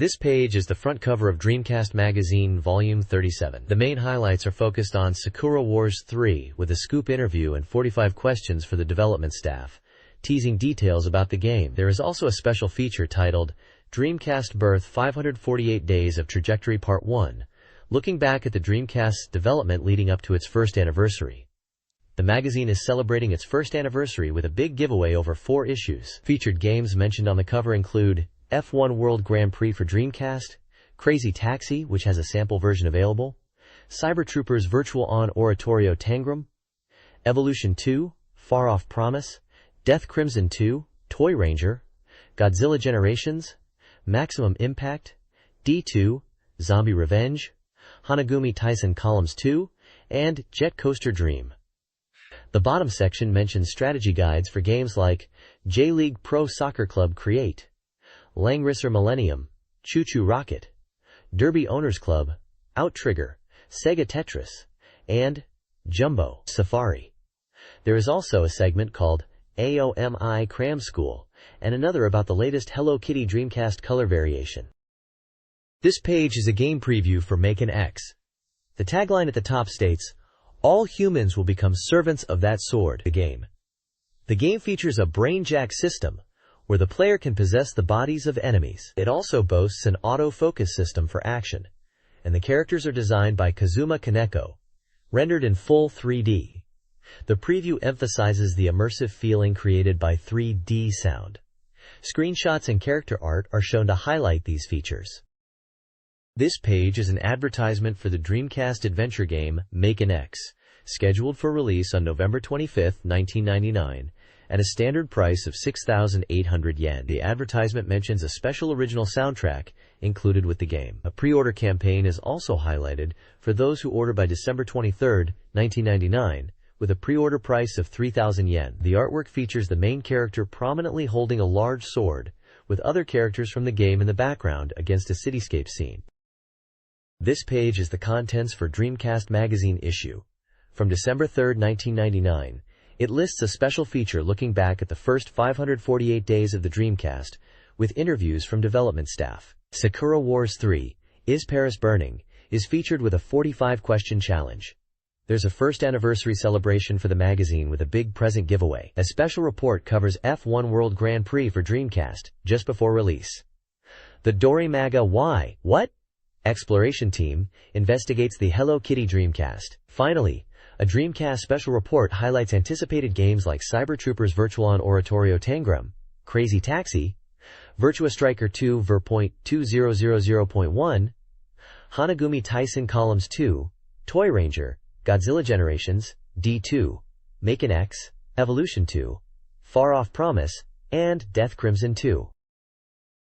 This page is the front cover of Dreamcast Magazine, Volume 37. The main highlights are focused on Sakura Wars 3, with a scoop interview and 45 questions for the development staff, teasing details about the game. There is also a special feature titled Dreamcast Birth 548 Days of Trajectory Part 1, looking back at the Dreamcast's development leading up to its first anniversary. The magazine is celebrating its first anniversary with a big giveaway over 4 issues. Featured games mentioned on the cover include F1 World Grand Prix for Dreamcast, Crazy Taxi, which has a sample version available, Cyber Troopers Virtual On Oratorio Tangram, Evolution 2, Far Off Promise, Death Crimson 2, Toy Ranger, Godzilla Generations, Maximum Impact, D2, Zombie Revenge, Hanagumi Tyson Columns 2, and Jet Coaster Dream. The bottom section mentions strategy guides for games like J-League Pro Soccer Club Create, Langrisser Millennium, Choo Choo Rocket, Derby Owners Club, Outrigger, Sega Tetris, and Jumbo Safari. There is also a segment called AOMI Cram School and another about the latest Hello Kitty Dreamcast color variation. This page is a game preview for Make an X. The tagline at the top states, "All humans will become servants of that sword." The game features a brainjack system where the player can possess the bodies of enemies. It also boasts an auto-focus system for action, and the characters are designed by Kazuma Kaneko, rendered in full 3D. The preview emphasizes the immersive feeling created by 3D sound. Screenshots and character art are shown to highlight these features. This page is an advertisement for the Dreamcast adventure game Make an X, scheduled for release on November 25, 1999, at a standard price of 6,800 yen. The advertisement mentions a special original soundtrack included with the game. A pre-order campaign is also highlighted for those who order by December 23, 1999, with a pre-order price of 3,000 yen. The artwork features the main character prominently holding a large sword, with other characters from the game in the background against a cityscape scene. This page is the contents for Dreamcast Magazine issue. From December 3, 1999, it lists a special feature looking back at the first 548 days of the Dreamcast, with interviews from development staff. Sakura Wars 3, Is Paris Burning, is featured with a 45-question challenge. There's a first anniversary celebration for the magazine with a big present giveaway. A special report covers F1 World Grand Prix for Dreamcast, just before release. The Dorimaga Why? What? Exploration team investigates the Hello Kitty Dreamcast. Finally, a Dreamcast special report highlights anticipated games like Cyber Troopers Virtual On Oratorio Tangram, Crazy Taxi, Virtua Striker 2 Ver.2000.1, Hanagumi Tyson Columns 2, Toy Ranger, Godzilla Generations, D2, Make an X, Evolution 2, Far Off Promise, and Death Crimson 2.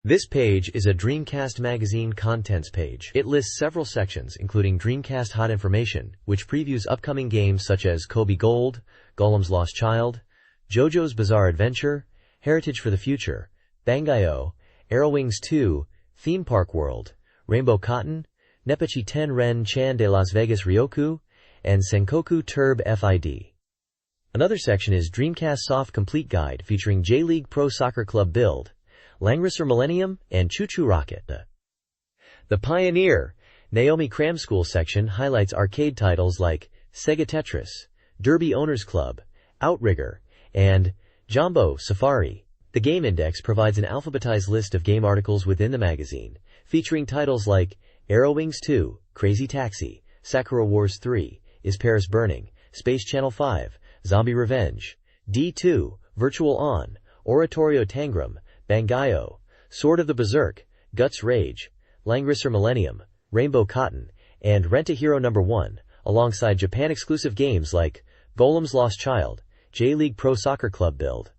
This page is a Dreamcast Magazine contents page. It lists several sections, including Dreamcast Hot Information, which previews upcoming games such as Kobe Gold, Golem's Lost Child, JoJo's Bizarre Adventure, Heritage for the Future, Bangai-O, Arrowwings 2, Theme Park World, Rainbow Cotton, Nepachi Ten Ren Chan de Las Vegas Ryoku, and Senkoku Turb FID. Another section is Dreamcast Soft Complete Guide featuring J-League Pro Soccer Club Build, Langrisser Millennium, and Choo Choo Rocket. The Pioneer, Naomi Cram School section highlights arcade titles like Sega Tetris, Derby Owners Club, Outrigger, and Jumbo Safari. The Game Index provides an alphabetized list of game articles within the magazine, featuring titles like Arrowwings 2, Crazy Taxi, Sakura Wars 3, Is Paris Burning, Space Channel 5, Zombie Revenge, D2, Virtual On, Oratorio Tangram, Bangai-O, Sword of the Berserk, Guts Rage, Langrisser Millennium, Rainbow Cotton, and Rent-A-Hero No. 1, alongside Japan-exclusive games like Golem's Lost Child, J-League Pro Soccer Club Build,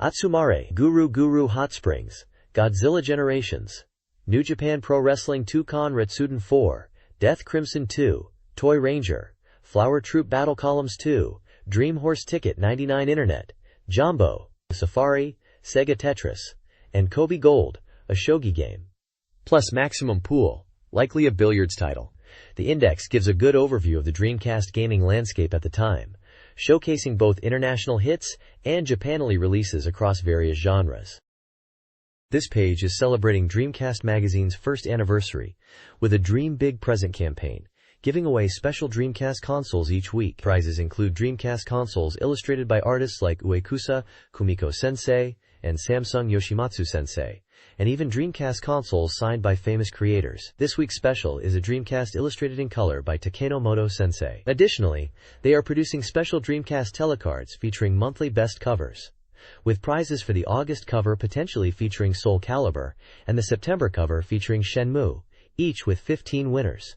Atsumare Guru Guru Hot Springs, Godzilla Generations, New Japan Pro Wrestling 2 Kon Retsuden 4, Death Crimson 2, Toy Ranger, Flower Troop Battle Columns 2, Dream Horse Ticket 99 Internet, Jumbo Safari, Sega Tetris, and Kobe Gold, a shogi game. Plus Maximum Pool, likely a billiards title. The index gives a good overview of the Dreamcast gaming landscape at the time, showcasing both international hits and Japanese releases across various genres. This page is celebrating Dreamcast Magazine's first anniversary with a Dream Big Present campaign, giving away special Dreamcast consoles each week. Prizes include Dreamcast consoles illustrated by artists like Uekusa Kumiko Sensei and Samsung Yoshimatsu Sensei, and even Dreamcast consoles signed by famous creators. This week's special is a Dreamcast illustrated in color by Takenomoto Sensei. Additionally, they are producing special Dreamcast telecards featuring monthly best covers, with prizes for the August cover potentially featuring Soul Calibur and the September cover featuring Shenmue, each with 15 winners.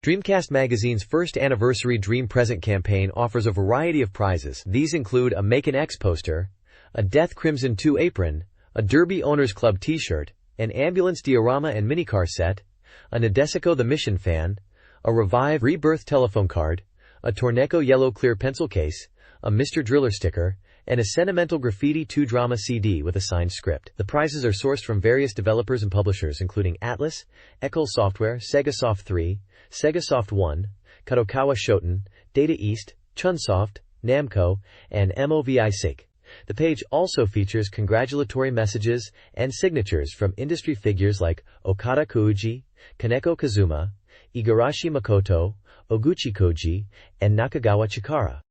Dreamcast Magazine's first anniversary Dream Present campaign offers a variety of prizes. These include a Make an X poster, a Death Crimson 2 apron, a Derby Owners Club t-shirt, an Ambulance diorama and minicar set, a Nadesico the Mission fan, a Revive Rebirth telephone card, a Torneco yellow clear pencil case, a Mr. Driller sticker, and a Sentimental Graffiti 2 drama CD with a signed script. The prizes are sourced from various developers and publishers including Atlas, Ecol Software, Sega Soft 3, Sega Soft 1, Kadokawa Shoten, Data East, Chunsoft, Namco, and Movisc. The page also features congratulatory messages and signatures from industry figures like Okada Kouji, Kaneko Kazuma, Igarashi Makoto, Oguchi Koji, and Nakagawa Chikara.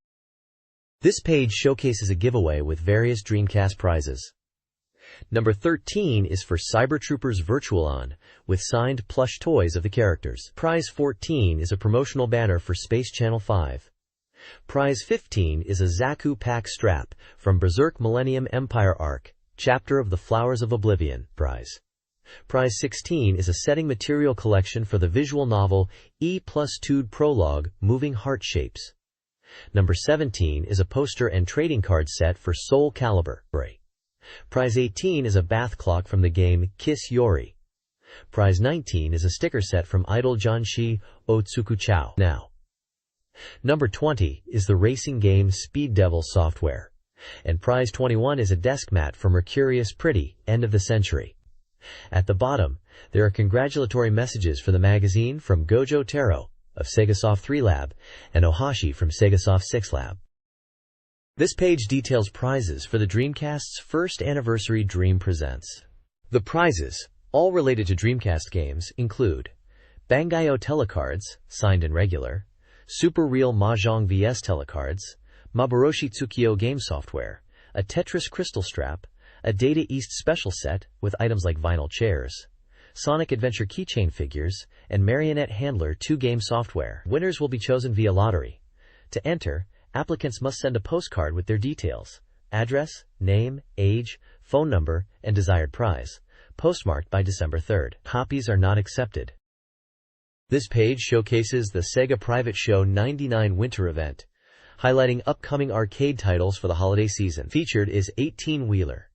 This page showcases a giveaway with various Dreamcast prizes. Number 13 is for Cybertroopers Virtual On, with signed plush toys of the characters. Prize 14 is a promotional banner for Space Channel 5. Prize 15 is a Zaku pack strap from Berserk Millennium Empire Arc, Chapter of the Flowers of Oblivion. Prize 16 is a setting material collection for the visual novel E+2 Prologue, Moving Heart Shapes. Number 17 is a poster and trading card set for Soul Calibur. Prize 18 is a bath clock from the game Kiss Yori. Prize 19 is a sticker set from Idol Janshi Otsukuchou. Now, number 20 is the racing game Speed Devil Software. And prize 21 is a desk mat from Mercurius Pretty, End of the Century. At the bottom, there are congratulatory messages for the magazine from Gojo Taro of Sega Soft 3 Lab and Ohashi from Sega Soft 6 Lab. This page details prizes for the Dreamcast's first anniversary Dream Presents. The prizes, all related to Dreamcast games, include Bangayo telecards, signed and regular, Super Real Mahjong VS telecards, Mabaroshi Tsukiyo game software, a Tetris crystal strap, a Data East special set with items like vinyl chairs, Sonic Adventure keychain figures, and Marionette Handler 2 game software. Winners will be chosen via lottery. To enter, applicants must send a postcard with their details, address, name, age, phone number, and desired prize, postmarked by December 3rd. Copies are not accepted. This page showcases the Sega Private Show 99 Winter event, highlighting upcoming arcade titles for the holiday season. Featured is 18-Wheeler,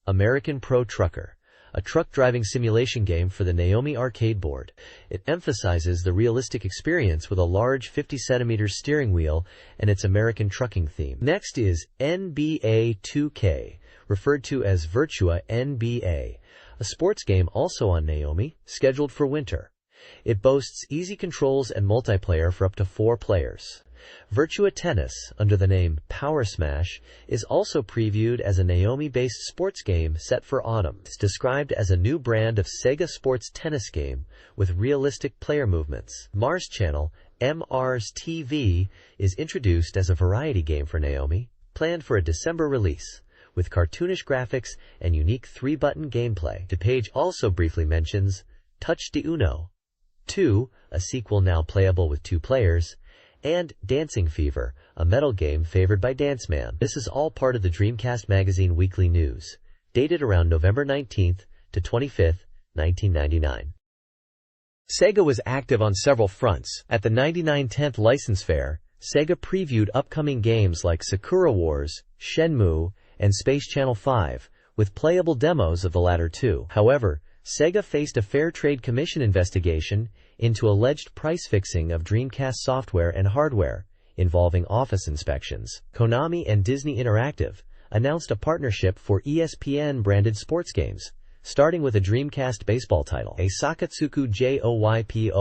American Pro Trucker, a truck driving simulation game for the Naomi arcade board. It emphasizes the realistic experience with a large 50cm steering wheel and its American trucking theme. Next is NBA 2K, referred to as Virtua NBA, a sports game also on Naomi, scheduled for winter. It boasts easy controls and multiplayer for up to 4 players. Virtua Tennis, under the name Power Smash, is also previewed as a Naomi-based sports game set for autumn. It's described as a new brand of Sega sports tennis game with realistic player movements. Mars Channel, MR's TV, is introduced as a variety game for Naomi, planned for a December release, with cartoonish graphics and unique 3-button gameplay. The page also briefly mentions Touch de Uno 2, a sequel now playable with 2 players, and Dancing Fever, a metal game favored by Dance Man. This is all part of the Dreamcast Magazine Weekly News, dated around November 19th to 25th, 1999. Sega was active on several fronts. At the 9910th License Fair, Sega previewed upcoming games like Sakura Wars, Shenmue, and Space Channel 5, with playable demos of the latter 2. However, Sega faced a Fair Trade Commission investigation into alleged price-fixing of Dreamcast software and hardware, involving office inspections. Konami and Disney Interactive announced a partnership for ESPN-branded sports games, starting with a Dreamcast baseball title. A Sakatsuku JOYPOLIS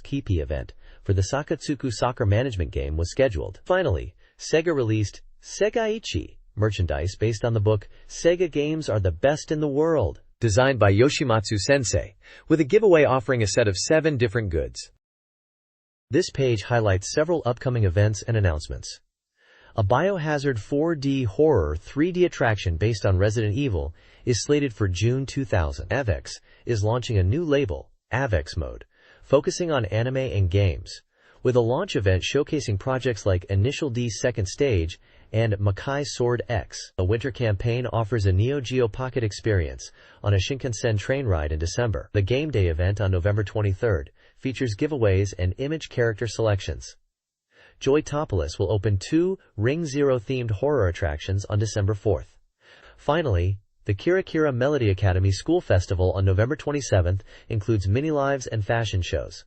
Kipi event for the Sakatsuku soccer management game was scheduled. Finally, Sega released Segaichi, merchandise based on the book Sega Games Are the Best in the World, designed by Yoshimatsu Sensei, with a giveaway offering a set of 7 different goods. This page highlights several upcoming events and announcements. A Biohazard 4D horror 3D attraction based on Resident Evil is slated for June 2000. Avex is launching a new label, Avex Mode, focusing on anime and games, with a launch event showcasing projects like Initial D's Second Stage and Makai Sword X. A winter campaign offers a Neo Geo Pocket experience on a Shinkansen train ride in December. The Game Day event on November 23rd features giveaways and image character selections. Joytopolis will open 2 Ring Zero-themed horror attractions on December 4th. Finally, the Kira Kira Melody Academy School Festival on November 27th includes mini-lives and fashion shows.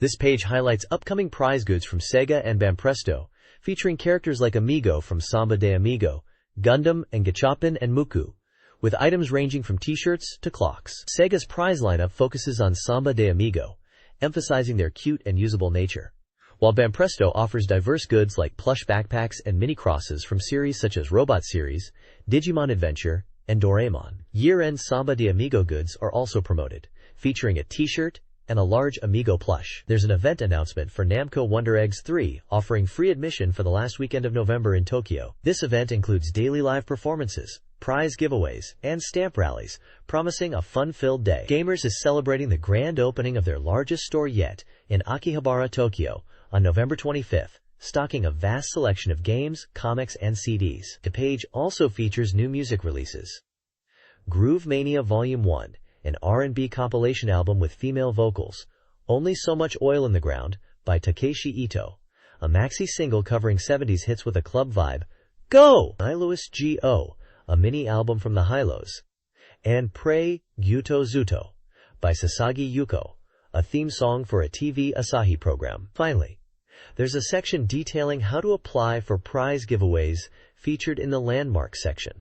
This page highlights upcoming prize goods from Sega and Banpresto, featuring characters like Amigo from Samba de Amigo, Gundam and Gachapon and Muku, with items ranging from t-shirts to clocks. Sega's prize lineup focuses on Samba de Amigo, emphasizing their cute and usable nature, while Banpresto offers diverse goods like plush backpacks and mini-crosses from series such as Robot Series, Digimon Adventure, and Doraemon. Year-end Samba de Amigo goods are also promoted, featuring a t-shirt and a large Amigo plush. There's an event announcement for Namco Wonder Eggs 3, offering free admission for the last weekend of November in Tokyo. This event includes daily live performances, prize giveaways, and stamp rallies, promising a fun-filled day. Gamers is celebrating the grand opening of their largest store yet in Akihabara, Tokyo, on November 25th, stocking a vast selection of games, comics, and CDs. The page also features new music releases. Groove Mania Volume 1, an R&B compilation album with female vocals, Only So Much Oil in the Ground, by Takeshi Ito, a maxi single covering 70s hits with a club vibe, Go! Ilois Go, a mini album from the Hylos, and Pray Gyuto Zuto, by Sasagi Yuko, a theme song for a TV Asahi program. Finally, there's a section detailing how to apply for prize giveaways featured in the Landmark section.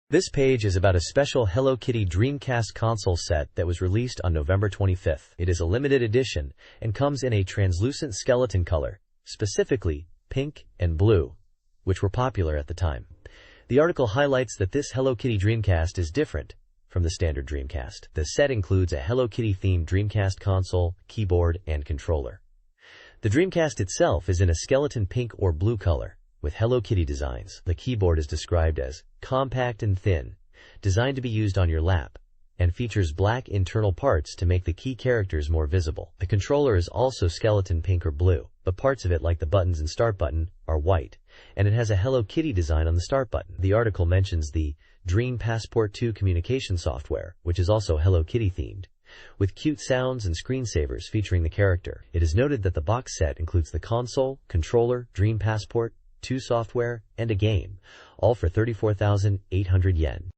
This page is about a special Hello Kitty Dreamcast console set that was released on November 25th. It is a limited edition and comes in a translucent skeleton color, specifically pink and blue, which were popular at the time. The article highlights that this Hello Kitty Dreamcast is different from the standard Dreamcast. The set includes a Hello Kitty-themed Dreamcast console, keyboard, and controller. The Dreamcast itself is in a skeleton pink or blue color, with Hello Kitty designs. The keyboard is described as compact and thin, designed to be used on your lap, and features black internal parts to make the key characters more visible. The controller is also skeleton pink or blue, but parts of it, like the buttons and start button, are white, and it has a Hello Kitty design on the start button. The article mentions the Dream Passport 2 communication software, which is also Hello Kitty themed, with cute sounds and screensavers featuring the character. It is noted that the box set includes the console, controller, Dream Passport 2 software, and a game, all for 34,800 yen.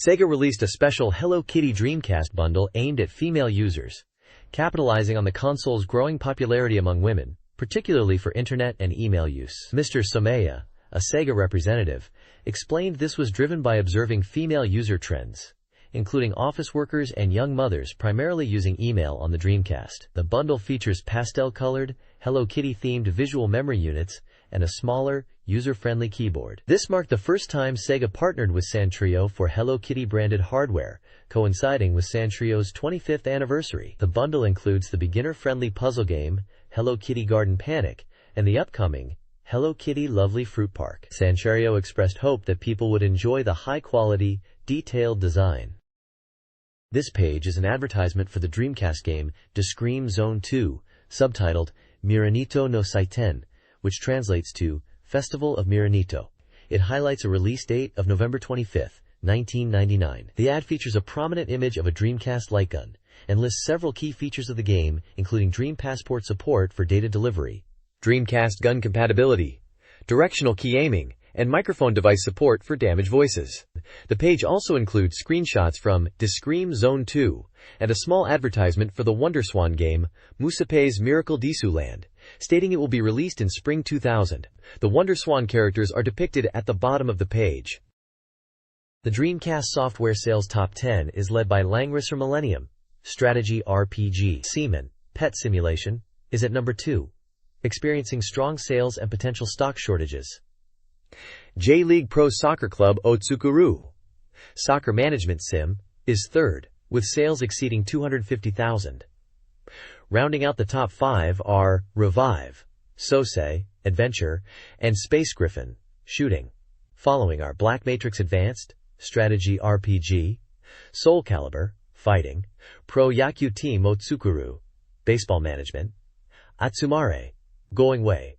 Sega released a special Hello Kitty Dreamcast bundle aimed at female users, capitalizing on the console's growing popularity among women, particularly for internet and email use. Mr. Someya, a Sega representative, explained this was driven by observing female user trends, including office workers and young mothers primarily using email on the Dreamcast. The bundle features pastel-colored, Hello Kitty-themed visual memory units and a smaller, user-friendly keyboard. This marked the first time Sega partnered with Sanrio for Hello Kitty-branded hardware, coinciding with Sanrio's 25th anniversary. The bundle includes the beginner-friendly puzzle game, Hello Kitty Garden Panic, and the upcoming Hello Kitty Lovely Fruit Park. Sanrio expressed hope that people would enjoy the high-quality, detailed design. This page is an advertisement for the Dreamcast game Discream Zone 2, subtitled Miranito no Saiten, which translates to Festival of Miranito. It highlights a release date of November 25, 1999. The ad features a prominent image of a Dreamcast light gun and lists several key features of the game, including Dream Passport support for data delivery, Dreamcast gun compatibility, directional key aiming, and microphone device support for damaged voices. The page also includes screenshots from Discream Zone 2 and a small advertisement for the WonderSwan game Musapei's Miracle Disu Land, stating it will be released in spring 2000. The WonderSwan characters are depicted at the bottom of the page. The Dreamcast software sales top 10 is led by Langrisser Millennium, strategy RPG. Seaman, Pet Simulation, is at number 2, experiencing strong sales and potential stock shortages. J-League Pro Soccer Club Otsukuru Soccer Management Sim is third, with sales exceeding 250,000. Rounding out the top 5 are Revive, Sosei, Adventure, and Space Griffin, Shooting. Following are Black Matrix Advanced, Strategy RPG, Soul Calibur, Fighting, Pro Yaku Team Otsukuru, Baseball Management, Atsumare, Going Way,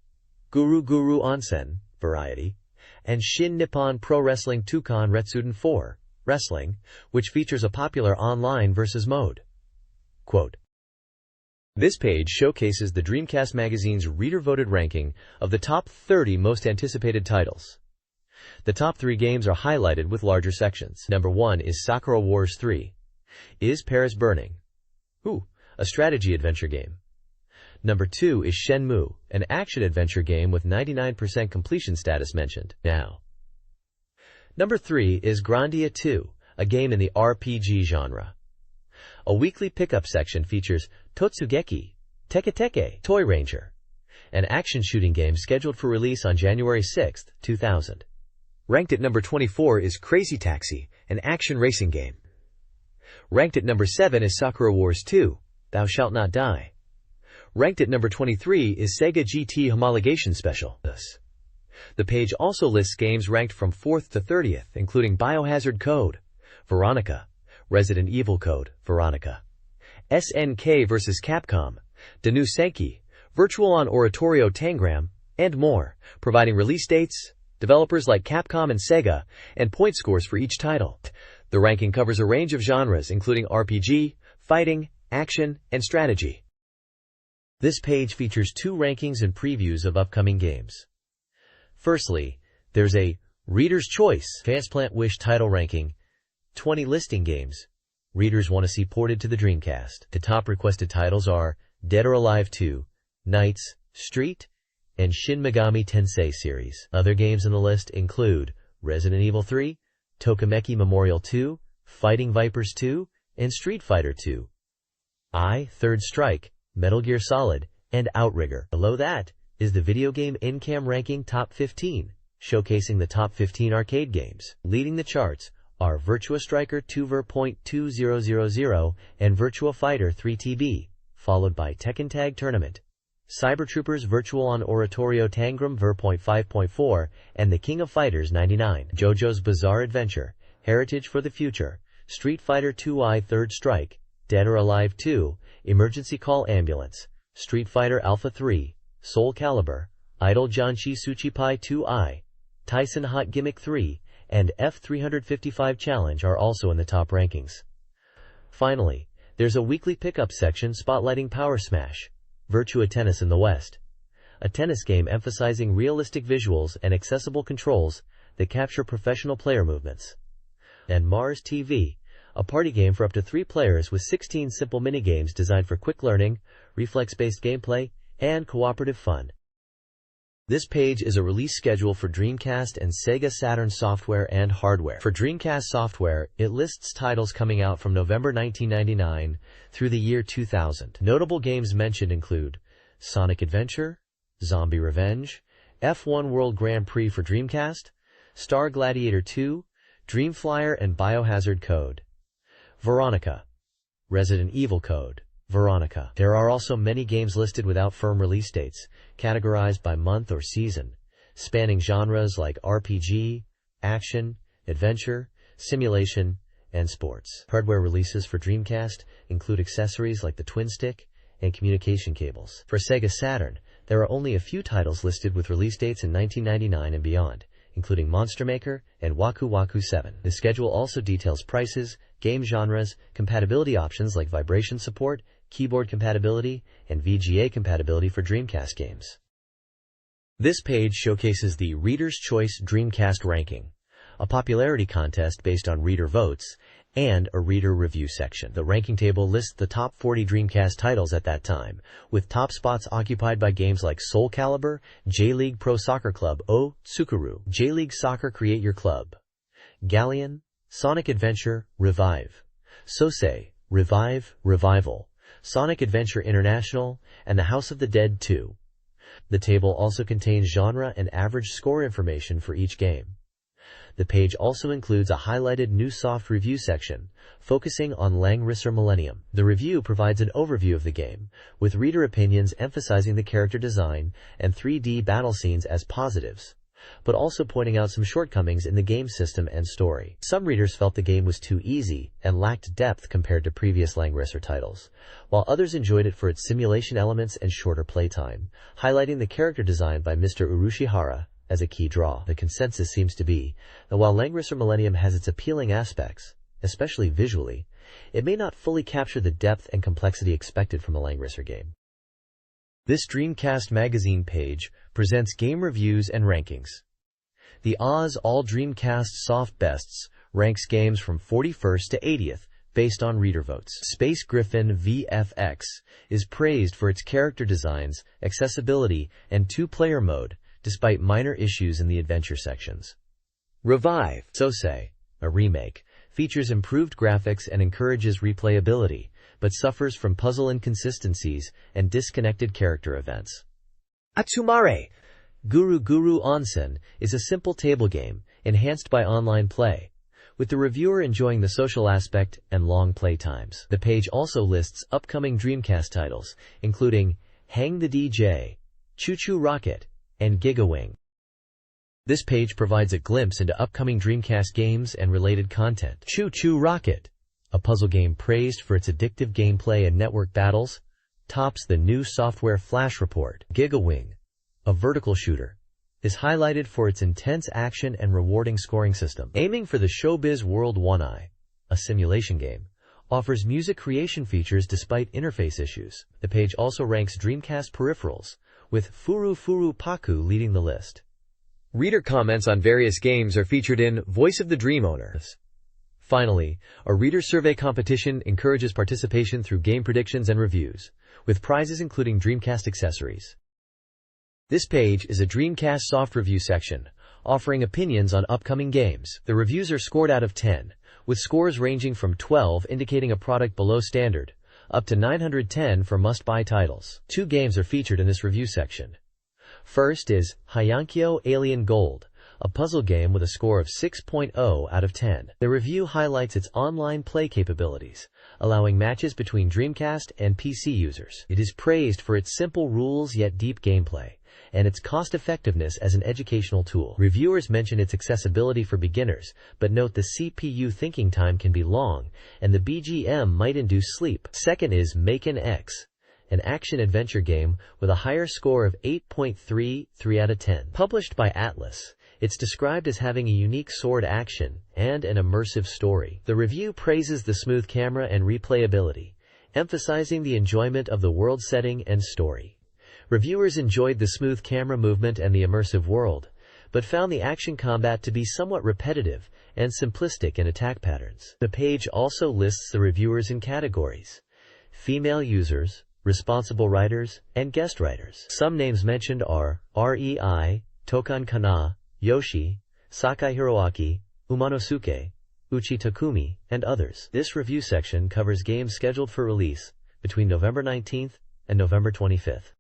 Guru Guru Onsen, Variety, and Shin Nippon Pro Wrestling Tukon Retsuden 4, Wrestling, which features a popular online versus mode. Quote, this page showcases the Dreamcast Magazine's reader-voted ranking of the top 30 most anticipated titles. The top 3 games are highlighted with larger sections. Number 1 is Sakura Wars 3. Is Paris Burning? A strategy adventure game. Number 2 is Shenmue, an action-adventure game with 99% completion status mentioned now. Number 3 is Grandia 2, a game in the RPG genre. A weekly pickup section features Totsugeki, Teke Teke, Toy Ranger, an action shooting game scheduled for release on January 6, 2000. Ranked at number 24 is Crazy Taxi, an action racing game. Ranked at number 7 is Sakura Wars 2, Thou Shalt Not Die. Ranked at number 23 is Sega GT Homologation Special. The page also lists games ranked from 4th to 30th, including Biohazard Code, Veronica, Resident Evil Code, Veronica, SNK vs. Capcom, Danu Senki, Virtual on Oratorio Tangram, and more, providing release dates, developers like Capcom and Sega, and point scores for each title. The ranking covers a range of genres including RPG, fighting, action, and strategy. This page features 2 rankings and previews of upcoming games. Firstly, there's a Reader's Choice Transplant Wish title ranking, 20 listing games readers want to see ported to the Dreamcast. The top requested titles are Dead or Alive 2, Knights, Street, and Shin Megami Tensei series. Other games in the list include Resident Evil 3, Tokimeki Memorial 2, Fighting Vipers 2, and Street Fighter 2. Third Strike, Metal Gear Solid, and Outrigger. Below that is the Video Game In-Cam Ranking Top 15, showcasing the top 15 arcade games. Leading the charts are Virtua Striker 2 Ver.2000 and Virtua Fighter 3 TB, followed by Tekken Tag Tournament, Cyber Troopers Virtual on Oratorio Tangram Ver.5.4, and The King of Fighters 99. JoJo's Bizarre Adventure, Heritage for the Future, Street Fighter 2 Third Strike, Dead or Alive 2, Emergency Call Ambulance, Street Fighter Alpha 3, Soul Calibur, Idol Janshi Tsuchipai 2i, Tyson Hot Gimmick 3, and F355 Challenge are also in the top rankings. Finally, there's a weekly pickup section spotlighting Power Smash, Virtua Tennis in the West, a tennis game emphasizing realistic visuals and accessible controls that capture professional player movements, and Mars TV, a party game for up to 3 players with 16 simple minigames designed for quick learning, reflex-based gameplay, and cooperative fun. This page is a release schedule for Dreamcast and Sega Saturn software and hardware. For Dreamcast software, it lists titles coming out from November 1999 through the year 2000. Notable games mentioned include Sonic Adventure, Zombie Revenge, F1 World Grand Prix for Dreamcast, Star Gladiator 2, Dreamflyer, and Biohazard Code. Veronica, Resident Evil Code, Veronica. There are also many games listed without firm release dates, categorized by month or season, spanning genres like RPG, action, adventure, simulation, and sports. Hardware releases for Dreamcast include accessories like the Twin Stick and communication cables. For Sega Saturn, there are only a few titles listed with release dates in 1999 and beyond, including Monster Maker and Waku Waku 7. The schedule also details prices, game genres, compatibility options like vibration support, keyboard compatibility, and VGA compatibility for Dreamcast games. This page showcases the Reader's Choice Dreamcast Ranking, a popularity contest based on reader votes, and a reader review section. The ranking table lists the top 40 Dreamcast titles at that time, with top spots occupied by games like Soul Calibur, J-League Pro Soccer Club Otsukuru, J-League Soccer Create Your Club, Galleon, Sonic Adventure, Revive, Sosei, Revive, Revival, Sonic Adventure International, and The House of the Dead 2. The table also contains genre and average score information for each game. The page also includes a highlighted new soft review section, focusing on Langrisser Millennium. The review provides an overview of the game, with reader opinions emphasizing the character design and 3D battle scenes as positives, but also pointing out some shortcomings in the game system and story. Some readers felt the game was too easy and lacked depth compared to previous Langrisser titles, while others enjoyed it for its simulation elements and shorter playtime, highlighting the character design by Mr. Urushihara as a key draw. The consensus seems to be that while Langrisser Millennium has its appealing aspects, especially visually, it may not fully capture the depth and complexity expected from a Langrisser game. This Dreamcast Magazine page presents game reviews and rankings. The Oz All Dreamcast Soft Bests ranks games from 41st to 80th based on reader votes. Space Griffin VFX is praised for its character designs, accessibility, and two-player mode, despite minor issues in the adventure sections. Revive, Sosei, a remake, features improved graphics and encourages replayability, but suffers from puzzle inconsistencies and disconnected character events. Atsumare, Guru Guru Onsen is a simple table game, enhanced by online play, with the reviewer enjoying the social aspect and long play times. The page also lists upcoming Dreamcast titles, including Hang the DJ, Choo Choo Rocket, and Gigawing. This page provides a glimpse into upcoming Dreamcast games and related content. Choo Choo Rocket, a puzzle game praised for its addictive gameplay and network battles, tops the new software flash report. Gigawing, a vertical shooter, is highlighted for its intense action and rewarding scoring system. Aiming for the Showbiz World 1i, a simulation game, offers music creation features despite interface issues. The page also ranks Dreamcast peripherals, with Furu Furu Paku leading the list. Reader comments on various games are featured in Voice of the Dream Owner. Finally, a reader survey competition encourages participation through game predictions and reviews, with prizes including Dreamcast accessories. This page is a Dreamcast soft review section, offering opinions on upcoming games. The reviews are scored out of 10, with scores ranging from 12 indicating a product below standard, up to 910 for must-buy titles. 2 games are featured in this review section. First is Hyankyo Alien Gold, a puzzle game with a score of 6.0 out of 10. The review highlights its online play capabilities, allowing matches between Dreamcast and PC users. It is praised for its simple rules yet deep gameplay, and its cost-effectiveness as an educational tool. Reviewers mention its accessibility for beginners, but note the CPU thinking time can be long, and the BGM might induce sleep. Second is Maken X, an action-adventure game with a higher score of 8.33 out of 10. Published by Atlas, it's described as having a unique sword action and an immersive story. The review praises the smooth camera and replayability, emphasizing the enjoyment of the world setting and story. Reviewers enjoyed the smooth camera movement and the immersive world, but found the action combat to be somewhat repetitive and simplistic in attack patterns. The page also lists the reviewers in categories: female users, responsible writers, and guest writers. Some names mentioned are REI, Tokan Kana, Yoshi, Sakai Hiroaki, Umanosuke, Uchi Takumi, and others. This review section covers games scheduled for release between November 19th and November 25th.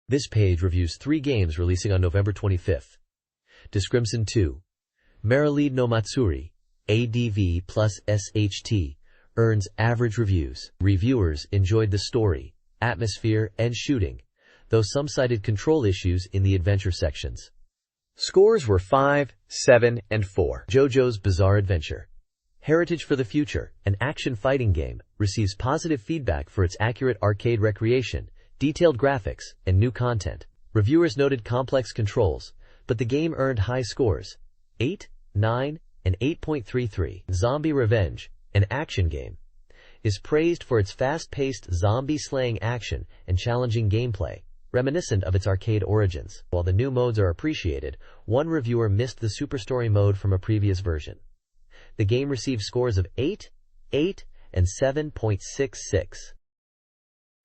This page reviews 3 games releasing on November 25th. Discrimson 2, Maralead no Matsuri, ADV plus SHT, earns average reviews. Reviewers enjoyed the story, atmosphere, and shooting, though some cited control issues in the adventure sections. Scores were 5, 7, and 4. JoJo's Bizarre Adventure, Heritage for the Future, an action fighting game, receives positive feedback for its accurate arcade recreation, detailed graphics, and new content. Reviewers noted complex controls, but the game earned high scores, 8, 9, and 8.33. Zombie Revenge, an action game, is praised for its fast-paced zombie-slaying action and challenging gameplay, reminiscent of its arcade origins. While the new modes are appreciated, one reviewer missed the Super Story mode from a previous version. The game received scores of 8, 8, and 7.66.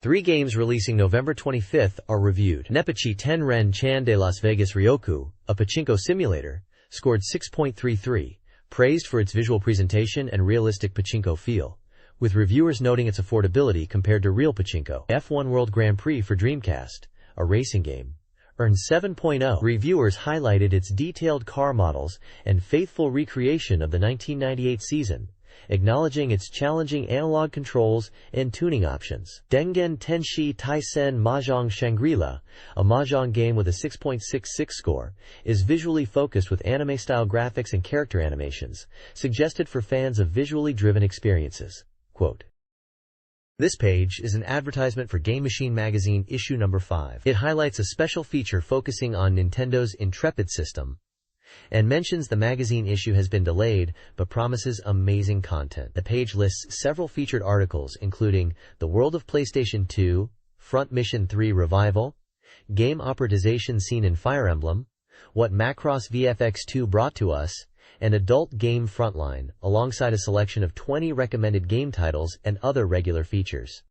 3 games releasing November 25th are reviewed. Nepachi Tenren Chan de Las Vegas Ryoku, a pachinko simulator, scored 6.33, praised for its visual presentation and realistic pachinko feel, with reviewers noting its affordability compared to real pachinko. F1 World Grand Prix for Dreamcast, a racing game, earned 7.0. Reviewers highlighted its detailed car models and faithful recreation of the 1998 season, acknowledging its challenging analog controls and tuning options. Dengen Tenshi Taisen Mahjong Shangri-La, a mahjong game with a 6.66 score, is visually focused with anime-style graphics and character animations, suggested for fans of visually driven experiences. Quote, "This page is an advertisement for Game Machine Magazine issue number 5. It highlights a special feature focusing on Nintendo's Intrepid system and mentions the magazine issue has been delayed but promises amazing content." The page lists several featured articles including The World of PlayStation 2, Front Mission 3 Revival, Game Optimization Scene in Fire Emblem, What Macross VFX2 Brought to Us, and Adult Game Frontline, alongside a selection of 20 recommended game titles and other regular features.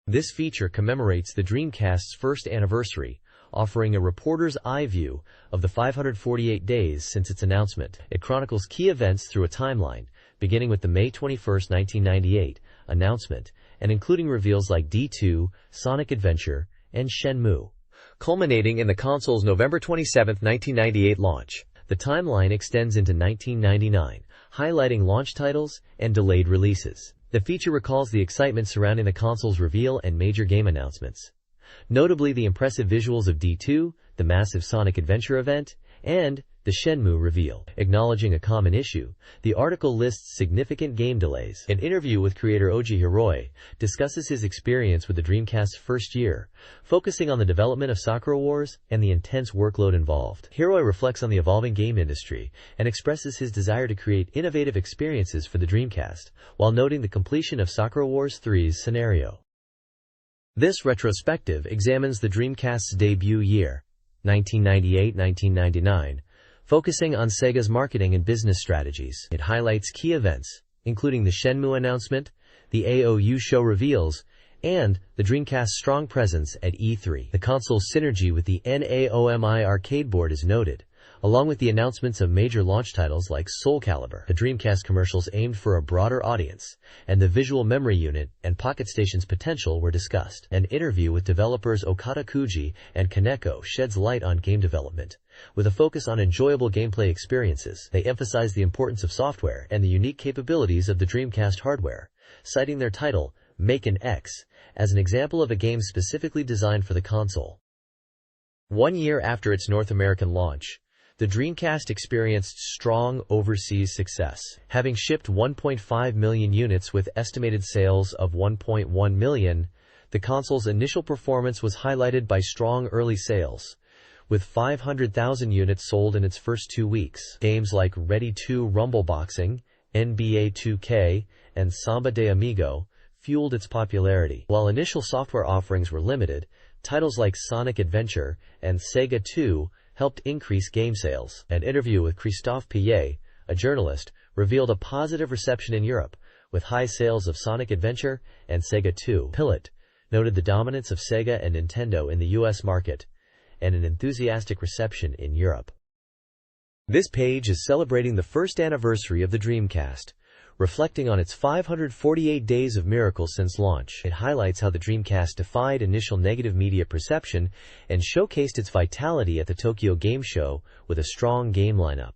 This feature commemorates the Dreamcast's first anniversary, offering a reporter's eye view of the 548 days since its announcement. It chronicles key events through a timeline, beginning with the May 21, 1998 announcement and including reveals like D2, Sonic Adventure, and Shenmue, culminating in the console's November 27, 1998 launch. The timeline extends into 1999, highlighting launch titles and delayed releases. The feature recalls the excitement surrounding the console's reveal and major game announcements, notably the impressive visuals of D2, the massive Sonic Adventure event, and the Shenmue reveal. Acknowledging a common issue, the article lists significant game delays. An interview with creator Oji Hiroi discusses his experience with the Dreamcast's first year, focusing on the development of Sakura Wars and the intense workload involved. Hiroi reflects on the evolving game industry and expresses his desire to create innovative experiences for the Dreamcast, while noting the completion of Sakura Wars 3's scenario. This retrospective examines the Dreamcast's debut year, 1998-1999, focusing on Sega's marketing and business strategies. It highlights key events, including the Shenmue announcement, the AOU show reveals, and the Dreamcast's strong presence at E3. The console's synergy with the NAOMI arcade board is noted, along with the announcements of major launch titles like Soul Calibur. The Dreamcast commercials aimed for a broader audience, and the visual memory unit and Pocket Station's potential were discussed. An interview with developers Okada Kuji and Kaneko sheds light on game development, with a focus on enjoyable gameplay experiences. They emphasize the importance of software and the unique capabilities of the Dreamcast hardware, citing their title, Make an X, as an example of a game specifically designed for the console. 1 year after its North American launch, the Dreamcast experienced strong overseas success, having shipped 1.5 million units with estimated sales of 1.1 million. The console's initial performance was highlighted by strong early sales, with 500,000 units sold in its first 2 weeks. Games like Ready 2 Rumble Boxing, NBA 2K, and Samba de Amigo fueled its popularity. While initial software offerings were limited, titles like Sonic Adventure and Sega 2 helped increase game sales. An interview with Christophe Pillet, a journalist, revealed a positive reception in Europe, with high sales of Sonic Adventure and Sega 2. Pillet noted the dominance of Sega and Nintendo in the US market, and an enthusiastic reception in Europe. This page is celebrating the first anniversary of the Dreamcast, reflecting on its 548 days of miracles since launch. It highlights how the Dreamcast defied initial negative media perception and showcased its vitality at the Tokyo Game Show with a strong game lineup.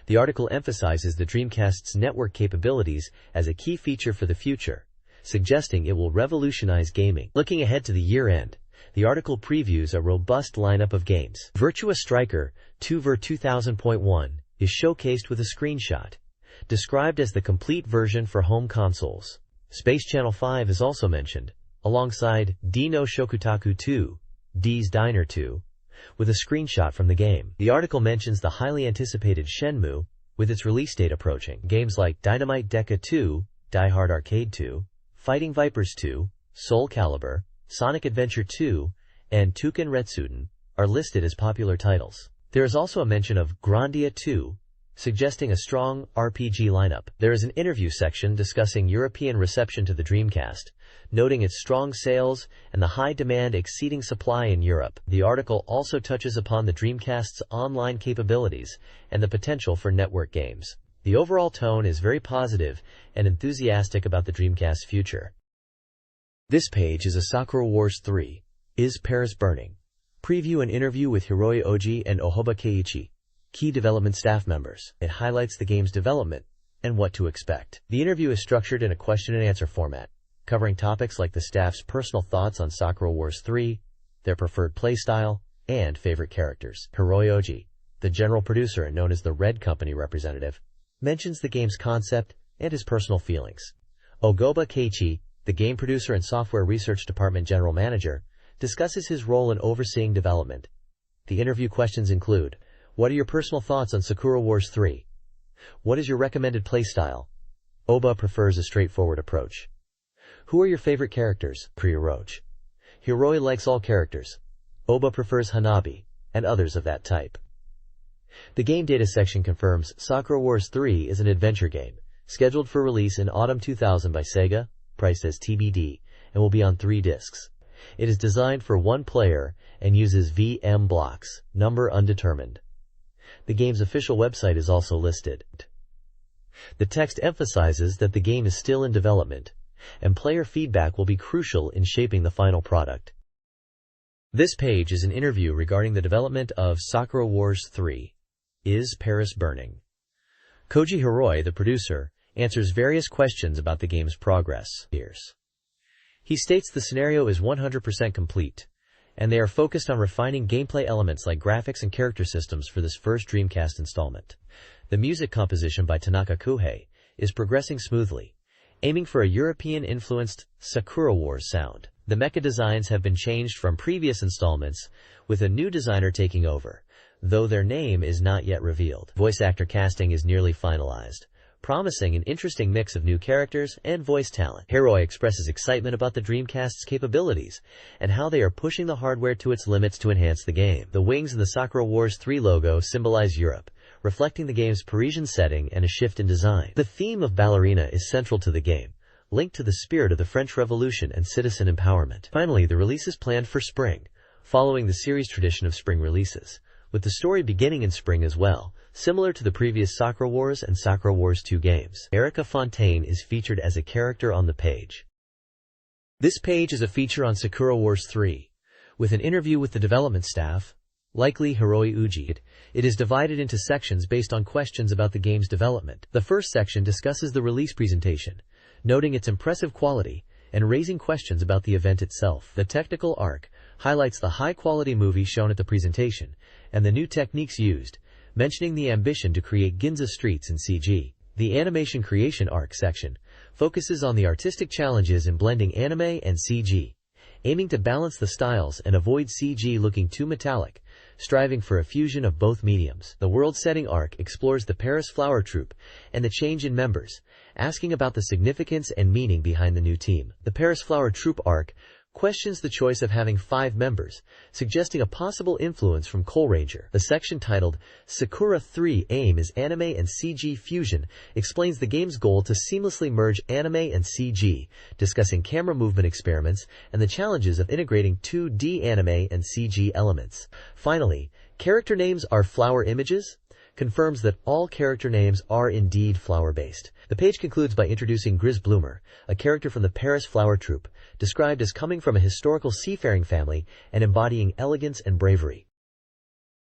The article emphasizes the Dreamcast's network capabilities as a key feature for the future, suggesting it will revolutionize gaming. Looking ahead to the year-end, the article previews a robust lineup of games. Virtua Striker 2 2000.1 is showcased with a screenshot, described as the complete version for home consoles. Space Channel 5 is also mentioned, alongside Dino Shokutaku 2, D's Diner 2, with a screenshot from the game. The article mentions the highly anticipated Shenmue, with its release date approaching. Games like Dynamite Deca 2, Die Hard Arcade 2, Fighting Vipers 2, Soul Calibur, Sonic Adventure 2, and Touken Retsuden are listed as popular titles. There is also a mention of Grandia 2, suggesting a strong RPG lineup. There is an interview section discussing European reception to the Dreamcast, noting its strong sales and the high demand exceeding supply in Europe. The article also touches upon the Dreamcast's online capabilities and the potential for network games. The overall tone is very positive and enthusiastic about the Dreamcast's future. This page is a Sakura Wars 3, Is Paris Burning? Preview an interview with Hiroi Oji and Ohoba Keiichi, key development staff members. It highlights the game's development and what to expect. The interview is structured in a question-and-answer format, covering topics like the staff's personal thoughts on Sakura Wars 3, their preferred playstyle, and favorite characters. Hiroi Oji, the general producer and known as the Red Company representative, mentions the game's concept and his personal feelings. Ohoba Keiichi, the game producer and software research department general manager, discusses his role in overseeing development. The interview questions include: what are your personal thoughts on Sakura Wars 3? What is your recommended playstyle? Oba prefers a straightforward approach. Who are your favorite characters? Pre-Orochi. Hiroi likes all characters. Oba prefers Hanabi, and others of that type. The game data section confirms Sakura Wars 3 is an adventure game, scheduled for release in autumn 2000 by Sega, priced as TBD, and will be on 3 discs. It is designed for one player and uses VM blocks, number undetermined. The game's official website is also listed. The text emphasizes that the game is still in development, and player feedback will be crucial in shaping the final product. This page is an interview regarding the development of Sakura Wars 3. Is Paris burning? Koji Hiroi, the producer, answers various questions about the game's progress. He states the scenario is 100% complete, and they are focused on refining gameplay elements like graphics and character systems for this first Dreamcast installment. The music composition by Tanaka Kuhei is progressing smoothly, aiming for a European-influenced Sakura Wars sound. The mecha designs have been changed from previous installments, with a new designer taking over, though their name is not yet revealed. Voice actor casting is nearly finalized, promising an interesting mix of new characters and voice talent. Hiroi expresses excitement about the Dreamcast's capabilities and how they are pushing the hardware to its limits to enhance the game. The wings in the Sakura Wars 3 logo symbolize Europe, reflecting the game's Parisian setting and a shift in design. The theme of ballerina is central to the game, linked to the spirit of the French Revolution and citizen empowerment. Finally, the release is planned for spring, following the series tradition of spring releases, with the story beginning in spring as well, similar to the previous Sakura Wars and Sakura Wars 2 games. Erica Fontaine is featured as a character on the page. This page is a feature on Sakura Wars 3, with an interview with the development staff, likely Hiroi Oji. It is divided into sections based on questions about the game's development. The first section discusses the release presentation, noting its impressive quality and raising questions about the event itself. The technical arc highlights the high-quality movie shown at the presentation and the new techniques used, mentioning the ambition to create Ginza streets in CG. The animation creation arc section focuses on the artistic challenges in blending anime and CG, aiming to balance the styles and avoid CG looking too metallic, striving for a fusion of both mediums. The world-setting arc explores the Paris Flower Troupe and the change in members, asking about the significance and meaning behind the new team. The Paris Flower Troupe arc questions the choice of having 5 members, suggesting a possible influence from Coal Ranger. The section titled Sakura 3 Aim is Anime and CG Fusion explains the game's goal to seamlessly merge anime and CG, discussing camera movement experiments and the challenges of integrating 2D anime and CG elements. Finally, character names are flower images confirms that all character names are indeed flower-based. The page concludes by introducing Grizz Bloomer, a character from the Paris Flower Troupe, described as coming from a historical seafaring family and embodying elegance and bravery.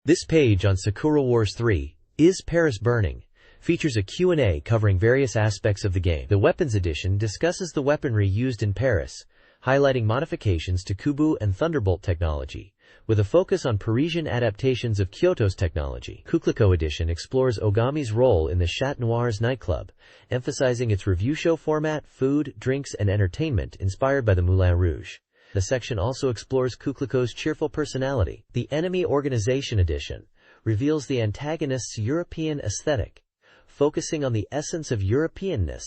This page on Sakura Wars 3, Is Paris Burning?, features a Q&A covering various aspects of the game. The Weapons Edition discusses the weaponry used in Paris, highlighting modifications to Kubu and Thunderbolt technology, with a focus on Parisian adaptations of Kyoto's technology. Kukliko Edition explores Ogami's role in the Chat Noir's nightclub, emphasizing its review show format, food, drinks, and entertainment inspired by the Moulin Rouge. The section also explores Kukliko's cheerful personality. The Enemy Organization Edition reveals the antagonist's European aesthetic, focusing on the essence of Europeanness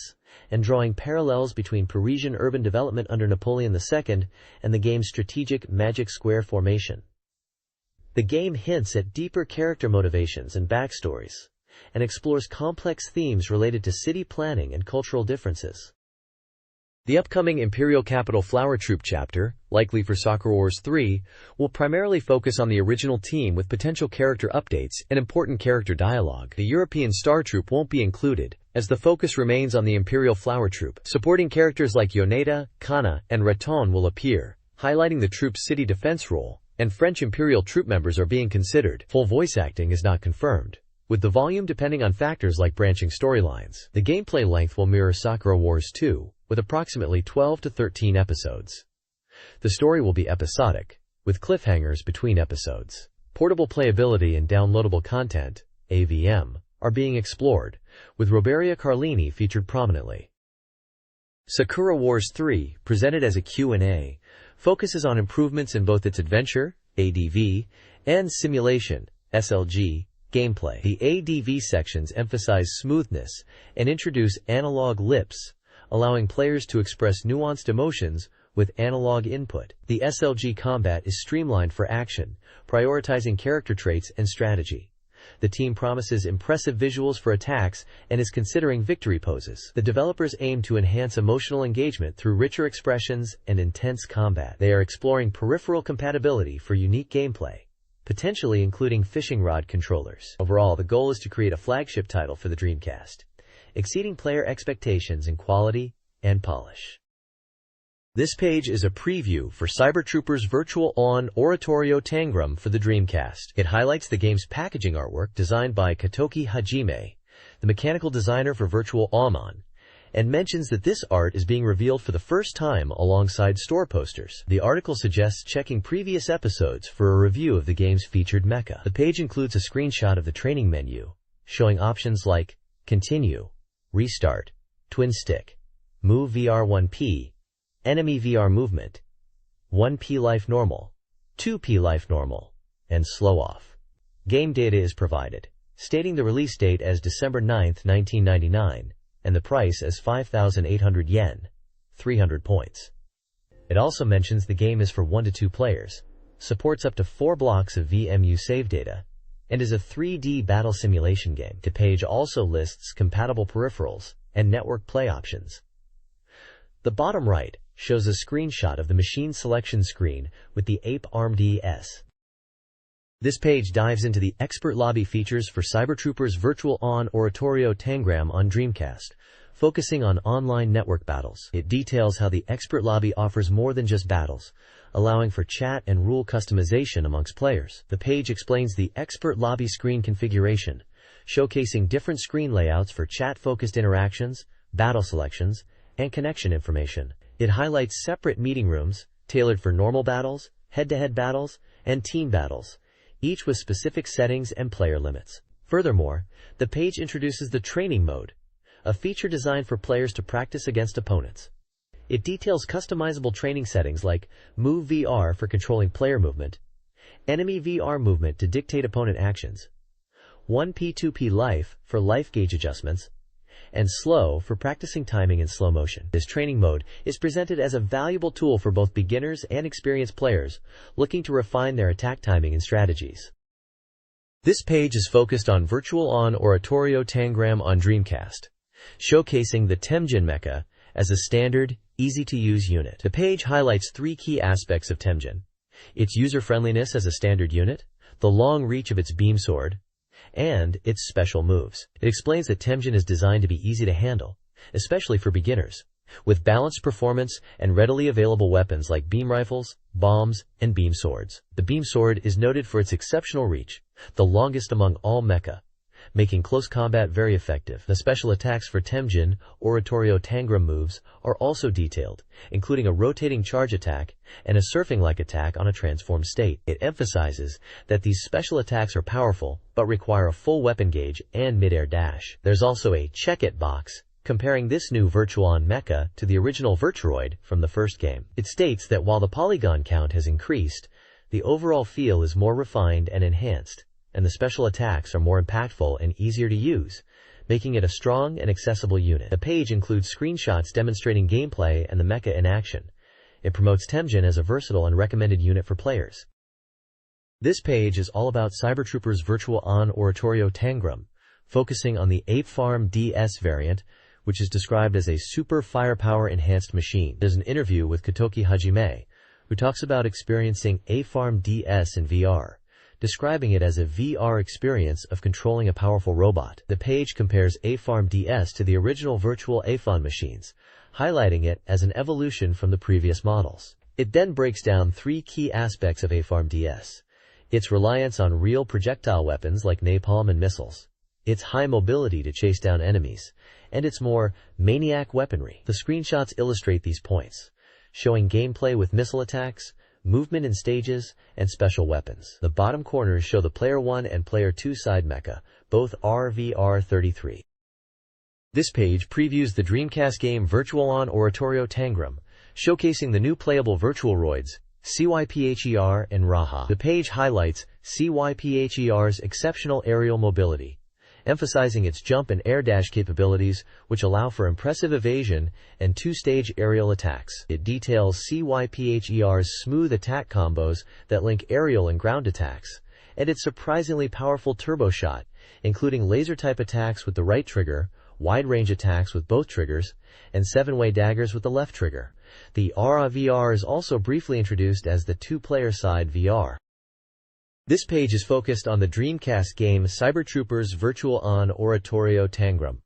and drawing parallels between Parisian urban development under Napoleon II and the game's strategic Magic Square formation. The game hints at deeper character motivations and backstories, and explores complex themes related to city planning and cultural differences. The upcoming Imperial Capital Flower Troupe chapter, likely for Sakura Wars 3, will primarily focus on the original team with potential character updates and important character dialogue. The European Star Troupe won't be included, as the focus remains on the Imperial Flower Troupe. Supporting characters like Yoneda, Kana, and Raton will appear, highlighting the troupe's city defense role and French Imperial troop members are being considered. Full voice acting is not confirmed, with the volume depending on factors like branching storylines. The gameplay length will mirror Sakura Wars 2, with approximately 12 to 13 episodes. The story will be episodic, with cliffhangers between episodes. Portable playability and downloadable content, AVM, are being explored, with Roberia Carlini featured prominently. Sakura Wars 3, presented as a Q&A, focuses on improvements in both its adventure, ADV, and simulation, SLG, gameplay. The ADV sections emphasize smoothness and introduce analog lips, allowing players to express nuanced emotions with analog input. The SLG combat is streamlined for action, prioritizing character traits and strategy. The team promises impressive visuals for attacks and is considering victory poses. The developers aim to enhance emotional engagement through richer expressions and intense combat. They are exploring peripheral compatibility for unique gameplay, potentially including fishing rod controllers. Overall, the goal is to create a flagship title for the Dreamcast, exceeding player expectations in quality and polish. This page is a preview for Cybertroopers Virtual On Oratorio Tangram for the Dreamcast. It highlights the game's packaging artwork designed by Katoki Hajime, the mechanical designer for Virtual On, and mentions that this art is being revealed for the first time alongside store posters. The article suggests checking previous episodes for a review of the game's featured mecha. The page includes a screenshot of the training menu, showing options like Continue, Restart, Twin Stick, Move VR 1P, Enemy VR Movement, 1P Life Normal, 2P Life Normal, and Slow Off. Game data is provided, stating the release date as December 9, 1999, and the price as 5,800 yen, 300 points. It also mentions the game is for 1 to 2 players, supports up to 4 blocks of VMU save data, and is a 3D battle simulation game. The page also lists compatible peripherals and network play options. The bottom right shows a screenshot of the machine selection screen with the Ape ARM DS. This page dives into the expert lobby features for Cybertroopers Virtual On Oratorio Tangram on Dreamcast, focusing on online network battles. It details how the expert lobby offers more than just battles, allowing for chat and rule customization amongst players. The page explains the expert lobby screen configuration, showcasing different screen layouts for chat-focused interactions, battle selections, and connection information. It highlights separate meeting rooms, tailored for normal battles, head-to-head battles, and team battles, each with specific settings and player limits. Furthermore, the page introduces the training mode, a feature designed for players to practice against opponents. It details customizable training settings like Move VR for controlling player movement, Enemy VR Movement to dictate opponent actions, 1P2P Life for life gauge adjustments, and Slow for practicing timing in slow motion. This training mode is presented as a valuable tool for both beginners and experienced players looking to refine their attack timing and strategies. This page is focused on Virtual On Oratorio Tangram on Dreamcast, showcasing the Temjin mecha as a standard, easy-to-use unit. The page highlights 3 key aspects of Temjin: its user-friendliness as a standard unit, the long reach of its beam sword, and its special moves. It explains that Temjin is designed to be easy to handle, especially for beginners, with balanced performance and readily available weapons like beam rifles, bombs, and beam swords. The beam sword is noted for its exceptional reach, the longest among all mecha, making close combat very effective. The special attacks for Temjin Oratorio Tangram moves are also detailed, including a rotating charge attack and a surfing-like attack on a transformed state. It emphasizes that these special attacks are powerful, but require a full weapon gauge and mid-air dash. There's also a Check It box, comparing this new Virtual On mecha to the original Virtuoid from the first game. It states that while the polygon count has increased, the overall feel is more refined and enhanced, and the special attacks are more impactful and easier to use, making it a strong and accessible unit. The page includes screenshots demonstrating gameplay and the mecha in action. It promotes Temjin as a versatile and recommended unit for players. This page is all about Cybertroopers Virtual On Oratorio Tangram, focusing on the Ape Farm DS variant, which is described as a super firepower enhanced machine. There's an interview with Katoki Hajime, who talks about experiencing Ape Farm DS in VR, describing it as a VR experience of controlling a powerful robot. The page compares A-Farm DS to the original virtual A-Farm machines, highlighting it as an evolution from the previous models. It then breaks down three key aspects of A-Farm DS. Its reliance on real projectile weapons like napalm and missiles, its high mobility to chase down enemies, and its more maniac weaponry. The screenshots illustrate these points, showing gameplay with missile attacks, movement in stages, and special weapons. The bottom corners show the Player 1 and Player 2 side mecha, both RVR33. This page previews the Dreamcast game Virtual-On Oratorio Tangram, showcasing the new playable Virtualroids, CYPHER and Raha. The page highlights CYPHER's exceptional aerial mobility, emphasizing its jump and air dash capabilities, which allow for impressive evasion and two-stage aerial attacks. It details CYPHER's smooth attack combos that link aerial and ground attacks, and its surprisingly powerful turbo shot, including laser-type attacks with the right trigger, wide-range attacks with both triggers, and 7-way daggers with the left trigger. The RVR is also briefly introduced as the two-player side VR. This page is focused on the Dreamcast game Cybertroopers Virtual-On Oratorio Tangram,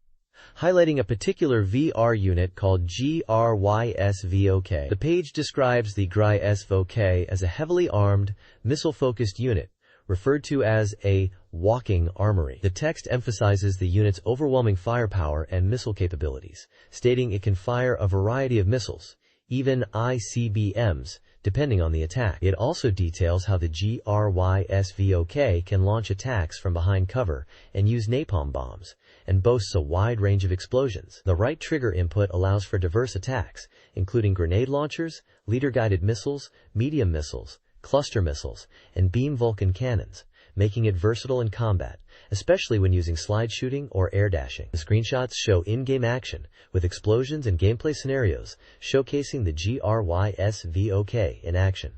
highlighting a particular VR unit called GRYSVOK. The page describes the GRYSVOK as a heavily armed, missile-focused unit, referred to as a walking armory. The text emphasizes the unit's overwhelming firepower and missile capabilities, stating it can fire a variety of missiles, even ICBMs, depending on the attack. It also details how the GRYSVOK can launch attacks from behind cover and use napalm bombs, and boasts a wide range of explosions. The right trigger input allows for diverse attacks, including grenade launchers, leader-guided missiles, medium missiles, cluster missiles, and beam Vulcan cannons, making it versatile in combat, especially when using slide shooting or air dashing. The screenshots show in-game action, with explosions and gameplay scenarios, showcasing the GRYSVOK in action.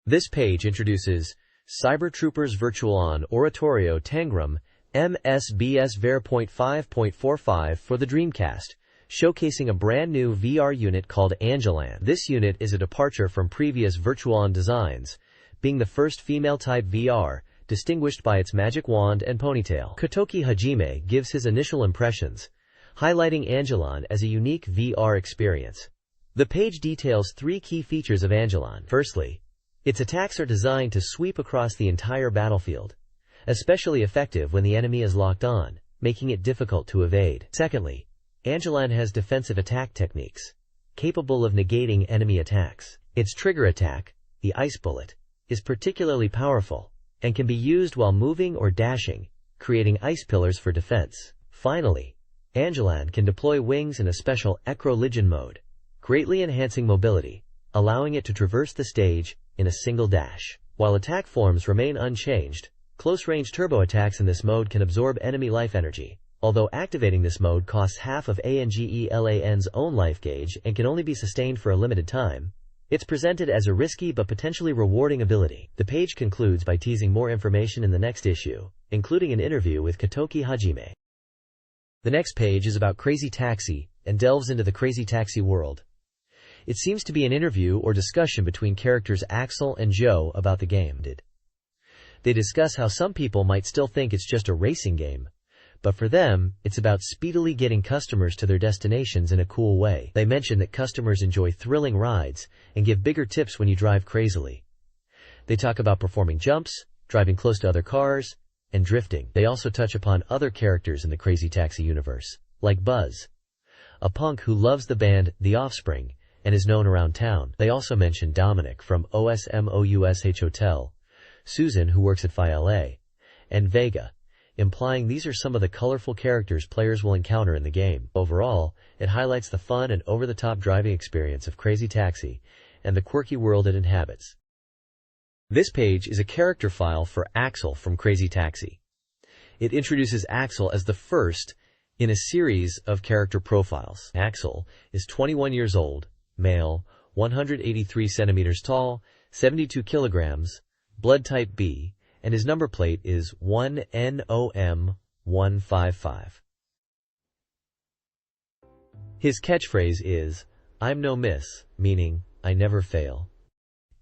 This page introduces Cybertroopers Virtual-On Oratorio Tangram MSBS Ver.5.45 for the Dreamcast, showcasing a brand new VR unit called Angelan. This unit is a departure from previous Virtual-On designs, being the first female-type VR, distinguished by its magic wand and ponytail. Kotoki Hajime gives his initial impressions, highlighting Angelan as a unique VR experience. The page details three key features of Angelan. Firstly, its attacks are designed to sweep across the entire battlefield, especially effective when the enemy is locked on, making it difficult to evade. Secondly, Angelan has defensive attack techniques, capable of negating enemy attacks. Its trigger attack, the Ice Bullet, is particularly powerful, and can be used while moving or dashing, creating ice pillars for defense. Finally, Angelan can deploy wings in a special Ecroligion mode, greatly enhancing mobility, allowing it to traverse the stage in a single dash. While attack forms remain unchanged, close-range turbo attacks in this mode can absorb enemy life energy, although activating this mode costs half of Angelan's own life gauge and can only be sustained for a limited time. It's presented as a risky but potentially rewarding ability. The page concludes by teasing more information in the next issue, including an interview with Kotoki Hajime. The next page is about Crazy Taxi and delves into the Crazy Taxi world. It seems to be an interview or discussion between characters Axel and Joe about the game. They discuss how some people might still think it's just a racing game, but for them, it's about speedily getting customers to their destinations in a cool way. They mention that customers enjoy thrilling rides and give bigger tips when you drive crazily. They talk about performing jumps, driving close to other cars, and drifting. They also touch upon other characters in the Crazy Taxi universe, like Buzz, a punk who loves the band The Offspring and is known around town. They also mention Dominic from OSMOUSH Hotel, Susan who works at PhiLA, and Vega, implying these are some of the colorful characters players will encounter in the game. Overall, it highlights the fun and over-the-top driving experience of Crazy Taxi and the quirky world it inhabits. This page is a character file for Axel from Crazy Taxi. It introduces Axel as the first in a series of character profiles. Axel is 21 years old, male, 183 centimeters tall, 72 kilograms, blood type B, and his number plate is 1NOM155. His catchphrase is, "I'm no miss," meaning, I never fail.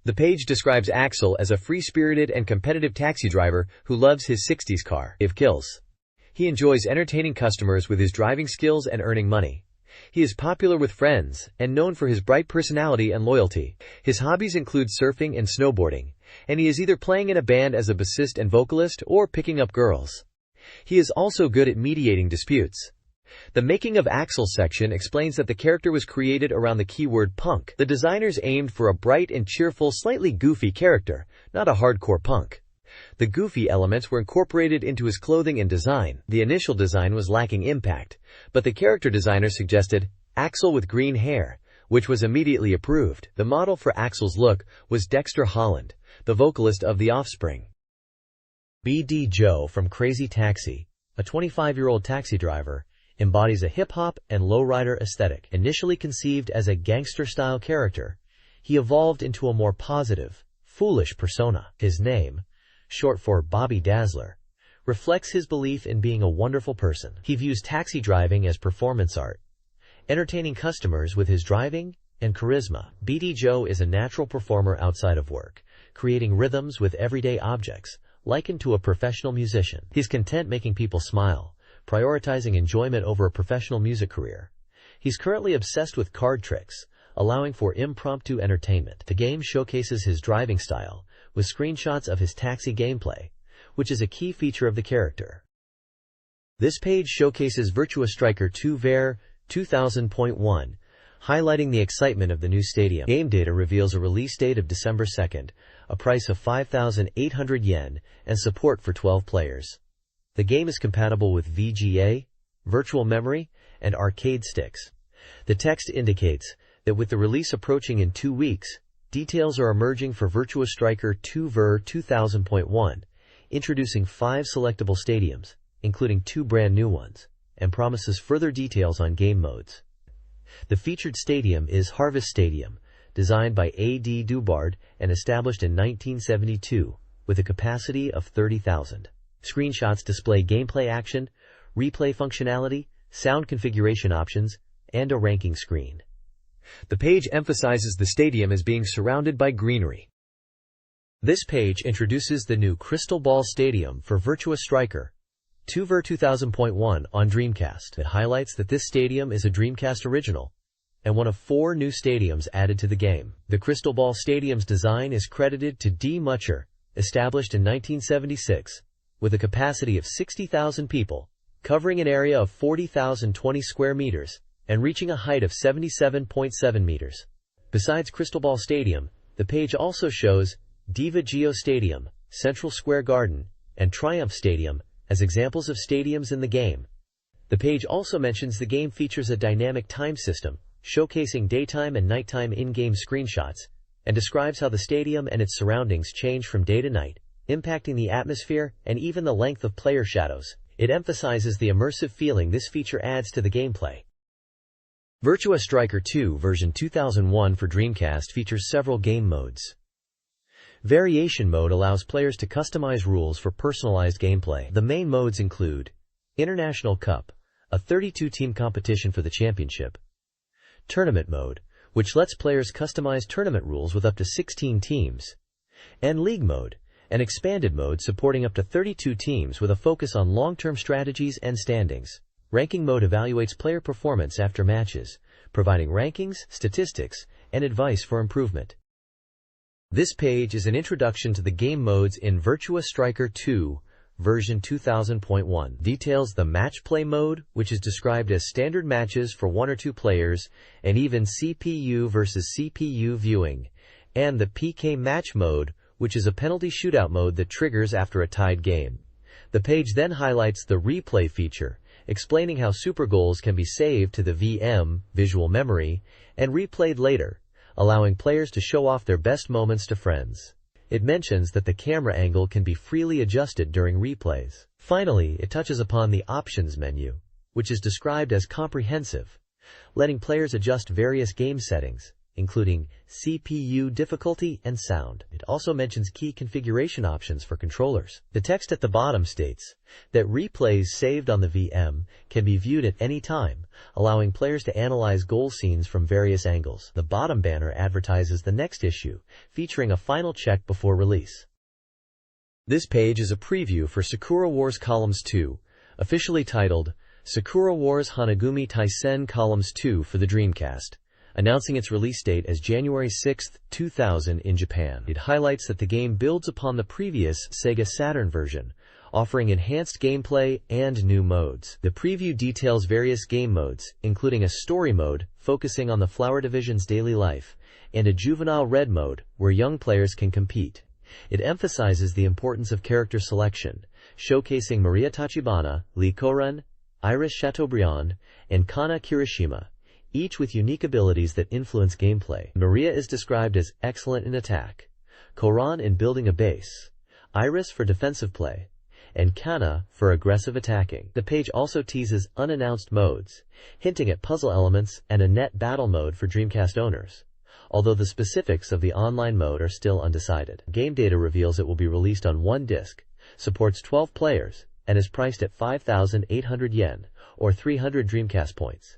The page describes Axel as a free-spirited and competitive taxi driver who loves his 60s car, If Kills. He enjoys entertaining customers with his driving skills and earning money. He is popular with friends and known for his bright personality and loyalty. His hobbies include surfing and snowboarding, and he is either playing in a band as a bassist and vocalist or picking up girls. He is also good at mediating disputes. The Making of Axel section explains that the character was created around the keyword punk. The designers aimed for a bright and cheerful, slightly goofy character, not a hardcore punk. The goofy elements were incorporated into his clothing and design. The initial design was lacking impact, but the character designer suggested Axel with green hair, which was immediately approved. The model for Axel's look was Dexter Holland, the vocalist of The Offspring. B.D. Joe from Crazy Taxi, a 25-year-old taxi driver, embodies a hip-hop and lowrider aesthetic. Initially conceived as a gangster-style character, he evolved into a more positive, foolish persona. His name, short for Bobby Dazzler, reflects his belief in being a wonderful person. He views taxi driving as performance art, entertaining customers with his driving and charisma. B.D. Joe is a natural performer outside of work, creating rhythms with everyday objects, likened to a professional musician. He's content making people smile, prioritizing enjoyment over a professional music career. He's currently obsessed with card tricks, allowing for impromptu entertainment. The game showcases his driving style, with screenshots of his taxi gameplay, which is a key feature of the character. This page showcases Virtua Striker 2 Ver 2000.1, highlighting the excitement of the new stadium. Game data reveals a release date of December 2nd, a price of 5,800 yen, and support for 12 players. The game is compatible with VGA, virtual memory, and arcade sticks. The text indicates that with the release approaching in 2 weeks, details are emerging for Virtua Striker 2 Ver 2000.1, introducing 5 selectable stadiums, including 2 brand new ones, and promises further details on game modes. The featured stadium is Harvest Stadium, designed by A.D. Dubard and established in 1972, with a capacity of 30,000. Screenshots display gameplay action, replay functionality, sound configuration options, and a ranking screen. The page emphasizes the stadium as being surrounded by greenery. This page introduces the new Crystal Ball Stadium for Virtua Striker 2 Ver 2000.1 on Dreamcast. It highlights that this stadium is a Dreamcast original and one of 4 new stadiums added to the game. The Crystal Ball Stadium's design is credited to D. Mucher, established in 1976, with a capacity of 60,000 people, covering an area of 40,020 square meters, and reaching a height of 77.7 meters. Besides Crystal Ball Stadium, the page also shows Diva Geo Stadium, Central Square Garden, and Triumph Stadium as examples of stadiums in the game. The page also mentions the game features a dynamic time system, showcasing daytime and nighttime in-game screenshots, and describes how the stadium and its surroundings change from day to night, impacting the atmosphere and even the length of player shadows. It emphasizes the immersive feeling this feature adds to the gameplay. Virtua Striker 2 version 2001 for Dreamcast features several game modes. Variation mode allows players to customize rules for personalized gameplay. The main modes include International Cup, a 32-team competition for the championship; Tournament mode, which lets players customize tournament rules with up to 16 teams; and League mode, an expanded mode supporting up to 32 teams with a focus on long-term strategies and standings. Ranking mode evaluates player performance after matches, providing rankings, statistics, and advice for improvement. This page is an introduction to the game modes in Virtua Striker 2 version 2000.1. Details the match play mode, which is described as standard matches for 1 or 2 players, and even CPU versus CPU viewing, and the PK match mode, which is a penalty shootout mode that triggers after a tied game. The page then highlights the replay feature, explaining how super goals can be saved to the VM, visual memory, and replayed later, allowing players to show off their best moments to friends. It mentions that the camera angle can be freely adjusted during replays. Finally, it touches upon the options menu, which is described as comprehensive, letting players adjust various game settings, including CPU difficulty and sound. It also mentions key configuration options for controllers. The text at the bottom states that replays saved on the VM can be viewed at any time, allowing players to analyze goal scenes from various angles. The bottom banner advertises the next issue, featuring a final check before release. This page is a preview for Sakura Wars Columns 2, officially titled Sakura Wars Hanagumi Taisen Columns 2 for the Dreamcast, announcing its release date as January 6, 2000 in Japan. It highlights that the game builds upon the previous Sega Saturn version, offering enhanced gameplay and new modes. The preview details various game modes, including a story mode focusing on the Flower Division's daily life, and a juvenile red mode where young players can compete. It emphasizes the importance of character selection, showcasing Maria Tachibana, Lee Koran, Iris Chateaubriand, and Kana Kirishima, each with unique abilities that influence gameplay. Maria is described as excellent in attack, Koran in building a base, Iris for defensive play, and Kana for aggressive attacking. The page also teases unannounced modes, hinting at puzzle elements and a net battle mode for Dreamcast owners, although the specifics of the online mode are still undecided. Game data reveals it will be released on one disc, supports 12 players, and is priced at 5,800 yen, or 300 Dreamcast points.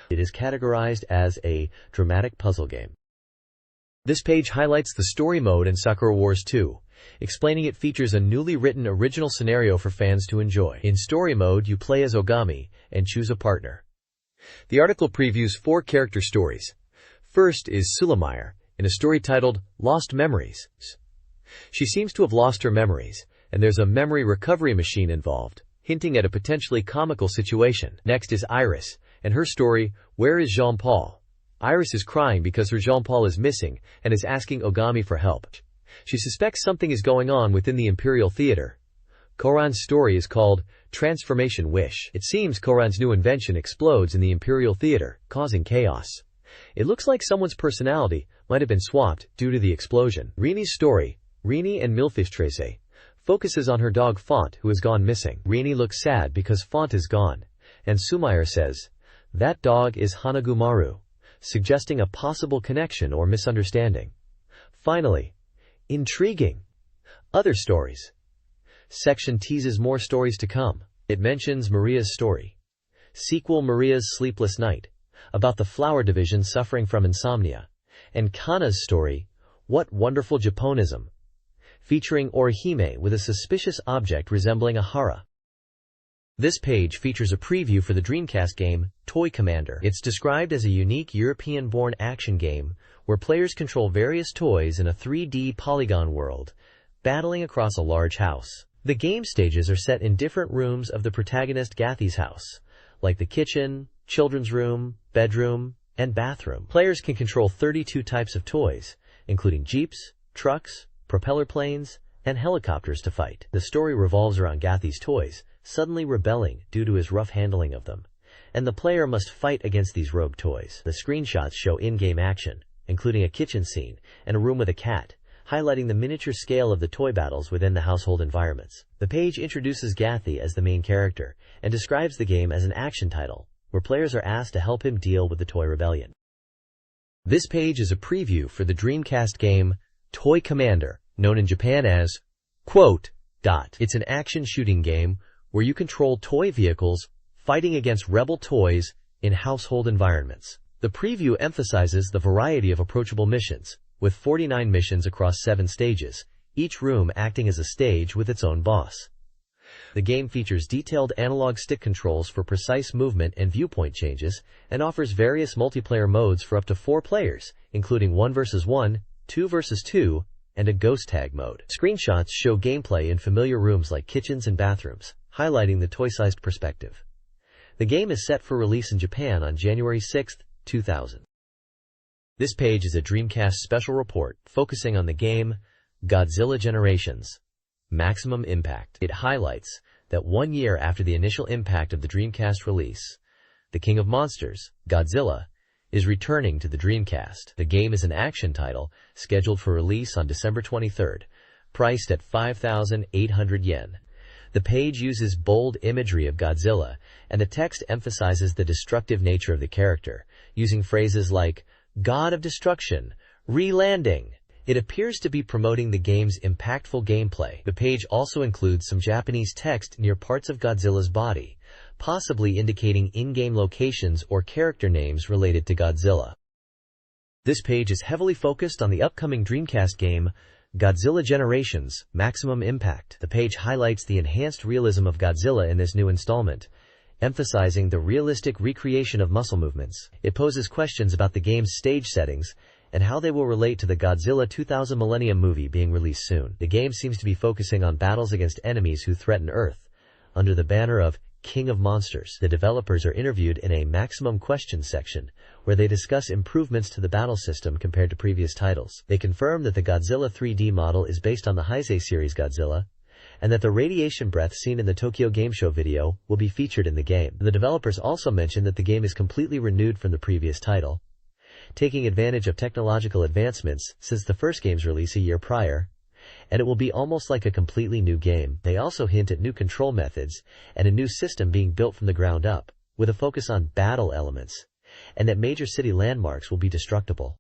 It is categorized as a dramatic puzzle game. This page highlights the story mode in Sakura Wars 2, explaining it features a newly written original scenario for fans to enjoy. In story mode, you play as Ogami and choose a partner. The article previews 4 character stories. First is Sulamire, in a story titled Lost Memories. She seems to have lost her memories, and there's a memory recovery machine involved, hinting at a potentially comical situation. Next is Iris, and her story, Where is Jean-Paul? Iris is crying because her Jean-Paul is missing and is asking Ogami for help. She suspects something is going on within the Imperial Theater. Koran's story is called Transformation Wish. It seems Koran's new invention explodes in the Imperial Theater, causing chaos. It looks like someone's personality might have been swapped due to the explosion. Rini's story, Rini and Milfish Trace, focuses on her dog Font, who has gone missing. Rini looks sad because Font is gone, and Sumire says, "That dog is Hanagumaru," suggesting a possible connection or misunderstanding. Finally, intriguing. Other stories. Section teases more stories to come. It mentions Maria's story. Sequel Maria's Sleepless Night, about the Flower Division suffering from insomnia. And Kana's story, What Wonderful Japonism, featuring Orihime with a suspicious object resembling a hara. This page features a preview for the Dreamcast game, Toy Commander. It's described as a unique European-born action game where players control various toys in a 3D polygon world, battling across a large house. The game stages are set in different rooms of the protagonist Gathi's house, like the kitchen, children's room, bedroom, and bathroom. Players can control 32 types of toys, including jeeps, trucks, propeller planes, and helicopters to fight. The story revolves around Gathi's toys suddenly rebelling due to his rough handling of them, and the player must fight against these rogue toys. The screenshots show in-game action, including a kitchen scene and a room with a cat, highlighting the miniature scale of the toy battles within the household environments. The page introduces Gathi as the main character and describes the game as an action title, where players are asked to help him deal with the toy rebellion. This page is a preview for the Dreamcast game, Toy Commander, known in Japan as quote. It's an action shooting game where you control toy vehicles fighting against rebel toys in household environments. The preview emphasizes the variety of approachable missions, with 49 missions across 7 stages, each room acting as a stage with its own boss. The game features detailed analog stick controls for precise movement and viewpoint changes, and offers various multiplayer modes for up to 4 players, including 1 vs 1, 2 vs 2, and a ghost tag mode. Screenshots show gameplay in familiar rooms like kitchens and bathrooms, highlighting the toy-sized perspective. The game is set for release in Japan on January 6, 2000. This page is a Dreamcast special report focusing on the game Godzilla Generations, Maximum Impact. It highlights that 1 year after the initial impact of the Dreamcast release, the King of Monsters, Godzilla, is returning to the Dreamcast. The game is an action title scheduled for release on December 23rd, priced at 5,800 yen. The page uses bold imagery of Godzilla, and the text emphasizes the destructive nature of the character, using phrases like God of Destruction, Re-landing. It appears to be promoting the game's impactful gameplay. The page also includes some Japanese text near parts of Godzilla's body, possibly indicating in-game locations or character names related to Godzilla. This page is heavily focused on the upcoming Dreamcast game, Godzilla Generations, Maximum Impact. The page highlights the enhanced realism of Godzilla in this new installment, emphasizing the realistic recreation of muscle movements. It poses questions about the game's stage settings and how they will relate to the Godzilla 2000 Millennium movie being released soon. The game seems to be focusing on battles against enemies who threaten Earth, under the banner of King of Monsters. The developers are interviewed in a maximum questions section, where they discuss improvements to the battle system compared to previous titles. They confirm that the Godzilla 3D model is based on the Heisei series Godzilla, and that the radiation breath seen in the Tokyo Game Show video will be featured in the game. The developers also mention that the game is completely renewed from the previous title, taking advantage of technological advancements since the first game's release a year prior, and it will be almost like a completely new game. They also hint at new control methods and a new system being built from the ground up, with a focus on battle elements, and that major city landmarks will be destructible.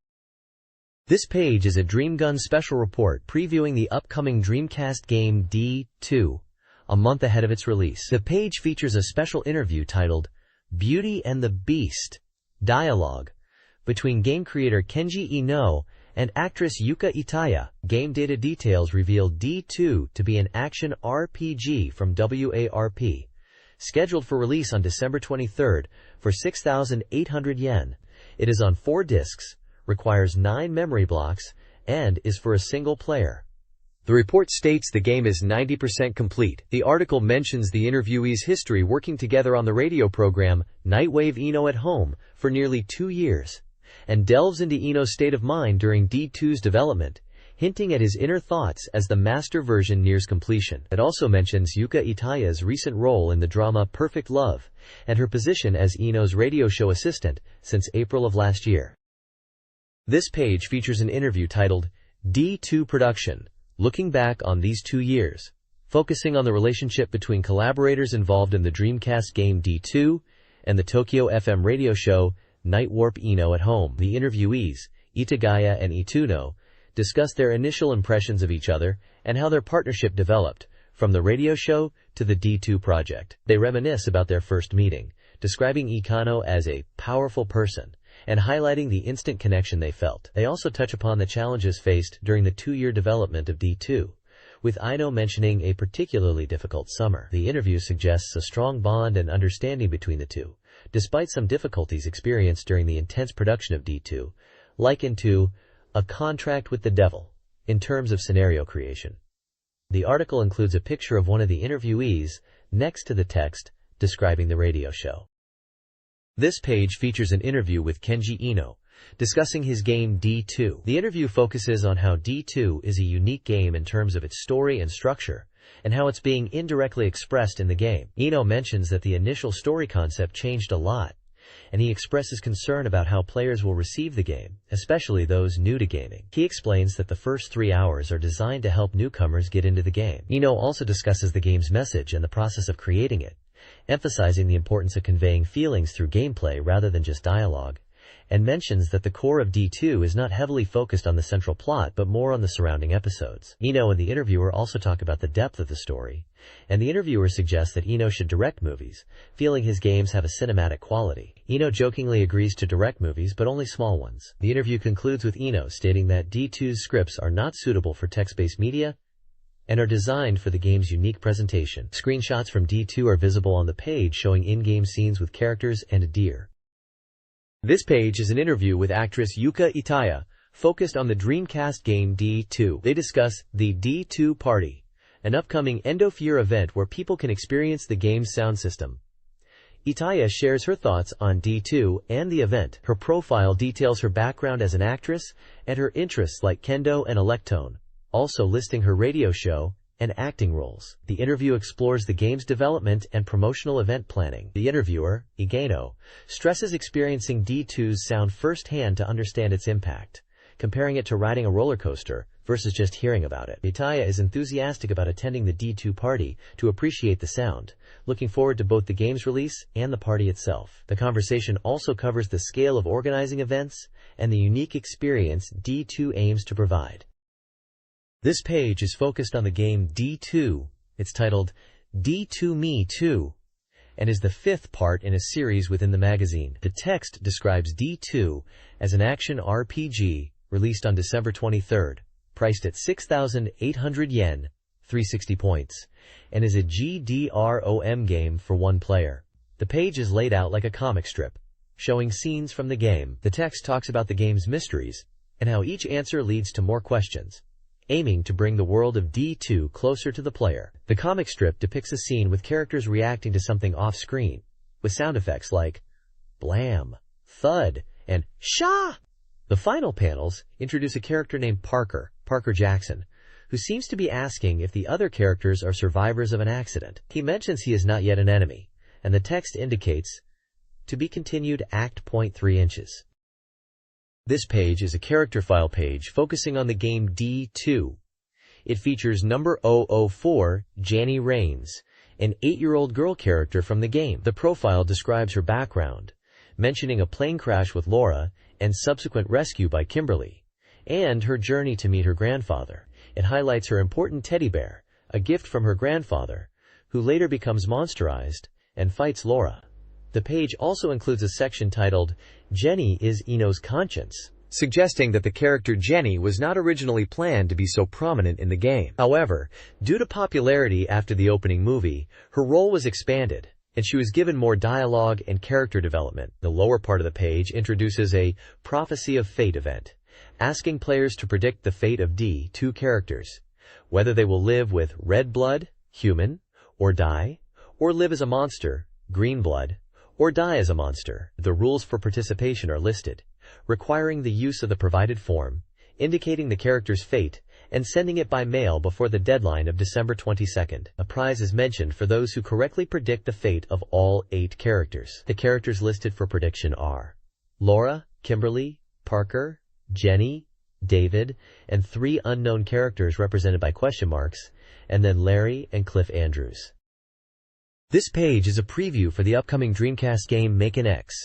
This page is a DreamGun special report previewing the upcoming Dreamcast game D2, a month ahead of its release. The page features a special interview titled Beauty and the Beast Dialogue between game creator Kenji Ino and actress Yuka Itaya. Game data details reveal D2 to be an action RPG from WARP, scheduled for release on December 23rd for 6,800 yen. It is on 4 discs, requires 9 memory blocks, and is for a single player. The report states the game is 90% complete. The article mentions the interviewee's history working together on the radio program Nightwave Ino at Home for nearly 2 years, and delves into Ino's state of mind during D2's development, hinting at his inner thoughts as the master version nears completion. It also mentions Yuka Itaya's recent role in the drama Perfect Love, and her position as Ino's radio show assistant since April of last year. This page features an interview titled D2 Production, looking back on these 2 years, focusing on the relationship between collaborators involved in the Dreamcast game D2 and the Tokyo FM radio show Night Warp Ino at Home. The interviewees, Itagaya and Ituno, discuss their initial impressions of each other and how their partnership developed, from the radio show to the D2 project. They reminisce about their first meeting, describing Ikano as a powerful person, and highlighting the instant connection they felt. They also touch upon the challenges faced during the 2-year development of D2, with Ino mentioning a particularly difficult summer. The interview suggests a strong bond and understanding between the two, despite some difficulties experienced during the intense production of D2, likened to a contract with the devil in terms of scenario creation. The article includes a picture of one of the interviewees next to the text describing the radio show. This page features an interview with Kenji Ino, discussing his game D2. The interview focuses on how D2 is a unique game in terms of its story and structure, and how it's being indirectly expressed in the game. Ino mentions that the initial story concept changed a lot, and he expresses concern about how players will receive the game, especially those new to gaming. He explains that the first 3 hours are designed to help newcomers get into the game. Ino also discusses the game's message and the process of creating it, emphasizing the importance of conveying feelings through gameplay rather than just dialogue, and mentions that the core of D2 is not heavily focused on the central plot but more on the surrounding episodes. Ino and the interviewer also talk about the depth of the story, and the interviewer suggests that Ino should direct movies, feeling his games have a cinematic quality. Ino jokingly agrees to direct movies, but only small ones. The interview concludes with Ino stating that D2's scripts are not suitable for text-based media and are designed for the game's unique presentation. Screenshots from D2 are visible on the page showing in-game scenes with characters and a deer. This page is an interview with actress Yuka Itaya, focused on the Dreamcast game D2. They discuss the D2 Party, an upcoming end-of-year event where people can experience the game's sound system. Itaya shares her thoughts on D2 and the event. Her profile details her background as an actress and her interests like kendo and electone, also listing her radio show and acting roles. The interview explores the game's development and promotional event planning. The interviewer, Igano, stresses experiencing D2's sound firsthand to understand its impact, comparing it to riding a roller coaster versus just hearing about it. Itaya is enthusiastic about attending the D2 party to appreciate the sound, looking forward to both the game's release and the party itself. The conversation also covers the scale of organizing events and the unique experience D2 aims to provide. This page is focused on the game D2. It's titled D2 Me Too, and is the 5th part in a series within the magazine. The text describes D2 as an action RPG released on December 23rd, priced at 6,800 yen, 360 points, and is a GDROM game for 1 player. The page is laid out like a comic strip, showing scenes from the game. The text talks about the game's mysteries and how each answer leads to more questions, aiming to bring the world of D2 closer to the player. The comic strip depicts a scene with characters reacting to something off-screen, with sound effects like blam, thud, and shah. The final panels introduce a character named Parker Jackson, who seems to be asking if the other characters are survivors of an accident. He mentions he is not yet an enemy, and the text indicates, to be continued Act .3 inches. This page is a character file page focusing on the game D2. It features number 004, Janny Rains, an 8-year-old girl character from the game. The profile describes her background, mentioning a plane crash with Laura and subsequent rescue by Kimberly, and her journey to meet her grandfather. It highlights her important teddy bear, a gift from her grandfather, who later becomes monsterized and fights Laura. The page also includes a section titled, Jenny is Eno's conscience, suggesting that the character Jenny was not originally planned to be so prominent in the game. However, due to popularity after the opening movie, her role was expanded, and she was given more dialogue and character development. The lower part of the page introduces a Prophecy of Fate event, asking players to predict the fate of D2 characters, whether they will live with red blood, human, or die, or live as a monster, green blood, or die as a monster. The rules for participation are listed, requiring the use of the provided form, indicating the character's fate, and sending it by mail before the deadline of December 22nd. A prize is mentioned for those who correctly predict the fate of all 8 characters. The characters listed for prediction are Laura, Kimberly, Parker, Jenny, David, and 3 unknown characters represented by question marks, and then Larry and Cliff Andrews. This page is a preview for the upcoming Dreamcast game Make an X.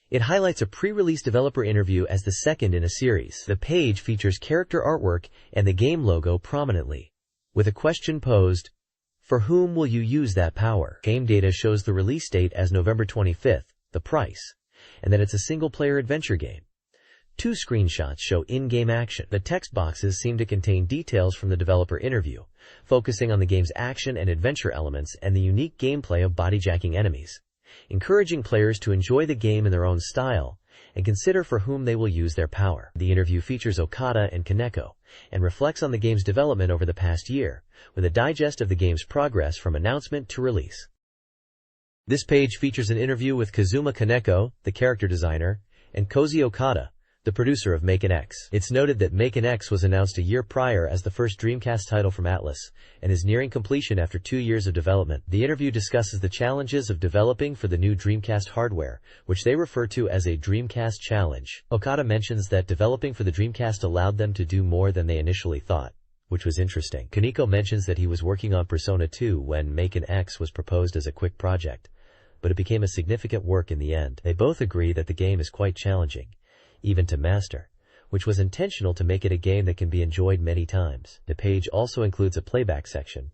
It highlights a pre-release developer interview as the second in a series. The page features character artwork and the game logo prominently, with a question posed, for whom will you use that power? Game data shows the release date as November 25th, the price, and that it's a single-player adventure game. 2 screenshots show in-game action. The text boxes seem to contain details from the developer interview, focusing on the game's action and adventure elements and the unique gameplay of bodyjacking enemies, encouraging players to enjoy the game in their own style and consider for whom they will use their power. The interview features Okada and Kaneko and reflects on the game's development over the past year, with a digest of the game's progress from announcement to release. This page features an interview with Kazuma Kaneko, the character designer, and Koji Okada, the producer of Make an X. It's noted that Make an X was announced a year prior as the first Dreamcast title from Atlus, and is nearing completion after 2 years of development. The interview discusses the challenges of developing for the new Dreamcast hardware, which they refer to as a Dreamcast challenge. Okada mentions that developing for the Dreamcast allowed them to do more than they initially thought, which was interesting. Kaneko mentions that he was working on Persona 2 when Make an X was proposed as a quick project, but it became a significant work in the end. They both agree that the game is quite challenging, even to master, which was intentional to make it a game that can be enjoyed many times. The page also includes a playback section,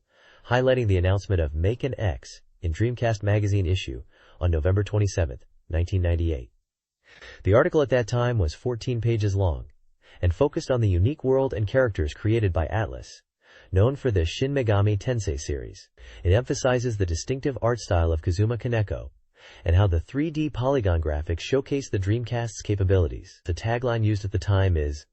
highlighting the announcement of Make an X in Dreamcast Magazine issue on November 27, 1998. The article at that time was 14 pages long, and focused on the unique world and characters created by Atlus, known for the Shin Megami Tensei series. It emphasizes the distinctive art style of Kazuma Kaneko, and how the 3D polygon graphics showcase the Dreamcast's capabilities. The tagline used at the time is,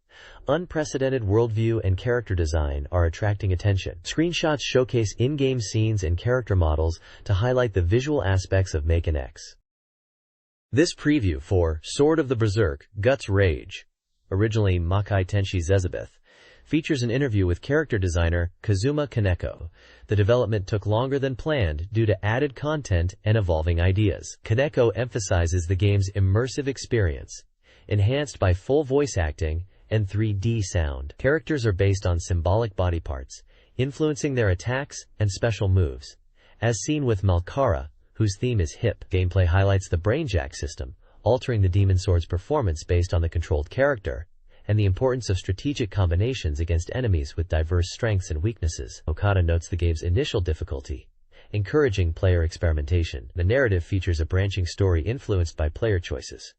"Unprecedented worldview and character design are attracting attention." Screenshots showcase in-game scenes and character models to highlight the visual aspects of Make an X. This preview for Sword of the Berserk, Guts Rage, originally Makai Tenshi Zezabeth, features an interview with character designer Kazuma Kaneko. The development took longer than planned due to added content and evolving ideas. Kaneko emphasizes the game's immersive experience, enhanced by full voice acting and 3D sound. Characters are based on symbolic body parts, influencing their attacks and special moves, as seen with Malkara, whose theme is hip. Gameplay highlights the Brainjack system, altering the Demon Sword's performance based on the controlled character, and the importance of strategic combinations against enemies with diverse strengths and weaknesses. Okada notes the game's initial difficulty, encouraging player experimentation. The narrative features a branching story influenced by player choices,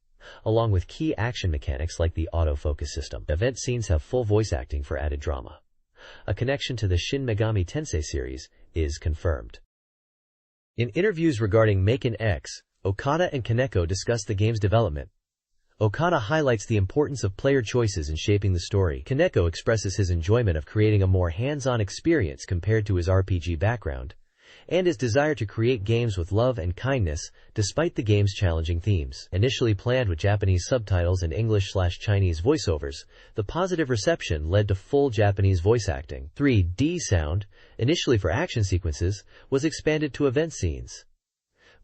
along with key action mechanics like the autofocus system. Event scenes have full voice acting for added drama. A connection to the Shin Megami Tensei series is confirmed. In interviews regarding Maken X, Okada and Kaneko discuss the game's development. Okada highlights the importance of player choices in shaping the story. Kaneko expresses his enjoyment of creating a more hands-on experience compared to his RPG background, and his desire to create games with love and kindness, despite the game's challenging themes. Initially planned with Japanese subtitles and English/Chinese voiceovers, the positive reception led to full Japanese voice acting. 3D sound, initially for action sequences, was expanded to event scenes.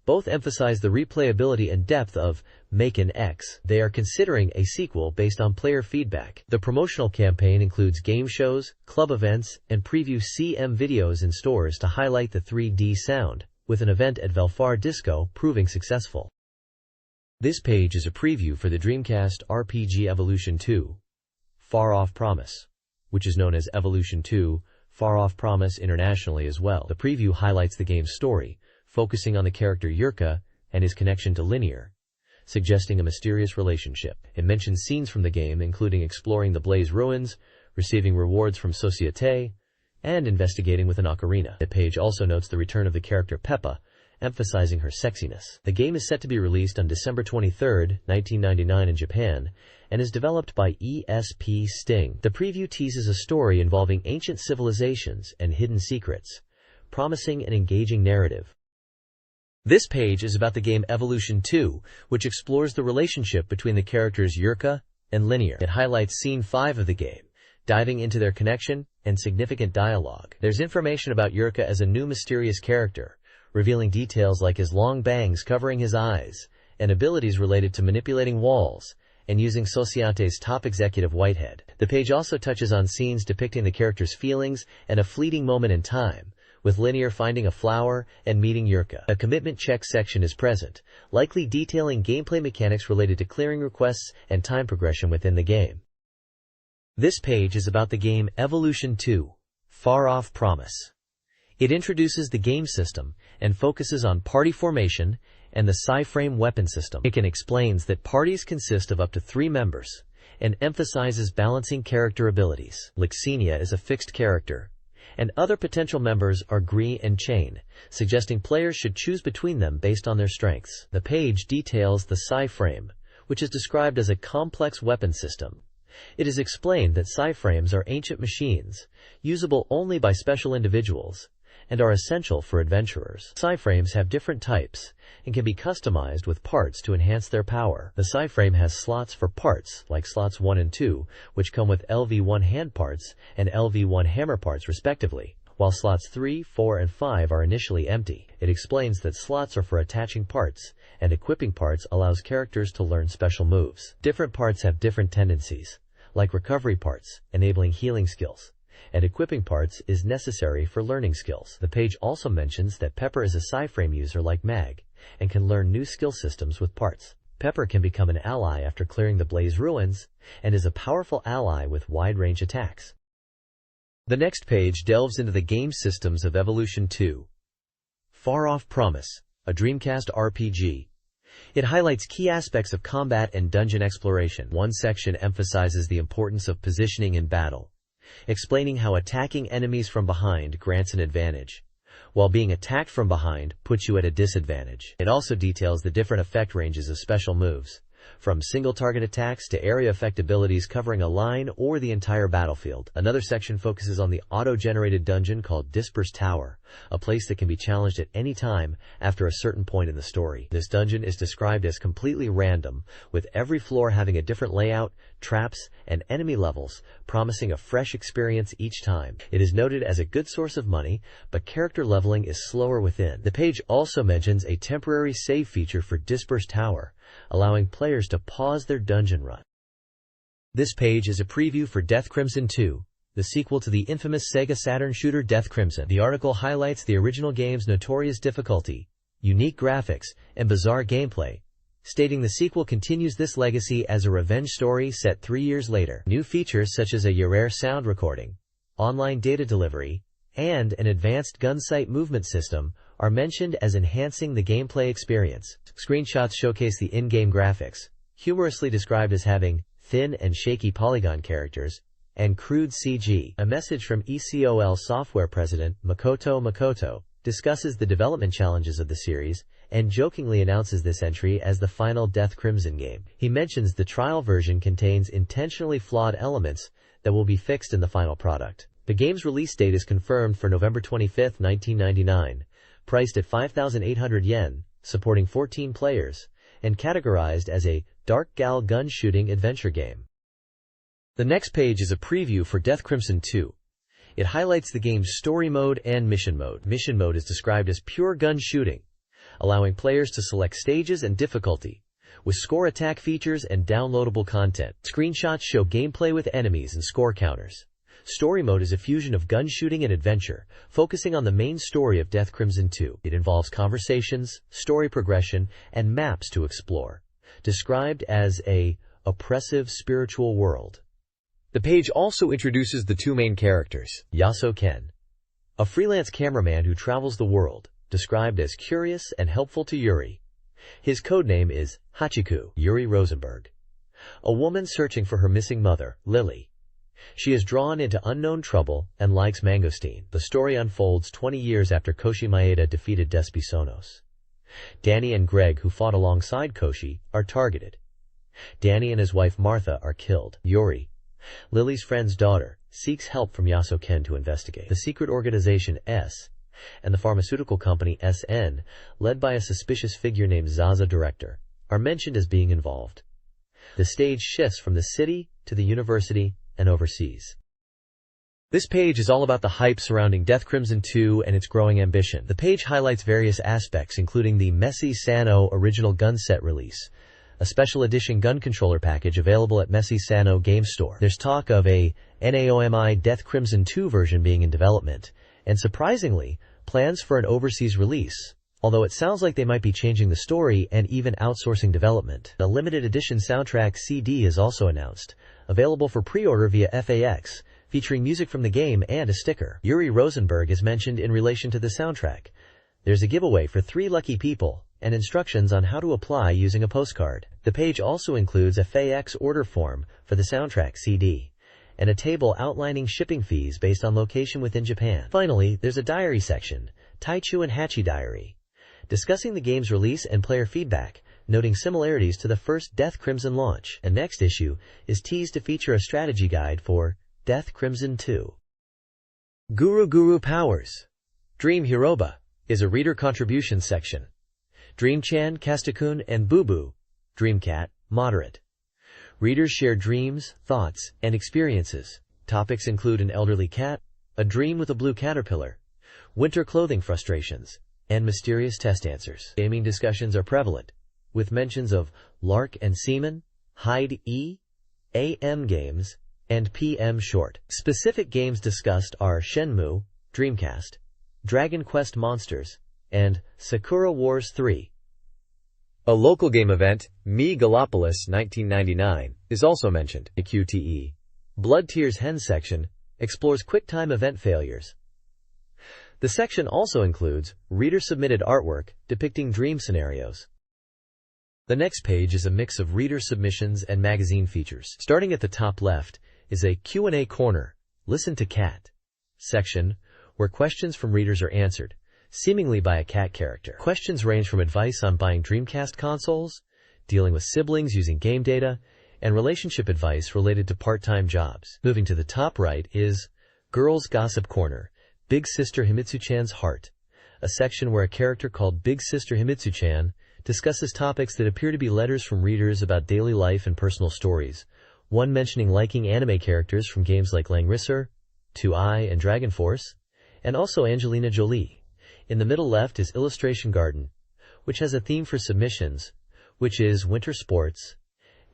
Both emphasize the replayability and depth of Maken X. They are considering a sequel based on player feedback. The promotional campaign includes game shows, club events, and preview CM videos in stores to highlight the 3D sound, with an event at Velfar Disco proving successful. This page is a preview for the Dreamcast RPG Evolution 2, Far Off Promise, which is known as Evolution 2, Far Off Promise internationally as well. The preview highlights the game's story, focusing on the character Yurka and his connection to Linear, suggesting a mysterious relationship. It mentions scenes from the game, including exploring the Blaze ruins, receiving rewards from Societe, and investigating with an ocarina. The page also notes the return of the character Peppa, emphasizing her sexiness. The game is set to be released on December 23, 1999 in Japan, and is developed by ESP Sting. The preview teases a story involving ancient civilizations and hidden secrets, promising an engaging narrative. This page is about the game Evolution 2, which explores the relationship between the characters Yurka and Linear. It highlights Scene 5 of the game, diving into their connection and significant dialogue. There's information about Yurka as a new mysterious character, revealing details like his long bangs covering his eyes, and abilities related to manipulating walls and using Societe's top executive Whitehead. The page also touches on scenes depicting the character's feelings and a fleeting moment in time, with Linear finding a flower and meeting Yurka. A commitment check section is present, likely detailing gameplay mechanics related to clearing requests and time progression within the game. This page is about the game Evolution 2, Far Off Promise. It introduces the game system and focuses on party formation and the Psyframe weapon system. It explains that parties consist of up to 3 members and emphasizes balancing character abilities. Lixenia is a fixed character, and other potential members are Gree and Chain, suggesting players should choose between them based on their strengths. The page details the Psyframe, which is described as a complex weapon system. It is explained that Psyframes are ancient machines, usable only by special individuals, and are essential for adventurers. Psyframes have different types and can be customized with parts to enhance their power. The Psyframe has slots for parts, like slots 1 and 2, which come with LV1 hand parts and LV1 hammer parts respectively, while slots 3, 4, and 5 are initially empty. It explains that slots are for attaching parts, and equipping parts allows characters to learn special moves. Different parts have different tendencies, like recovery parts, enabling healing skills, and equipping parts is necessary for learning skills. The page also mentions that Pepper is a Psyframe user like Mag, and can learn new skill systems with parts. Pepper can become an ally after clearing the Blaze ruins, and is a powerful ally with wide-range attacks. The next page delves into the game systems of Evolution 2, Far Off Promise, a Dreamcast RPG. It highlights key aspects of combat and dungeon exploration. One section emphasizes the importance of positioning in battle, explaining how attacking enemies from behind grants an advantage, while being attacked from behind puts you at a disadvantage. It also details the different effect ranges of special moves, from single-target attacks to area effect abilities covering a line or the entire battlefield. Another section focuses on the auto-generated dungeon called Disperse Tower, a place that can be challenged at any time after a certain point in the story. This dungeon is described as completely random, with every floor having a different layout, traps, and enemy levels, promising a fresh experience each time. It is noted as a good source of money, but character leveling is slower within. The page also mentions a temporary save feature for Disperse Tower, allowing players to pause their dungeon run. This page is a preview for Death Crimson 2, the sequel to the infamous Sega Saturn shooter Death Crimson. The article highlights the original game's notorious difficulty, unique graphics, and bizarre gameplay, stating the sequel continues this legacy as a revenge story set 3 years later. New features such as a rare sound recording, online data delivery, and an advanced gun sight movement system are mentioned as enhancing the gameplay experience. Screenshots showcase the in-game graphics, humorously described as having thin and shaky polygon characters and crude CG. A message from ECOL Software President Makoto discusses the development challenges of the series, and jokingly announces this entry as the final Death Crimson game. He mentions the trial version contains intentionally flawed elements that will be fixed in the final product. The game's release date is confirmed for November 25, 1999, priced at 5,800 yen, supporting 14 players, and categorized as a dark gal gun shooting adventure game. The next page is a preview for Death Crimson 2. It highlights the game's story mode and mission mode. Mission mode is described as pure gun shooting, allowing players to select stages and difficulty, with score attack features and downloadable content. Screenshots show gameplay with enemies and score counters. Story mode is a fusion of gun shooting and adventure, focusing on the main story of Death Crimson 2. It involves conversations, story progression, and maps to explore, described as a oppressive spiritual world. The page also introduces the two main characters. Yasuo Ken, a freelance cameraman who travels the world, described as curious and helpful to Yuri. His codename is Hachiku. Yuri Rosenberg, a woman searching for her missing mother, Lily. She is drawn into unknown trouble and likes mangosteen. The story unfolds 20 years after Koshi Maeda defeated Despi Sonos. Danny and Greg, who fought alongside Koshi, are targeted. Danny and his wife Martha are killed. Yuri, Lily's friend's daughter, seeks help from Yasuo Ken to investigate. The secret organization S and the pharmaceutical company SN, led by a suspicious figure named Zaza Director, are mentioned as being involved. The stage shifts from the city to the university and overseas. This page is all about the hype surrounding Death Crimson 2 and its growing ambition. The page highlights various aspects, including the Messi Sano original gun set release, a special edition gun controller package available at Messi Sano Game Store. There's talk of a NAOMI Death Crimson 2 version being in development, and surprisingly, plans for an overseas release, although it sounds like they might be changing the story and even outsourcing development. The limited edition soundtrack CD is also announced, available for pre-order via FAX, featuring music from the game and a sticker. Yuri Rosenberg is mentioned in relation to the soundtrack. There's a giveaway for 3 lucky people, and instructions on how to apply using a postcard. The page also includes a FAX order form for the soundtrack CD, and a table outlining shipping fees based on location within Japan. Finally, there's a diary section, Taichu and Hachi Diary, discussing the game's release and player feedback, noting similarities to the first Death Crimson launch. The next issue is teased to feature a strategy guide for Death Crimson 2. Guru Powers. Dream Hiroba is a reader contribution section. Dreamchan, Kastakun, and Boo Dreamcat, moderate. Readers share dreams, thoughts, and experiences. Topics include an elderly cat, a dream with a blue caterpillar, winter clothing frustrations, and mysterious test answers. Gaming discussions are prevalent, with mentions of Lark and Seaman, Hide E, AM games, and PM Short. Specific games discussed are Shenmue, Dreamcast, Dragon Quest Monsters, and Sakura Wars 3. A local game event, Me Gallopolis 1999, is also mentioned. The QTE Blood Tears Hen section explores QuickTime event failures. The section also includes reader-submitted artwork depicting dream scenarios. The next page is a mix of reader submissions and magazine features. Starting at the top left is a Q&A corner, Listen to Cat section, where questions from readers are answered, seemingly by a cat character. Questions range from advice on buying Dreamcast consoles, dealing with siblings using game data, and relationship advice related to part-time jobs. Moving to the top right is Girls Gossip Corner, Big Sister Himitsu-chan's Heart, a section where a character called Big Sister Himitsu-chan discusses topics that appear to be letters from readers about daily life and personal stories, one mentioning liking anime characters from games like Langrisser, 2i, and Dragon Force, and also Angelina Jolie. In the middle left is Illustration Garden, which has a theme for submissions, which is winter sports,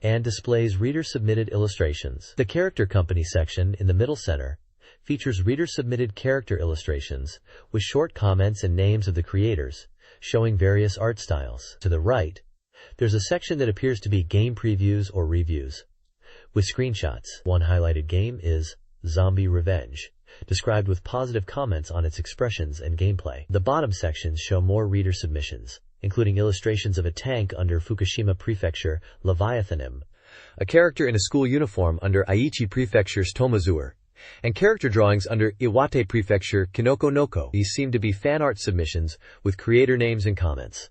and displays reader-submitted illustrations. The Character Company section in the middle center features reader-submitted character illustrations with short comments and names of the creators, showing various art styles. To the right, there's a section that appears to be game previews or reviews, with screenshots. One highlighted game is Zombie Revenge, described with positive comments on its expressions and gameplay. The bottom sections show more reader submissions, including illustrations of a tank under Fukushima Prefecture Leviathanim, a character in a school uniform under Aichi Prefecture's Tomazur, and character drawings under Iwate Prefecture Kinoko Noko. These seem to be fan art submissions with creator names and comments.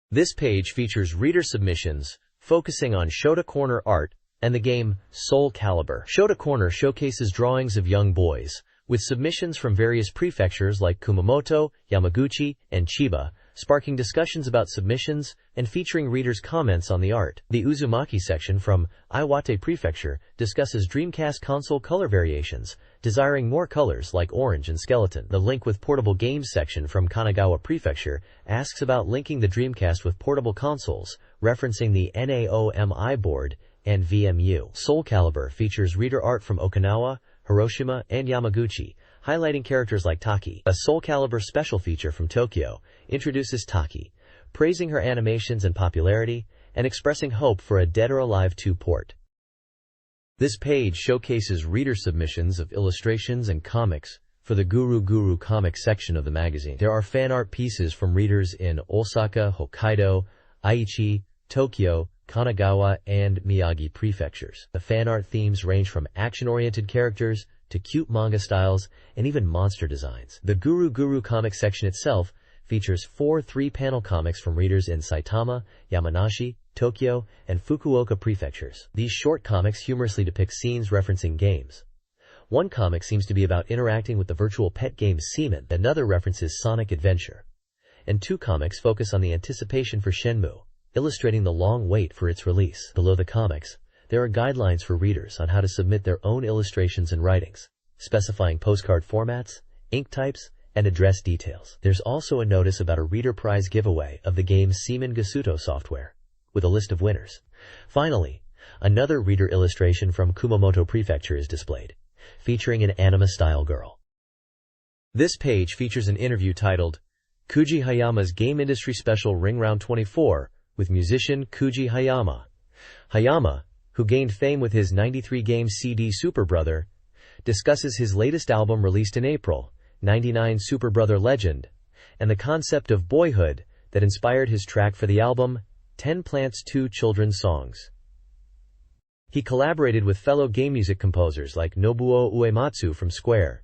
This page features reader submissions focusing on Shota Corner art and the game Soul Calibur. Shota Corner showcases drawings of young boys, with submissions from various prefectures like Kumamoto, Yamaguchi, and Chiba, sparking discussions about submissions and featuring readers' comments on the art. The Uzumaki section from Iwate Prefecture discusses Dreamcast console color variations, desiring more colors like orange and skeleton. The Link with Portable Games section from Kanagawa Prefecture asks about linking the Dreamcast with portable consoles, referencing the NAOMI board and VMU. Soul Calibur features reader art from Okinawa, Hiroshima, and Yamaguchi, highlighting characters like Taki. A Soul Calibur special feature from Tokyo introduces Taki, praising her animations and popularity, and expressing hope for a Dead or Alive 2 port. This page showcases reader submissions of illustrations and comics for the Guru Guru comics section of the magazine. There are fan art pieces from readers in Osaka, Hokkaido, Aichi, Tokyo, Kanagawa, and Miyagi prefectures. The fan art themes range from action-oriented characters to cute manga styles and even monster designs. The Guru Guru comics section itself features 4 3-panel comics from readers in Saitama, Yamanashi, Tokyo, and Fukuoka prefectures. These short comics humorously depict scenes referencing games. One comic seems to be about interacting with the virtual pet game Seaman, another references Sonic Adventure, and 2 comics focus on the anticipation for Shenmue, illustrating the long wait for its release. Below the comics, there are guidelines for readers on how to submit their own illustrations and writings, specifying postcard formats, ink types, and address details. There's also a notice about a reader prize giveaway of the game Seaman Gasuto software, with a list of winners. Finally, another reader illustration from Kumamoto Prefecture is displayed, featuring an anime-style girl. This page features an interview titled Kuji Hayama's Game Industry Special Ring Round 24 with musician Kuji Hayama. Hayama, who gained fame with his 93-game CD Super Brother, discusses his latest album released in April, 99 Super Brother Legend, and the concept of boyhood that inspired his track for the album, 10 Plants 2 Children's Songs. He collaborated with fellow game music composers like Nobuo Uematsu from Square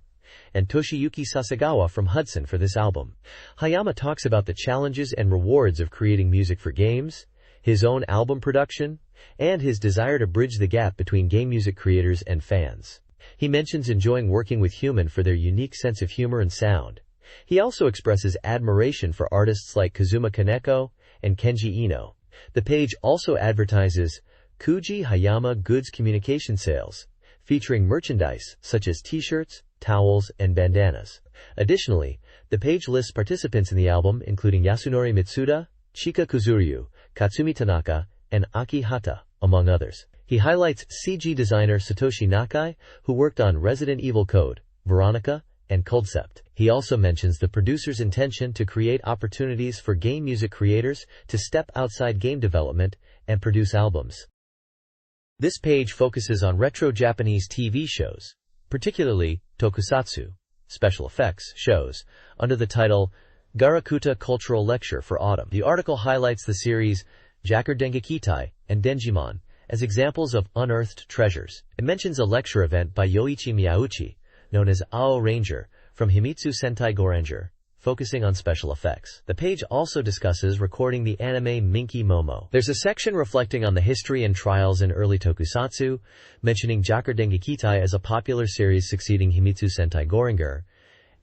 and Toshiyuki Sasagawa from Hudson for this album. Hayama talks about the challenges and rewards of creating music for games, his own album production, and his desire to bridge the gap between game music creators and fans. He mentions enjoying working with Human for their unique sense of humor and sound. He also expresses admiration for artists like Kazuma Kaneko and Kenji Ino. The page also advertises Kuji Hayama Goods Communication Sales, featuring merchandise such as t-shirts, towels, and bandanas. Additionally, the page lists participants in the album including Yasunori Mitsuda, Chika Kuzuryu, Katsumi Tanaka, and Aki Hata, among others. He highlights CG designer Satoshi Nakai, who worked on Resident Evil Code, Veronica, and Concept. He also mentions the producer's intention to create opportunities for game music creators to step outside game development and produce albums. This page focuses on retro Japanese TV shows, particularly tokusatsu, special effects shows, under the title Garakuta Cultural Lecture for Autumn. The article highlights the series Jacker Dengakitai and Denjimon as examples of unearthed treasures. It mentions a lecture event by Yoichi Miyauchi, known as Ao Ranger, from Himitsu Sentai Goranger, focusing on special effects. The page also discusses recording the anime Minky Momo. There's a section reflecting on the history and trials in early tokusatsu, mentioning Jacker Dengakitai as a popular series succeeding Himitsu Sentai Goranger,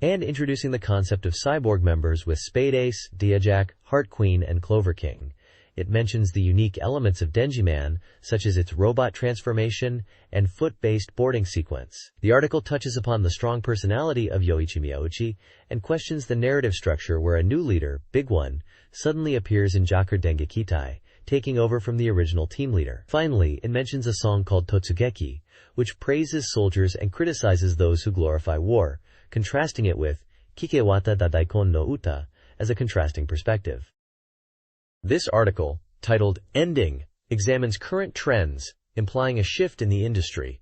and introducing the concept of cyborg members with Spade Ace, Diajack, Heart Queen, and Clover King. It mentions the unique elements of Denjiman, such as its robot transformation and foot-based boarding sequence. The article touches upon the strong personality of Yoichi Miyauchi and questions the narrative structure where a new leader, Big One, suddenly appears in Jacker Dengakitai, taking over from the original team leader. Finally, it mentions a song called Totsugeki, which praises soldiers and criticizes those who glorify war, contrasting it with Kikewata da Daikon no Uta as a contrasting perspective. This article, titled Ending, examines current trends, implying a shift in the industry.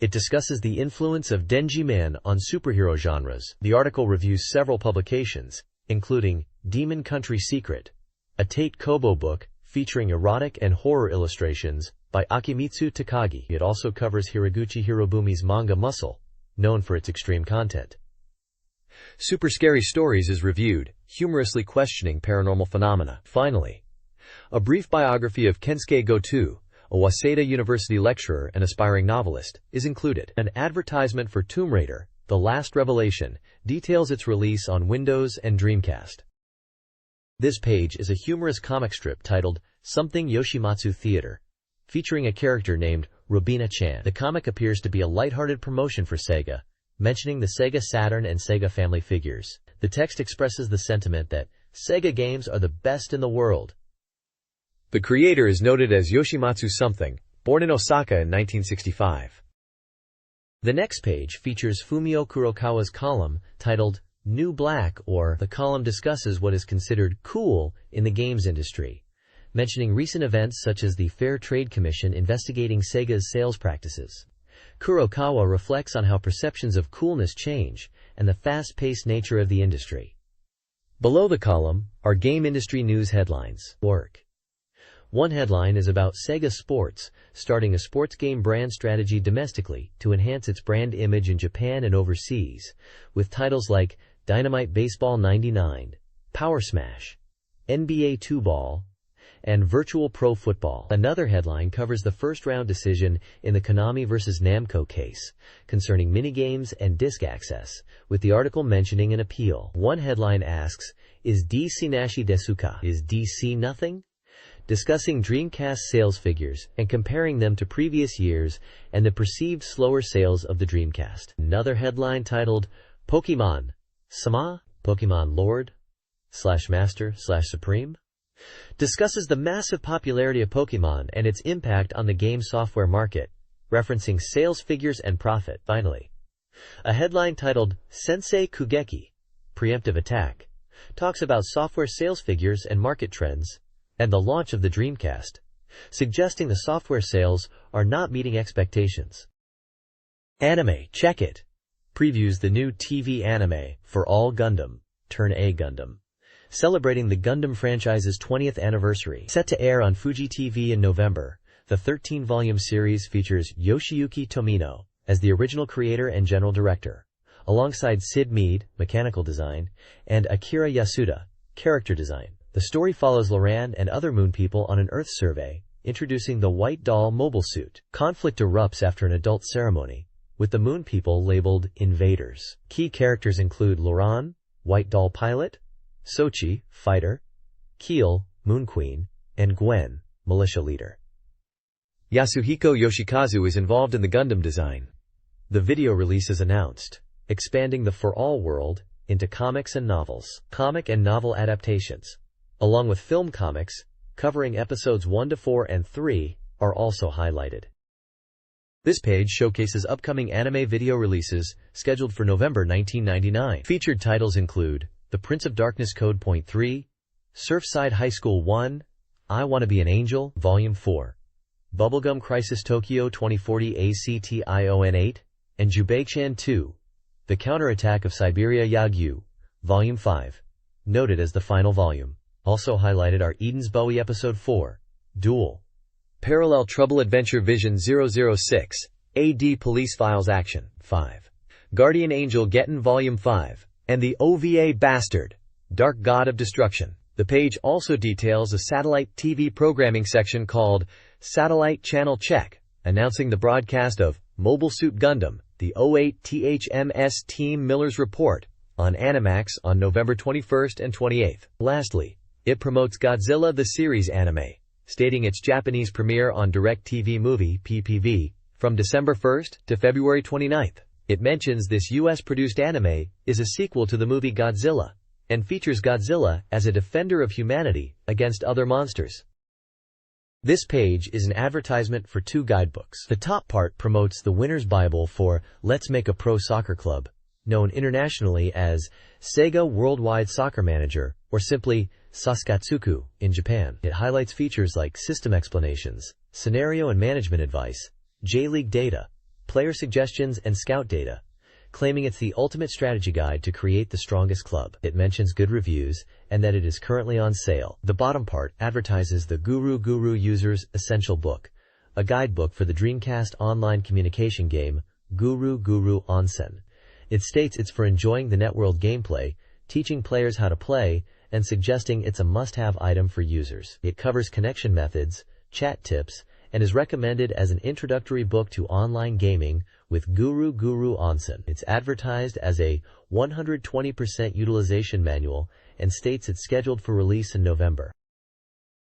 It discusses the influence of Denjiman on superhero genres. The article reviews several publications, including Demon Country Secret, a Tate Kobo book featuring erotic and horror illustrations, by Akimitsu Takagi. It also covers Hiraguchi Hirobumi's manga Muscle, known for its extreme content. Super Scary Stories is reviewed, humorously questioning paranormal phenomena. Finally, a brief biography of Kensuke Goto, a Waseda University lecturer and aspiring novelist, is included. An advertisement for Tomb Raider, The Last Revelation, details its release on Windows and Dreamcast. This page is a humorous comic strip titled Something Yoshimatsu Theater, featuring a character named Robina-chan. The comic appears to be a lighthearted promotion for Sega, mentioning the Sega Saturn and Sega family figures. The text expresses the sentiment that Sega games are the best in the world. The creator is noted as Yoshimatsu something, born in Osaka in 1965. The next page features Fumio Kurokawa's column titled New Black, or the column discusses what is considered cool in the games industry, mentioning recent events such as the Fair Trade Commission investigating Sega's sales practices. Kurokawa reflects on how perceptions of coolness change and the fast-paced nature of the industry. Below the column are game industry news headlines. Work. One headline is about Sega Sports, starting a sports game brand strategy domestically to enhance its brand image in Japan and overseas, with titles like Dynamite Baseball 99, Power Smash, NBA 2-Ball, and Virtual Pro Football. Another headline covers the first-round decision in the Konami vs. Namco case, concerning minigames and disc access, with the article mentioning an appeal. One headline asks, is DC Nashi Desuka? Is DC nothing? Discussing Dreamcast sales figures and comparing them to previous years and the perceived slower sales of the Dreamcast. Another headline titled Pokemon Sama, Pokemon Lord / Master / Supreme, discusses the massive popularity of Pokemon and its impact on the game software market, referencing sales figures and profit. Finally, a headline titled Sensei Kugeki, Preemptive Attack, talks about software sales figures and market trends, and the launch of the Dreamcast, suggesting the software sales are not meeting expectations. Anime, Check It, previews the new TV anime For All Gundam, Turn A Gundam, celebrating the Gundam franchise's 20th anniversary. Set to air on Fuji TV in November, the 13-volume series features Yoshiyuki Tomino as the original creator and general director, alongside Sid Mead, mechanical design, and Akira Yasuda, character design. The story follows Loran and other moon people on an Earth survey, introducing the White Doll mobile suit. Conflict erupts after an adult ceremony, with the moon people labeled invaders. Key characters include Loran, White Doll pilot, Sochi, fighter, Keel, moon queen, and Gwen, militia leader. Yasuhiko Yoshikazu is involved in the Gundam design. The video release is announced, expanding the For All world into comics and novels. Comic and novel adaptations, along with film comics, covering episodes 1 to 4 and 3, are also highlighted. This page showcases upcoming anime video releases scheduled for November 1999. Featured titles include The Prince of Darkness Code Point 3, Surfside High School 1, I Wanna Be an Angel, Volume 4, Bubblegum Crisis Tokyo 2040 ACTION 8, and Jubei-chan 2, The Counterattack of Siberia Yagyu, Volume 5, noted as the final volume. Also highlighted are Eden's Bowie Episode 4, Duel, Parallel Trouble Adventure Vision 006, AD Police Files Action 5, Guardian Angel Getten Volume 5, and the OVA Bastard, Dark God of Destruction. The page also details a satellite TV programming section called Satellite Channel Check, announcing the broadcast of Mobile Suit Gundam, the 08 THMS Team Miller's Report, on Animax on November 21st and 28th. Lastly, it promotes Godzilla the Series anime, stating its Japanese premiere on DirecTV Movie (PPV) from December 1st to February 29th. It mentions this US-produced anime is a sequel to the movie Godzilla, and features Godzilla as a defender of humanity against other monsters. This page is an advertisement for 2 guidebooks. The top part promotes the Winner's Bible for Let's Make a Pro Soccer Club, known internationally as Sega Worldwide Soccer Manager, or simply Saskatsuku in Japan. It highlights features like system explanations, scenario and management advice, J-League data, player suggestions, and scout data, claiming it's the ultimate strategy guide to create the strongest club. It mentions good reviews and that it is currently on sale. The bottom part advertises the Guru User's Essential Book, a guidebook for the Dreamcast online communication game, Guru Guru Onsen. It states it's for enjoying the networld gameplay, teaching players how to play, and suggesting it's a must-have item for users. It covers connection methods, chat tips, and is recommended as an introductory book to online gaming with Guru Guru Onsen. It's advertised as a 120% utilization manual and states it's scheduled for release in November.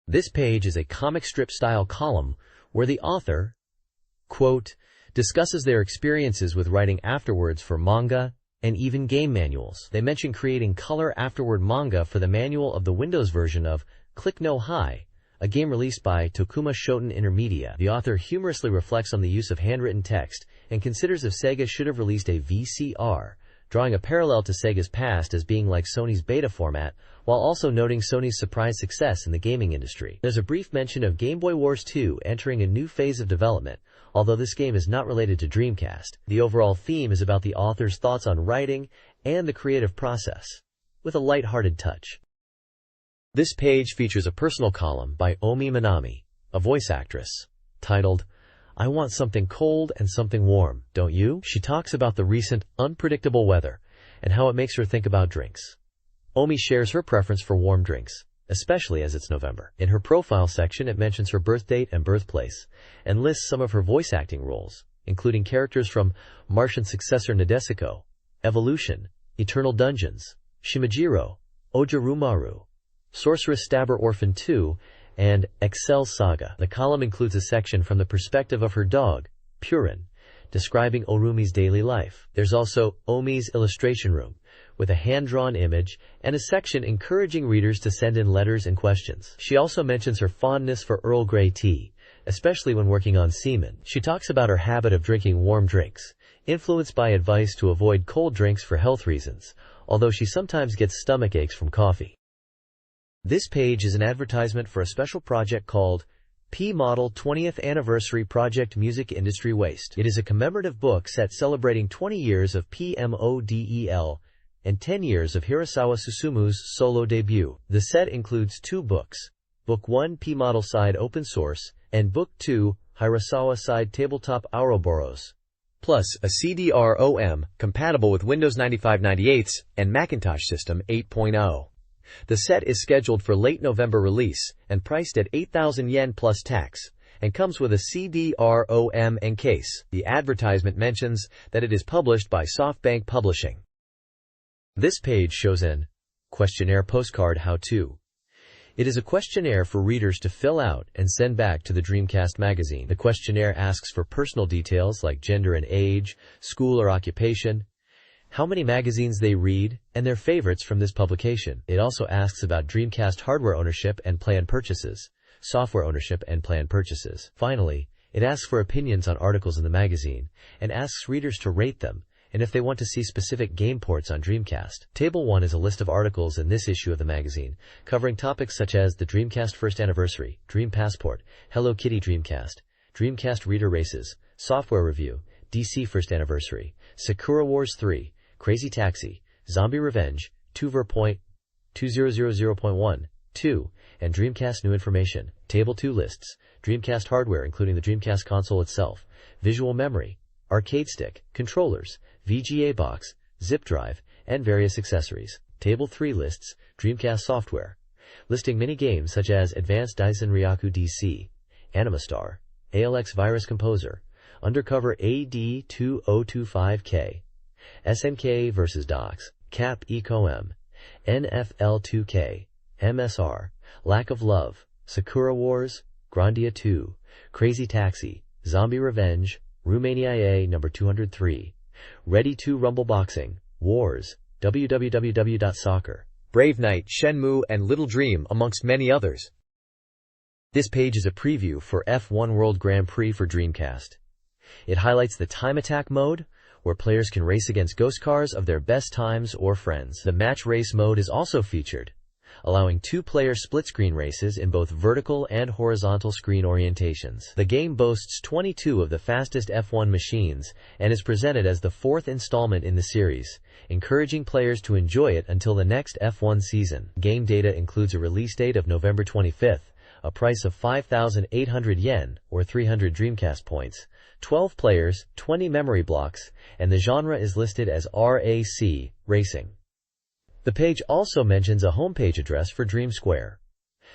This page is a comic strip style column where the author, quote, discusses their experiences with writing afterwards for manga and even game manuals. They mention creating color afterward manga for the manual of the Windows version of Click No Hi, a game released by Tokuma Shoten Intermedia. The author humorously reflects on the use of handwritten text and considers if Sega should have released a VCR, drawing a parallel to Sega's past as being like Sony's beta format, while also noting Sony's surprise success in the gaming industry. There's a brief mention of Game Boy Wars 2 entering a new phase of development, although this game is not related to Dreamcast. The overall theme is about the author's thoughts on writing and the creative process, with a light-hearted touch. This page features a personal column by Omi Minami, a voice actress, titled, I want something cold and something warm, don't you? She talks about the recent, unpredictable weather and how it makes her think about drinks. Omi shares her preference for warm drinks, especially as it's November. In her profile section, it mentions her birth date and birthplace, and lists some of her voice acting roles, including characters from Martian Successor Nadesico, Evolution, Eternal Dungeons, Shimajiro, Ojarumaru, Sorceress Stabber Orphan 2, and Excel Saga. The column includes a section from the perspective of her dog, Purin, describing Orumi's daily life. There's also Omi's illustration room, with a hand-drawn image, and a section encouraging readers to send in letters and questions. She also mentions her fondness for Earl Grey tea, especially when working on semen. She talks about her habit of drinking warm drinks, influenced by advice to avoid cold drinks for health reasons, although she sometimes gets stomach aches from coffee. This page is an advertisement for a special project called P-Model 20th Anniversary Project Music Industry Waste. It is a commemorative book set celebrating 20 years of PMODEL and 10 years of Hirasawa Susumu's solo debut. The set includes 2 books, Book 1 P-Model Side Open Source and Book 2 Hirasawa Side Tabletop Ouroboros, plus a CD-ROM compatible with Windows 95/98 and Macintosh System 8.0. The set is scheduled for late November release and priced at 8,000 yen plus tax, and comes with a CD-ROM and case. The advertisement mentions that it is published by SoftBank Publishing. This page shows an questionnaire postcard how-to. It is a questionnaire for readers to fill out and send back to the Dreamcast Magazine. The questionnaire asks for personal details like gender and age, school or occupation, how many magazines they read, and their favorites from this publication. It also asks about Dreamcast hardware ownership and planned purchases, software ownership and planned purchases. Finally, it asks for opinions on articles in the magazine, and asks readers to rate them, and if they want to see specific game ports on Dreamcast. Table 1 is a list of articles in this issue of the magazine, covering topics such as the Dreamcast First Anniversary, Dream Passport, Hello Kitty Dreamcast, Dreamcast Reader Races, Software Review, DC First Anniversary, Sakura Wars 3, Crazy Taxi, Zombie Revenge, 2.2000.1, 2, and Dreamcast New Information. Table 2 lists Dreamcast hardware including the Dreamcast console itself, visual memory, arcade stick, controllers, VGA box, zip drive, and various accessories. Table 3 lists Dreamcast software, listing many games such as Advanced Daisen Ryaku DC, Animastar, ALX Virus Composer, Undercover AD2025K, SNK vs. Docs, Cap EcoM, NFL 2K, MSR, Lack of Love, Sakura Wars, Grandia 2, Crazy Taxi, Zombie Revenge, Romania IA number 203, Ready 2 Rumble Boxing, Wars, www.soccer, Brave Knight, Shenmue, and Little Dream, amongst many others. This page is a preview for F1 World Grand Prix for Dreamcast. It highlights the Time Attack mode, where players can race against ghost cars of their best times or friends. The Match Race mode is also featured, allowing 2-player split-screen races in both vertical and horizontal screen orientations. The game boasts 22 of the fastest F1 machines and is presented as the 4th installment in the series, encouraging players to enjoy it until the next F1 season. Game data includes a release date of November 25th, a price of 5,800 yen, or 300 Dreamcast points, 12 players, 20 memory blocks, and the genre is listed as RAC, Racing. The page also mentions a homepage address for Dream Square.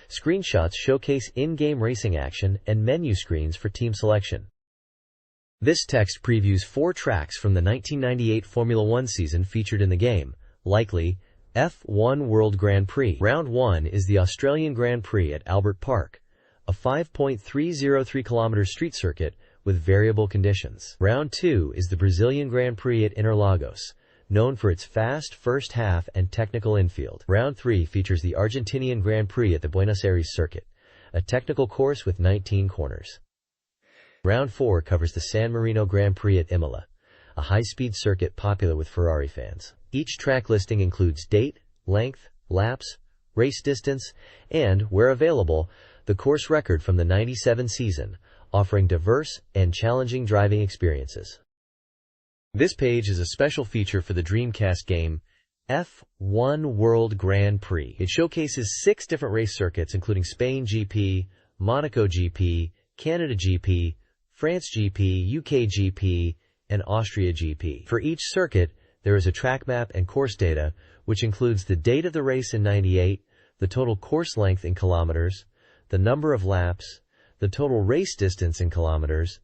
Screenshots showcase in-game racing action and menu screens for team selection. This text previews 4 tracks from the 1998 Formula One season featured in the game, likely F1 World Grand Prix. Round 1 is the Australian Grand Prix at Albert Park, a 5.303 km street circuit with variable conditions. Round 2 is the Brazilian Grand Prix at Interlagos, known for its fast first half and technical infield. Round 3 features the Argentinian Grand Prix at the Buenos Aires circuit, a technical course with 19 corners. Round 4 covers the San Marino Grand Prix at Imola, a high-speed circuit popular with Ferrari fans. Each track listing includes date, length, laps, race distance, and, where available, the course record from the '97 season, offering diverse and challenging driving experiences. This page is a special feature for the Dreamcast game F1 World Grand Prix. It showcases 6 different race circuits including Spain GP, Monaco GP, Canada GP, France GP, UK GP, and Austria GP. For each circuit, there is a track map and course data, which includes the date of the race in '98, the total course length in kilometers, the number of laps, the total race distance in kilometers,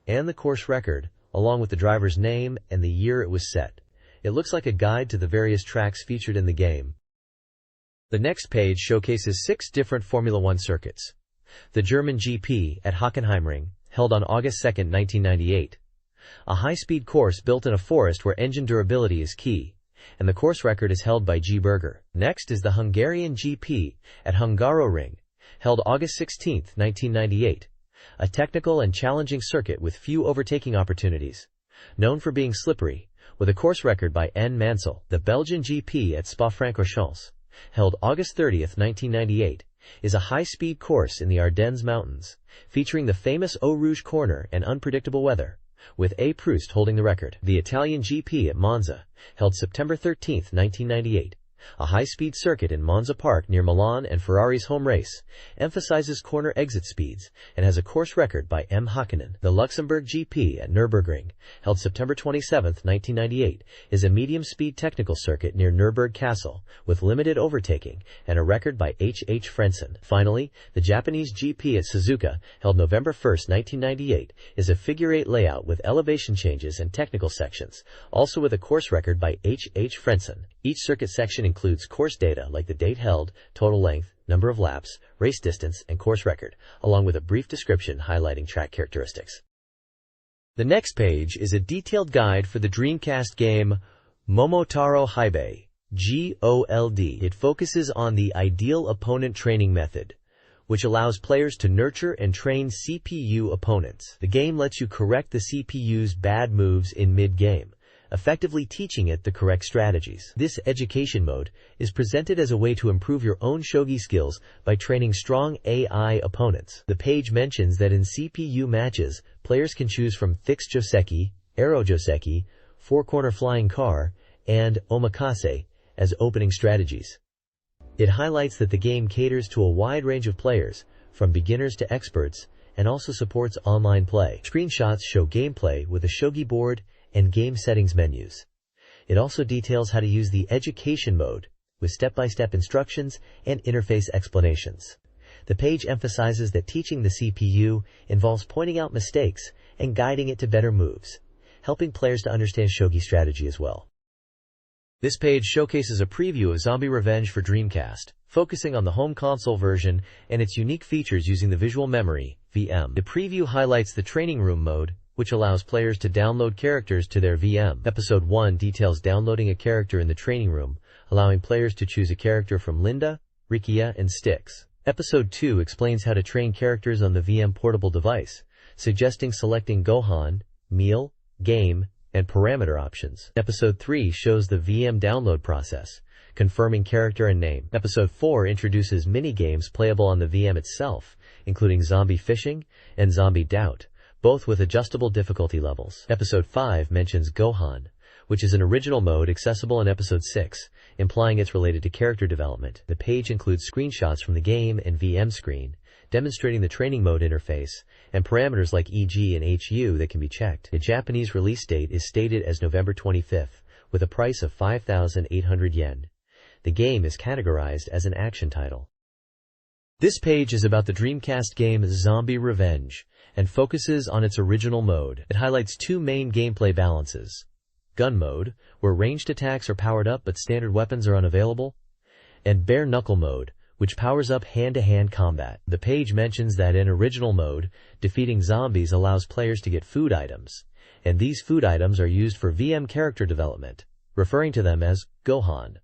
and the course record, along with the driver's name and the year it was set. It looks like a guide to the various tracks featured in the game. The next page showcases 6 different Formula One circuits. The German GP at Hockenheimring, held on August 2, 1998. A high-speed course built in a forest where engine durability is key, and the course record is held by G. Berger. Next is the Hungarian GP at Hungaroring, held August 16, 1998. A technical and challenging circuit with few overtaking opportunities, known for being slippery, with a course record by N. Mansell. The Belgian GP at Spa-Francorchamps, held August 30, 1998, is a high-speed course in the Ardennes Mountains, featuring the famous Eau Rouge corner and unpredictable weather, with A. Proust holding the record. The Italian GP at Monza, held September 13, 1998, a high-speed circuit in Monza Park near Milan and Ferrari's home race, emphasizes corner exit speeds and has a course record by M. Hakkinen. The Luxembourg GP at Nürburgring, held September 27, 1998, is a medium-speed technical circuit near Nürburg Castle with limited overtaking and a record by H. H. Frentzen. Finally, the Japanese GP at Suzuka, held November 1, 1998, is a figure-8 layout with elevation changes and technical sections, also with a course record by H. H. Frentzen. Each circuit section includes course data like the date held, total length, number of laps, race distance, and course record, along with a brief description highlighting track characteristics. The next page is a detailed guide for the Dreamcast game Momotaro Haibai, GOLD. It focuses on the ideal opponent training method, which allows players to nurture and train CPU opponents. The game lets you correct the CPU's bad moves in mid-game, effectively teaching it the correct strategies. This education mode is presented as a way to improve your own shogi skills by training strong AI opponents. The page mentions that in CPU matches, players can choose from fixed joseki, arrow joseki, four-corner flying car, and omakase as opening strategies. It highlights that the game caters to a wide range of players, from beginners to experts, and also supports online play. Screenshots show gameplay with a shogi board and game settings menus. It also details how to use the education mode with step-by-step instructions and interface explanations. The page emphasizes that teaching the CPU involves pointing out mistakes and guiding it to better moves, helping players to understand shogi strategy as well. This page showcases a preview of Zombie Revenge for Dreamcast, focusing on the home console version and its unique features using the visual memory, VM. The preview highlights the training room mode, which allows players to download characters to their VM. Episode 1 details downloading a character in the training room, allowing players to choose a character from Linda, Rikia, and Styx. Episode 2 explains how to train characters on the VM portable device, suggesting selecting Gohan, Meal, Game, and parameter options. Episode 3 shows the VM download process, confirming character and name. Episode 4 introduces mini-games playable on the VM itself, including Zombie Fishing and Zombie Doubt, both with adjustable difficulty levels. Episode 5 mentions Gohan, which is an original mode accessible in Episode 6, implying it's related to character development. The page includes screenshots from the game and VM screen, demonstrating the training mode interface, and parameters like EG and HU that can be checked. The Japanese release date is stated as November 25th, with a price of 5,800 yen. The game is categorized as an action title. This page is about the Dreamcast game Zombie Revenge, and focuses on its original mode. It highlights two main gameplay balances. Gun mode, where ranged attacks are powered up but standard weapons are unavailable, and bare knuckle mode, which powers up hand-to-hand combat. The page mentions that in original mode, defeating zombies allows players to get food items, and these food items are used for VM character development, referring to them as Gohan,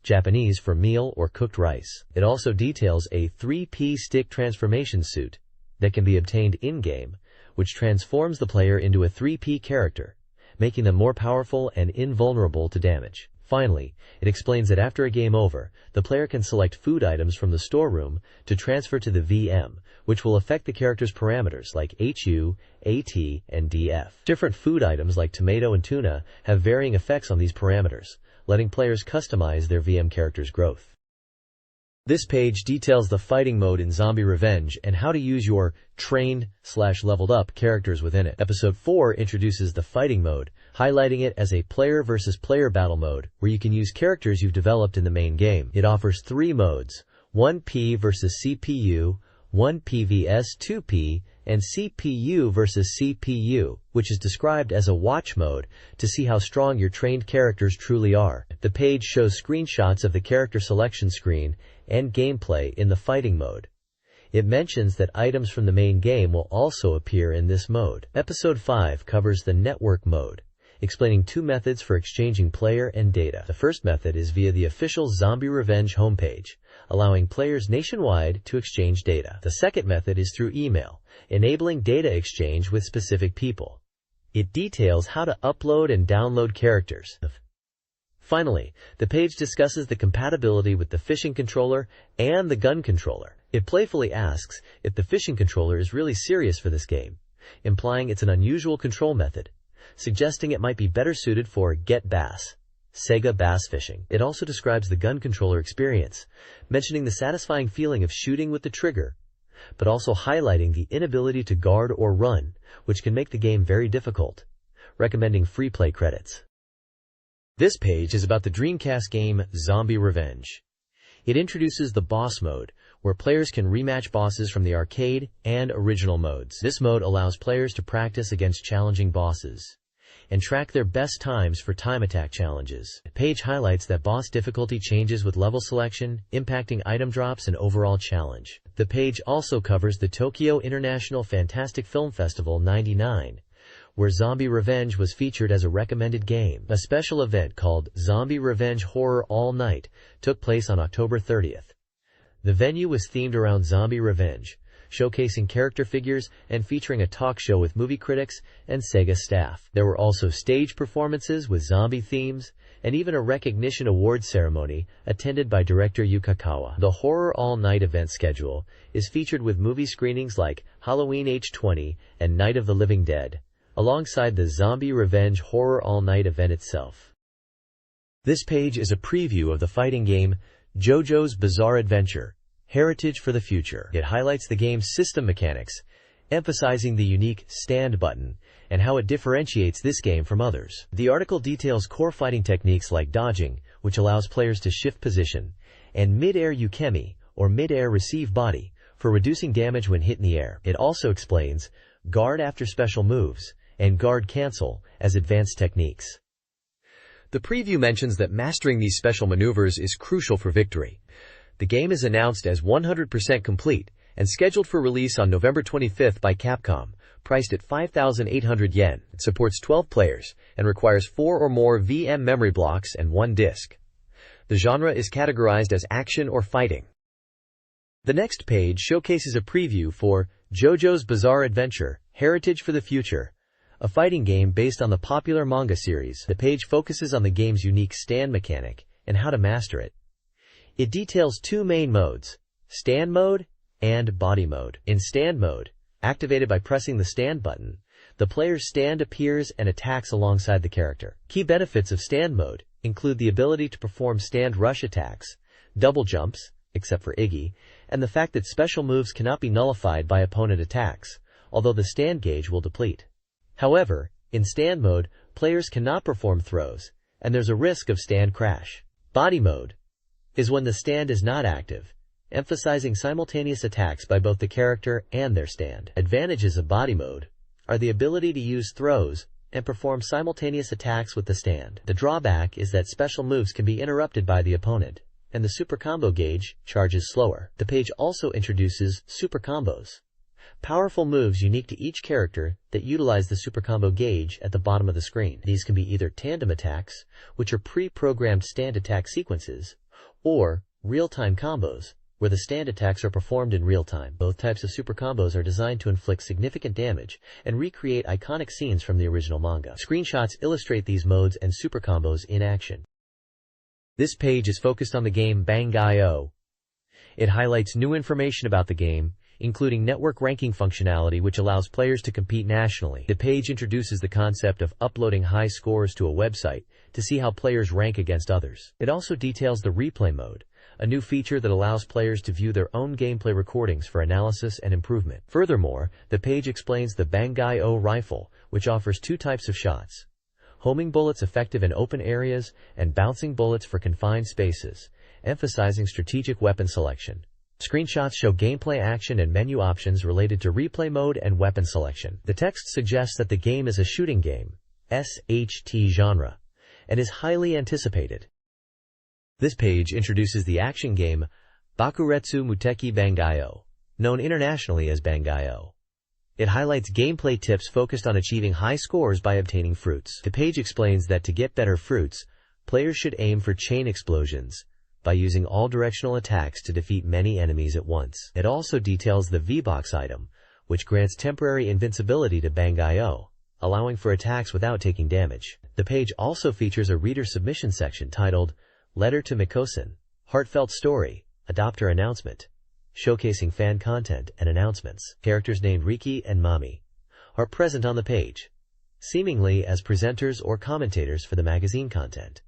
Japanese for meal or cooked rice. It also details a 3P stick transformation suit that can be obtained in-game, which transforms the player into a 3P character, making them more powerful and invulnerable to damage. Finally, it explains that after a game over, the player can select food items from the storeroom to transfer to the VM, which will affect the character's parameters like HU, AT, and DF. Different food items like tomato and tuna have varying effects on these parameters, letting players customize their VM character's growth. This page details the fighting mode in Zombie Revenge and how to use your trained/leveled up characters within it. Episode 4 introduces the fighting mode, highlighting it as a player versus player battle mode where you can use characters you've developed in the main game. It offers 3 modes: 1P versus CPU, 1P vs 2P, and CPU versus CPU, which is described as a watch mode to see how strong your trained characters truly are. The page shows screenshots of the character selection screen and gameplay in the fighting mode. It mentions that items from the main game will also appear in this mode. Episode 5 covers the network mode, explaining 2 methods for exchanging player and data. The first method is via the official Zombie Revenge homepage, allowing players nationwide to exchange data. The second method is through email, enabling data exchange with specific people. It details how to upload and download characters. Finally, the page discusses the compatibility with the fishing controller and the gun controller. It playfully asks if the fishing controller is really serious for this game, implying it's an unusual control method, suggesting it might be better suited for Get Bass, Sega bass fishing. It also describes the gun controller experience, mentioning the satisfying feeling of shooting with the trigger, but also highlighting the inability to guard or run, which can make the game very difficult, recommending free play credits. This page is about the Dreamcast game Zombie Revenge. It introduces the boss mode, where players can rematch bosses from the arcade and original modes. This mode allows players to practice against challenging bosses and track their best times for time attack challenges. The page highlights that boss difficulty changes with level selection, impacting item drops and overall challenge. The page also covers the Tokyo International Fantastic Film Festival '99, where Zombie Revenge was featured as a recommended game. A special event called Zombie Revenge Horror All Night took place on October 30th. The venue was themed around Zombie Revenge, showcasing character figures and featuring a talk show with movie critics and Sega staff. There were also stage performances with zombie themes, and even a recognition award ceremony attended by director Yukikawa. The Horror All Night event schedule is featured with movie screenings like Halloween H20 and Night of the Living Dead, alongside the Zombie Revenge Horror All Night event itself. This page is a preview of the fighting game JoJo's Bizarre Adventure, Heritage for the Future. It highlights the game's system mechanics, emphasizing the unique stand button and how it differentiates this game from others. The article details core fighting techniques like dodging, which allows players to shift position, and mid-air ukemi, or mid-air receive body, for reducing damage when hit in the air. It also explains guard after special moves and guard cancel as advanced techniques. The preview mentions that mastering these special maneuvers is crucial for victory. The game is announced as 100% complete and scheduled for release on November 25th by Capcom, priced at 5,800 yen. It supports 12 players and requires 4 or more VM memory blocks and 1 disc. The genre is categorized as action or fighting. The next page showcases a preview for JoJo's Bizarre Adventure, Heritage for the Future, a fighting game based on the popular manga series. The page focuses on the game's unique stand mechanic and how to master it. It details 2 main modes, stand mode and body mode. In stand mode, activated by pressing the stand button, the player's stand appears and attacks alongside the character. Key benefits of stand mode include the ability to perform stand rush attacks, double jumps, except for Iggy, and the fact that special moves cannot be nullified by opponent attacks, although the stand gauge will deplete. However, in stand mode, players cannot perform throws, and there's a risk of stand crash. Body mode is when the stand is not active, emphasizing simultaneous attacks by both the character and their stand. Advantages of body mode are the ability to use throws and perform simultaneous attacks with the stand. The drawback is that special moves can be interrupted by the opponent, and the super combo gauge charges slower. The page also introduces super combos, powerful moves unique to each character that utilize the super combo gauge at the bottom of the screen. These can be either tandem attacks, which are pre-programmed stand attack sequences, or real-time combos, where the stand attacks are performed in real time. Both types of super combos are designed to inflict significant damage and recreate iconic scenes from the original manga. Screenshots illustrate these modes and super combos in action. This page is focused on the game Bang-I-O. It highlights new information about the game, including network ranking functionality which allows players to compete nationally. The page introduces the concept of uploading high scores to a website to see how players rank against others. It also details the replay mode, a new feature that allows players to view their own gameplay recordings for analysis and improvement. Furthermore, the page explains the Bang-I-O rifle, which offers two types of shots: homing bullets effective in open areas and bouncing bullets for confined spaces, emphasizing strategic weapon selection. Screenshots show gameplay action and menu options related to replay mode and weapon selection. The text suggests that the game is a shooting game, SHT genre, and is highly anticipated. This page introduces the action game Bakuretsu Muteki Bang-I-O, known internationally as Bang-I-O. It highlights gameplay tips focused on achieving high scores by obtaining fruits. The page explains that to get better fruits, players should aim for chain explosions by using all-directional attacks to defeat many enemies at once. It also details the V-Box item, which grants temporary invincibility to Bang-I-O, allowing for attacks without taking damage. The page also features a reader submission section titled Letter to Mikosen, Heartfelt Story, Adopter Announcement, showcasing fan content and announcements. Characters named Riki and Mami are present on the page, seemingly as presenters or commentators for the magazine content.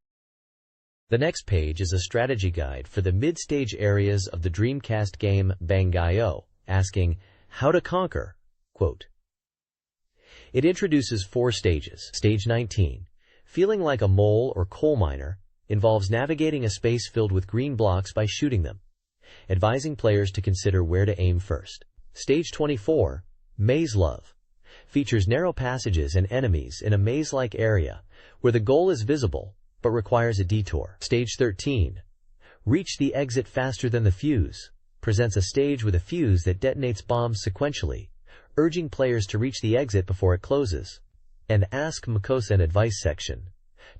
The next page is a strategy guide for the mid-stage areas of the Dreamcast game Bang-I-O, asking how to conquer, quote. It introduces 4 stages. Stage 19, feeling like a mole or coal miner, involves navigating a space filled with green blocks by shooting them, advising players to consider where to aim first. Stage 24, Maze Love, features narrow passages and enemies in a maze-like area where the goal is visible but requires a detour. Stage 13, Reach the Exit Faster Than the Fuse, presents a stage with a fuse that detonates bombs sequentially, urging players to reach the exit before it closes. And Ask Mikosen Advice section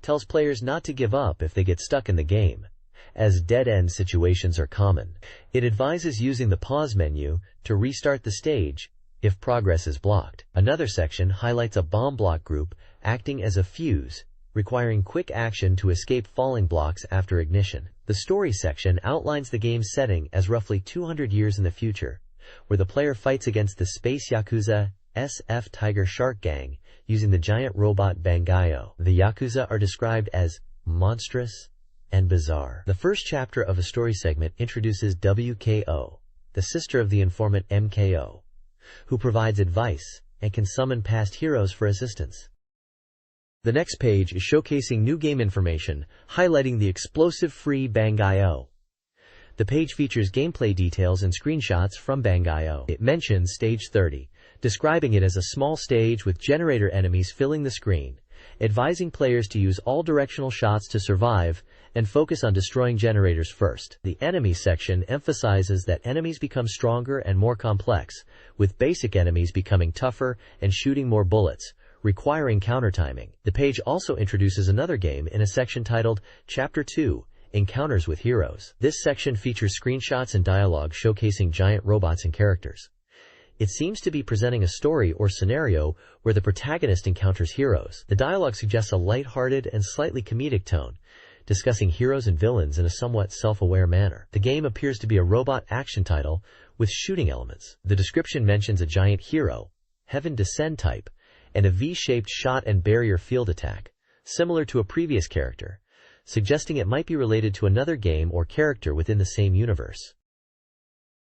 tells players not to give up if they get stuck in the game, as dead-end situations are common. It advises using the pause menu to restart the stage if progress is blocked. Another section highlights a bomb block group acting as a fuse, requiring quick action to escape falling blocks after ignition. The story section outlines the game's setting as roughly 200 years in the future, where the player fights against the Space Yakuza SF Tiger Shark Gang using the giant robot Bang-I-O. The Yakuza are described as monstrous and bizarre. The first chapter of a story segment introduces WKO, the sister of the informant MKO, who provides advice and can summon past heroes for assistance. The next page is showcasing new game information, highlighting the explosive free Bang-I-O. The page features gameplay details and screenshots from Bang-I-O. It mentions Stage 30, describing it as a small stage with generator enemies filling the screen, advising players to use all directional shots to survive and focus on destroying generators first. The enemy section emphasizes that enemies become stronger and more complex, with basic enemies becoming tougher and shooting more bullets, requiring counter-timing. The page also introduces another game in a section titled Chapter 2, Encounters with Heroes. This section features screenshots and dialogue showcasing giant robots and characters. It seems to be presenting a story or scenario where the protagonist encounters heroes. The dialogue suggests a lighthearted and slightly comedic tone, discussing heroes and villains in a somewhat self-aware manner. The game appears to be a robot action title with shooting elements. The description mentions a giant hero, Heaven Descend type, and a V-shaped shot and barrier field attack, similar to a previous character, suggesting it might be related to another game or character within the same universe.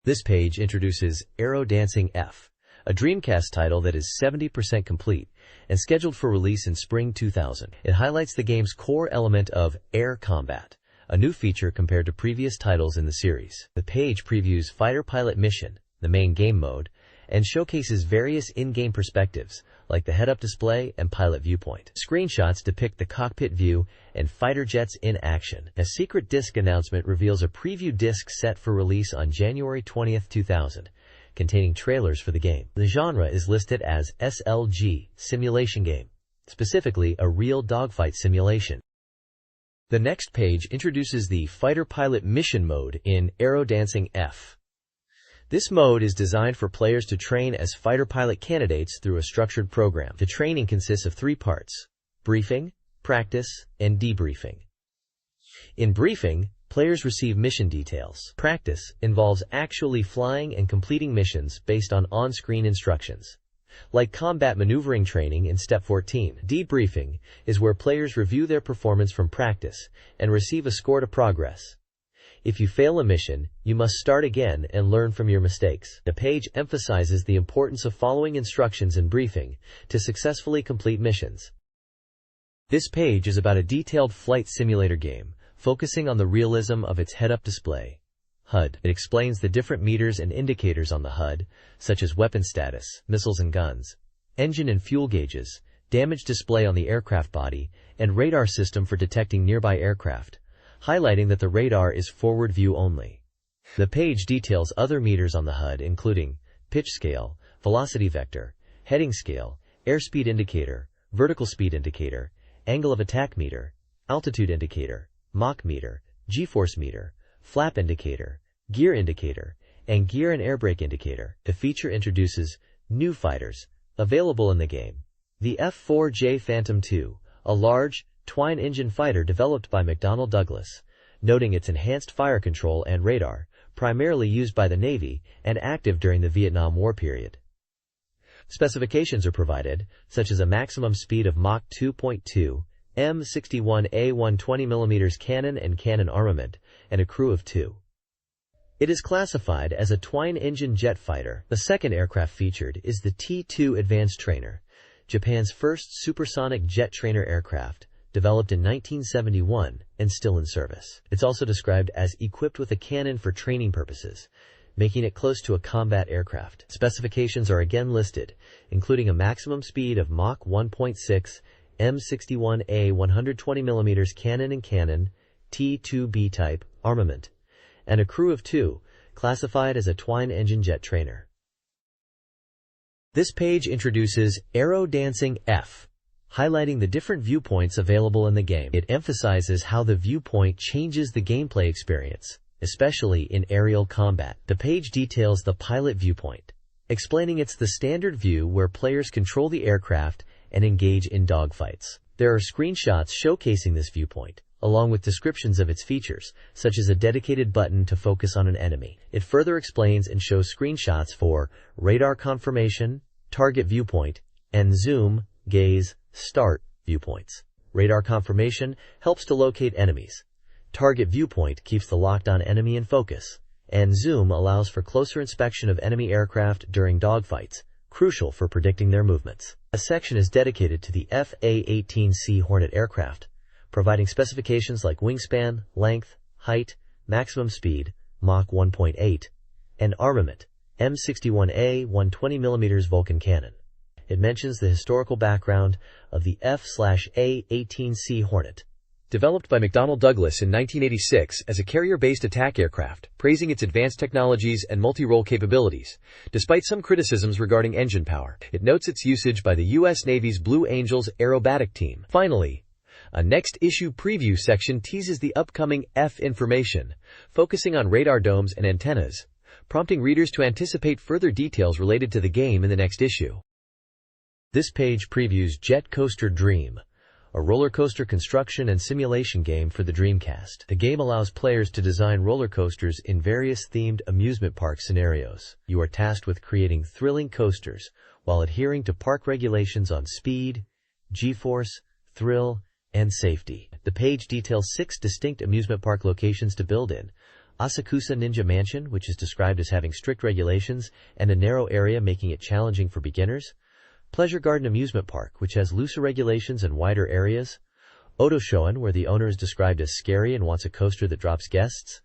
This page introduces Aero Dancing F, a Dreamcast title that is 70% complete and scheduled for release in spring 2000. It highlights the game's core element of air combat, a new feature compared to previous titles in the series. The page previews Fighter Pilot Mission, the main game mode, and showcases various in-game perspectives, like the head-up display and pilot viewpoint. Screenshots depict the cockpit view and fighter jets in action. A secret disc announcement reveals a preview disc set for release on January 20, 2000, containing trailers for the game. The genre is listed as SLG, simulation game, specifically a real dogfight simulation. The next page introduces the Fighter Pilot Mission mode in Aero Dancing F. This mode is designed for players to train as fighter pilot candidates through a structured program. The training consists of 3 parts: briefing, practice, and debriefing. In briefing, players receive mission details. Practice involves actually flying and completing missions based on on-screen instructions, like combat maneuvering training in Step 14. Debriefing is where players review their performance from practice and receive a score to progress. If you fail a mission, you must start again and learn from your mistakes. The page emphasizes the importance of following instructions in briefing to successfully complete missions. This page is about a detailed flight simulator game, focusing on the realism of its head-up display. HUD. It explains the different meters and indicators on the HUD, such as weapon status, missiles and guns, engine and fuel gauges, damage display on the aircraft body, and radar system for detecting nearby aircraft, highlighting that the radar is forward view only. The page details other meters on the HUD, including pitch scale, velocity vector, heading scale, airspeed indicator, vertical speed indicator, angle of attack meter, altitude indicator, Mach meter, G-force meter, flap indicator, gear indicator, and gear and air brake indicator. The feature introduces new fighters available in the game. The F-4J Phantom II, a large, twin-engine fighter developed by McDonnell Douglas, noting its enhanced fire control and radar, primarily used by the Navy and active during the Vietnam War period. Specifications are provided, such as a maximum speed of Mach 2.2, M61A 120mm cannon and cannon armament, and a crew of 2. It is classified as a twin-engine jet fighter. The second aircraft featured is the T-2 Advanced Trainer, Japan's first supersonic jet trainer aircraft, developed in 1971 and still in service. It's also described as equipped with a cannon for training purposes, making it close to a combat aircraft. Specifications are again listed, including a maximum speed of Mach 1.6, M61A 120mm cannon and cannon, T-2B type, armament, and a crew of 2, classified as a twin-engine jet trainer. This page introduces Aero Dancing F, highlighting the different viewpoints available in the game. It emphasizes how the viewpoint changes the gameplay experience, especially in aerial combat. The page details the pilot viewpoint, explaining it's the standard view where players control the aircraft and engage in dogfights. There are screenshots showcasing this viewpoint, along with descriptions of its features, such as a dedicated button to focus on an enemy. It further explains and shows screenshots for radar confirmation, target viewpoint, and zoom, gaze, start viewpoints. Radar confirmation helps to locate enemies. Target viewpoint keeps the locked-on enemy in focus, and zoom allows for closer inspection of enemy aircraft during dogfights, crucial for predicting their movements. A section is dedicated to the FA-18C Hornet aircraft, providing specifications like wingspan, length, height, maximum speed, Mach 1.8, and armament, M61A 120mm Vulcan cannon. It mentions the historical background of the F/A-18C Hornet, developed by McDonnell Douglas in 1986 as a carrier-based attack aircraft, praising its advanced technologies and multi-role capabilities, despite some criticisms regarding engine power. It notes its usage by the U.S. Navy's Blue Angels aerobatic team. Finally, a next issue preview section teases the upcoming F information, focusing on radar domes and antennas, prompting readers to anticipate further details related to the game in the next issue. This page previews Jet Coaster Dream, a roller coaster construction and simulation game for the Dreamcast. The game allows players to design roller coasters in various themed amusement park scenarios. You are tasked with creating thrilling coasters while adhering to park regulations on speed, G-force, thrill, and safety. The page details 6 distinct amusement park locations to build in, Asakusa Ninja Mansion, which is described as having strict regulations and a narrow area making it challenging for beginners. Pleasure Garden Amusement Park, which has looser regulations and wider areas. Otoshoen, where the owner is described as scary and wants a coaster that drops guests.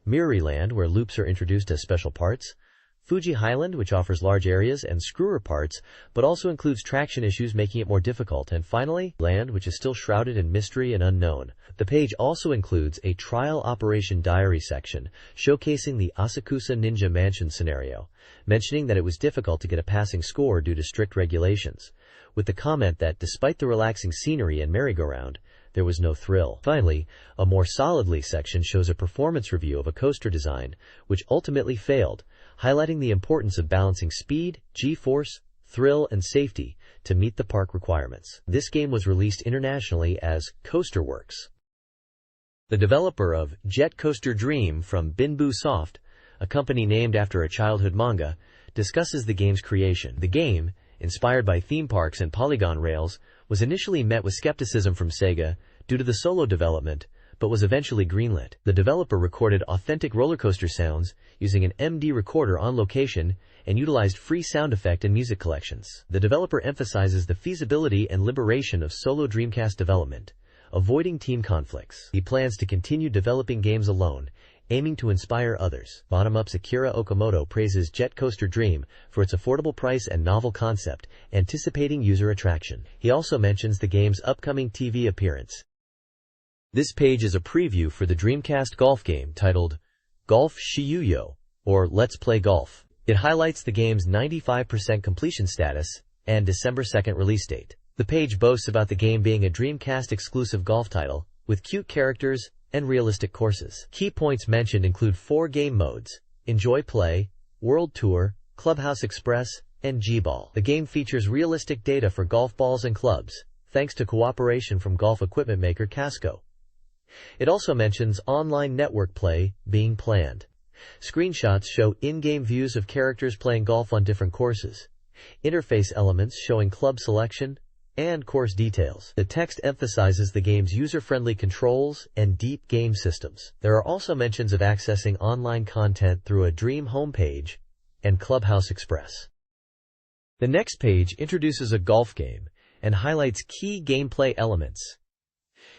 Mirrorland, where loops are introduced as special parts. Fuji Highland, which offers large areas and screwer parts, but also includes traction issues making it more difficult. And finally, Land, which is still shrouded in mystery and unknown. The page also includes a trial operation diary section, showcasing the Asakusa Ninja Mansion scenario, mentioning that it was difficult to get a passing score due to strict regulations, with the comment that despite the relaxing scenery and merry-go-round, there was no thrill. Finally, a more solidly section shows a performance review of a coaster design, which ultimately failed, highlighting the importance of balancing speed, G-force, thrill, and safety to meet the park requirements. This game was released internationally as Coasterworks. The developer of Jet Coaster Dream from Binbu Soft, a company named after a childhood manga, discusses the game's creation. The game, inspired by theme parks and polygon rails, was initially met with skepticism from Sega due to the solo development, but was eventually greenlit. The developer recorded authentic roller coaster sounds using an MD recorder on location and utilized free sound effect and music collections. The developer emphasizes the feasibility and liberation of solo Dreamcast development, avoiding team conflicts. He plans to continue developing games alone, aiming to inspire others. Bottom-Up's Akira Okamoto praises Jet Coaster Dream for its affordable price and novel concept, anticipating user attraction. He also mentions the game's upcoming TV appearance. This page is a preview for the Dreamcast golf game titled Golf Shiyuyo, or Let's Play Golf. It highlights the game's 95% completion status and December 2nd release date. The page boasts about the game being a Dreamcast exclusive golf title, with cute characters and realistic courses. Key points mentioned include 4 game modes: Enjoy Play, World Tour, Clubhouse Express, and G-Ball. The game features realistic data for golf balls and clubs, thanks to cooperation from golf equipment maker Casco. It also mentions online network play being planned. Screenshots show in-game views of characters playing golf on different courses, interface elements showing club selection, and course details. The text emphasizes the game's user-friendly controls and deep game systems. There are also mentions of accessing online content through a Dream homepage and Clubhouse Express. The next page introduces a golf game and highlights key gameplay elements.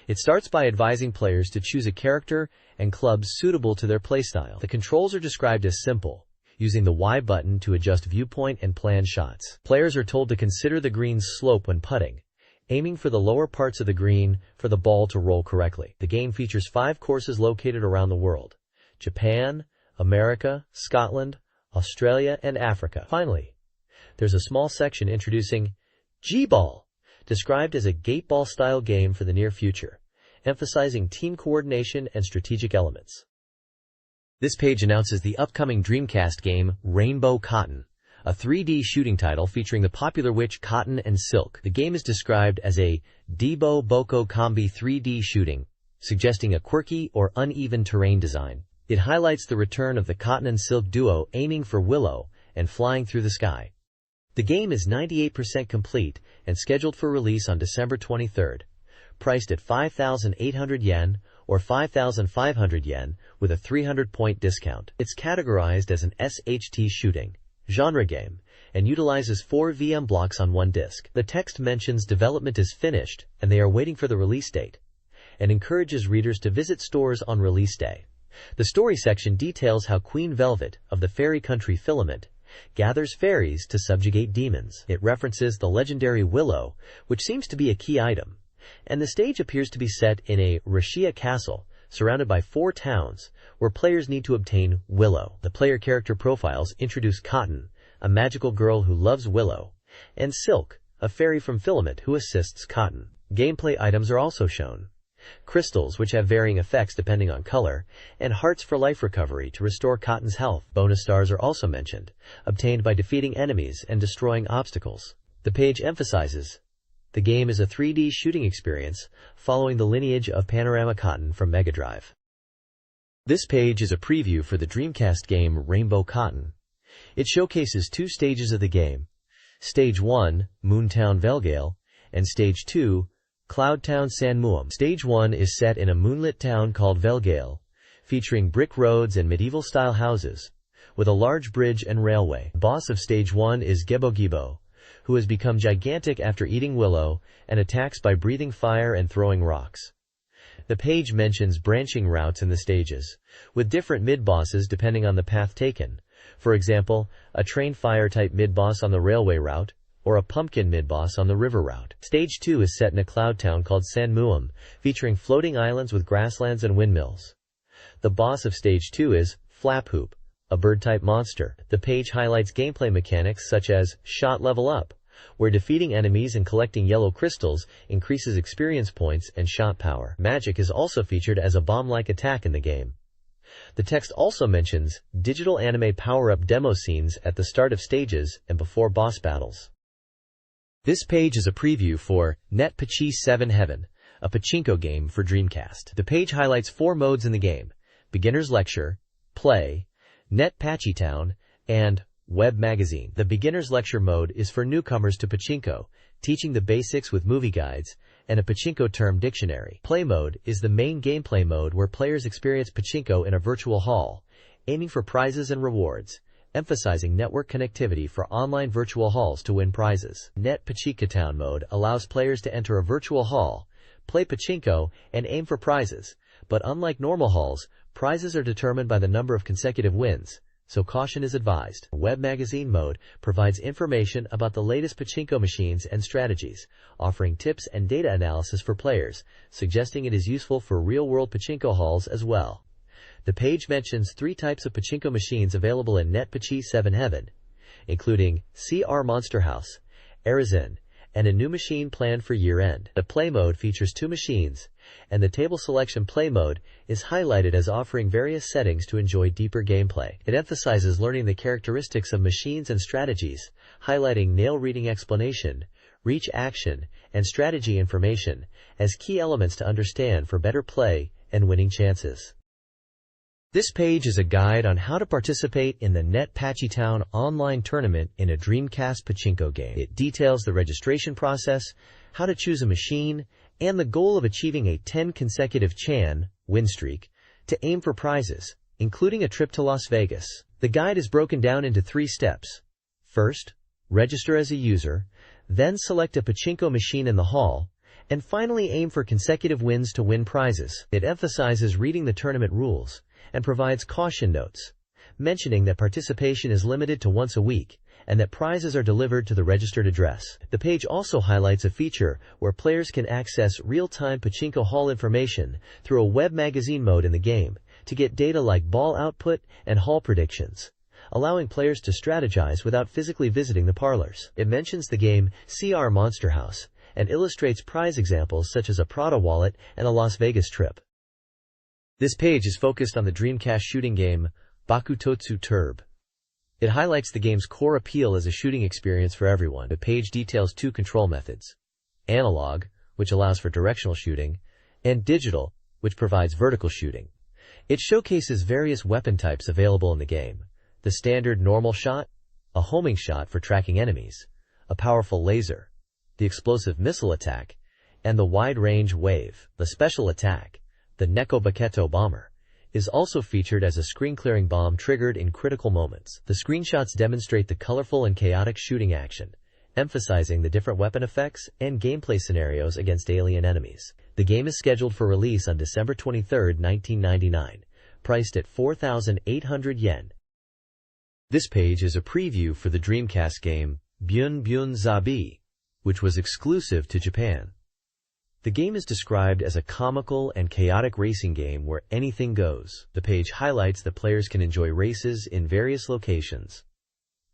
It starts by advising players to choose a character and clubs suitable to their playstyle. The controls are described as simple, using the Y button to adjust viewpoint and plan shots. Players are told to consider the green's slope when putting, aiming for the lower parts of the green for the ball to roll correctly. The game features 5 courses located around the world: Japan, America, Scotland, Australia, and Africa. Finally, there's a small section introducing G-Ball, described as a gate-ball-style game for the near future, emphasizing team coordination and strategic elements. This page announces the upcoming Dreamcast game Rainbow Cotton, a 3D shooting title featuring the popular witch Cotton and Silk. The game is described as a Debo Boko Combi 3D shooting, suggesting a quirky or uneven terrain design. It highlights the return of the Cotton and Silk duo aiming for Willow and flying through the sky. The game is 98% complete and scheduled for release on December 23rd, priced at 5,800 yen or 5,500 yen with a 300-point discount. It's categorized as an SHT shooting genre game and utilizes 4 VM blocks on one disc. The text mentions development is finished and they are waiting for the release date, and encourages readers to visit stores on release day. The story section details how Queen Velvet of the fairy country Filament gathers fairies to subjugate demons. It references the legendary Willow, which seems to be a key item, and the stage appears to be set in a Rashia castle surrounded by 4 towns where players need to obtain Willow. The player character profiles introduce Cotton, a magical girl who loves Willow, and Silk, a fairy from Filament who assists Cotton. Gameplay items are also shown: crystals, which have varying effects depending on color, and hearts for life recovery to restore Cotton's health. Bonus stars are also mentioned, obtained by defeating enemies and destroying obstacles. The page emphasizes the game is a 3D shooting experience following the lineage of Panorama Cotton from Mega Drive. This page is a preview for the Dreamcast game Rainbow Cotton. It showcases 2 stages of the game: Stage 1, Moontown Velgale, and Stage 2, Cloudtown San Muam. Stage 1 is set in a moonlit town called Velgale, featuring brick roads and medieval-style houses, with a large bridge and railway. The boss of Stage 1 is Gebo, who has become gigantic after eating Willow and attacks by breathing fire and throwing rocks. The page mentions branching routes in the stages, with different mid-bosses depending on the path taken. For example, a train fire-type mid-boss on the railway route, or a pumpkin mid-boss on the river route. Stage 2 is set in a cloud town called San Muam, featuring floating islands with grasslands and windmills. The boss of Stage 2 is Flaphoop, a bird-type monster. The page highlights gameplay mechanics such as Shot Level Up, where defeating enemies and collecting yellow crystals increases experience points and shot power. Magic is also featured as a bomb-like attack in the game. The text also mentions digital anime power-up demo scenes at the start of stages and before boss battles. This page is a preview for Net Pachisi 7 Heaven, a pachinko game for Dreamcast. The page highlights 4 modes in the game: Beginner's Lecture, Play, Net Pachisi Town, and Web Magazine. The Beginner's Lecture mode is for newcomers to pachinko, teaching the basics with movie guides and a pachinko term dictionary. Play mode is the main gameplay mode where players experience pachinko in a virtual hall, aiming for prizes and rewards, emphasizing network connectivity for online virtual halls to win prizes. Net Pachisi Town mode allows players to enter a virtual hall, play pachinko, and aim for prizes, but unlike normal halls, prizes are determined by the number of consecutive wins, so caution is advised. Web Magazine mode provides information about the latest pachinko machines and strategies, offering tips and data analysis for players, suggesting it is useful for real-world pachinko halls as well. The page mentions 3 types of pachinko machines available in Net Pachisi 7 Heaven, including CR Monster House, Arizin, and a new machine planned for year-end. The play mode features 2 machines, and the table selection play mode is highlighted as offering various settings to enjoy deeper gameplay. It emphasizes learning the characteristics of machines and strategies, highlighting nail-reading explanation, reach action, and strategy information as key elements to understand for better play and winning chances. This page is a guide on how to participate in the Net Pachisi Town online tournament in a Dreamcast pachinko game. It details the registration process, how to choose a machine, and the goal of achieving a 10 consecutive Chan win streak to aim for prizes, including a trip to Las Vegas. The guide is broken down into 3 steps. First, register as a user, then select a pachinko machine in the hall, and finally aim for consecutive wins to win prizes. It emphasizes reading the tournament rules and provides caution notes, mentioning that participation is limited to once a week and that prizes are delivered to the registered address. The page also highlights a feature where players can access real-time pachinko hall information through a web magazine mode in the game to get data like ball output and hall predictions, allowing players to strategize without physically visiting the parlors. It mentions the game CR Monster House and illustrates prize examples such as a Prada wallet and a Las Vegas trip. This page is focused on the Dreamcast shooting game Bakutotsu Turb. It highlights the game's core appeal as a shooting experience for everyone. The page details 2 control methods: analog, which allows for directional shooting, and digital, which provides vertical shooting. It showcases various weapon types available in the game: the standard normal shot, a homing shot for tracking enemies, a powerful laser, the explosive missile attack, and the wide-range wave. The special attack, the Neko Baketo bomber, is also featured as a screen-clearing bomb triggered in critical moments. The screenshots demonstrate the colorful and chaotic shooting action, emphasizing the different weapon effects and gameplay scenarios against alien enemies. The game is scheduled for release on December 23, 1999, priced at 4,800 yen. This page is a preview for the Dreamcast game Byun Byun Zabi, which was exclusive to Japan. The game is described as a comical and chaotic racing game where anything goes. The page highlights that players can enjoy races in various locations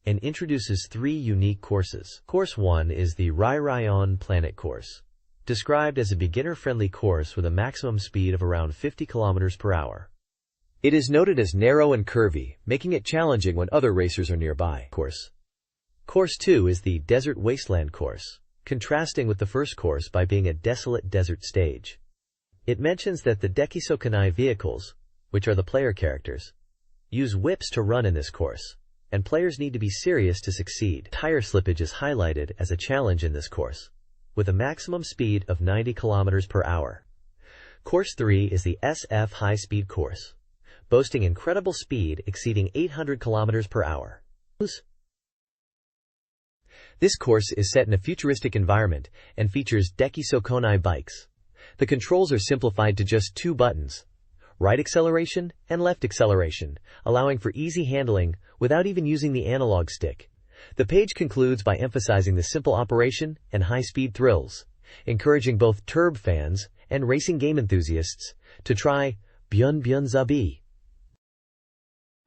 and introduces 3 unique courses. Course 1 is the Rai Raion Planet course, described as a beginner-friendly course with a maximum speed of around 50 km per hour. It is noted as narrow and curvy, making it challenging when other racers are nearby. Course 2 is the Desert Wasteland course, contrasting with the first course by being a desolate desert stage. It mentions that the Dekisokanai vehicles, which are the player characters, use whips to run in this course, and players need to be serious to succeed. Tire slippage is highlighted as a challenge in this course, with a maximum speed of 90 km per hour. Course 3 is the SF high-speed course, boasting incredible speed exceeding 800 kilometers per hour. This course is set in a futuristic environment and features Deki-Sokonai bikes. The controls are simplified to just 2 buttons, right acceleration and left acceleration, allowing for easy handling without even using the analog stick. The page concludes by emphasizing the simple operation and high-speed thrills, encouraging both Turb fans and racing game enthusiasts to try Byun Byun Zabi.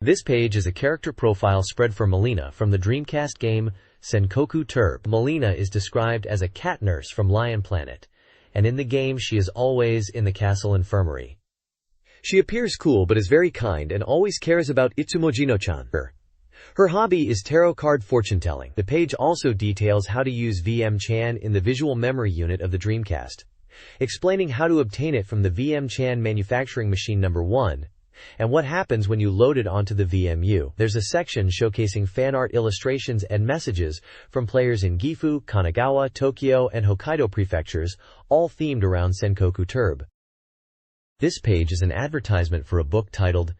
This page is a character profile spread for Melina from the Dreamcast game Senkoku Turb. Melina is described as a cat nurse from Lion Planet, and in the game she is always in the castle infirmary. She appears cool but is very kind and always cares about Itsumojino-chan. Her hobby is tarot card fortune-telling. The page also details how to use VM-chan in the visual memory unit of the Dreamcast, explaining how to obtain it from the VM-chan manufacturing machine number 1, and what happens when you load it onto the VMU. There's a section showcasing fan art illustrations and messages from players in Gifu, Kanagawa, Tokyo, and Hokkaido prefectures, all themed around Senkoku Turb. This page is an advertisement for a book titled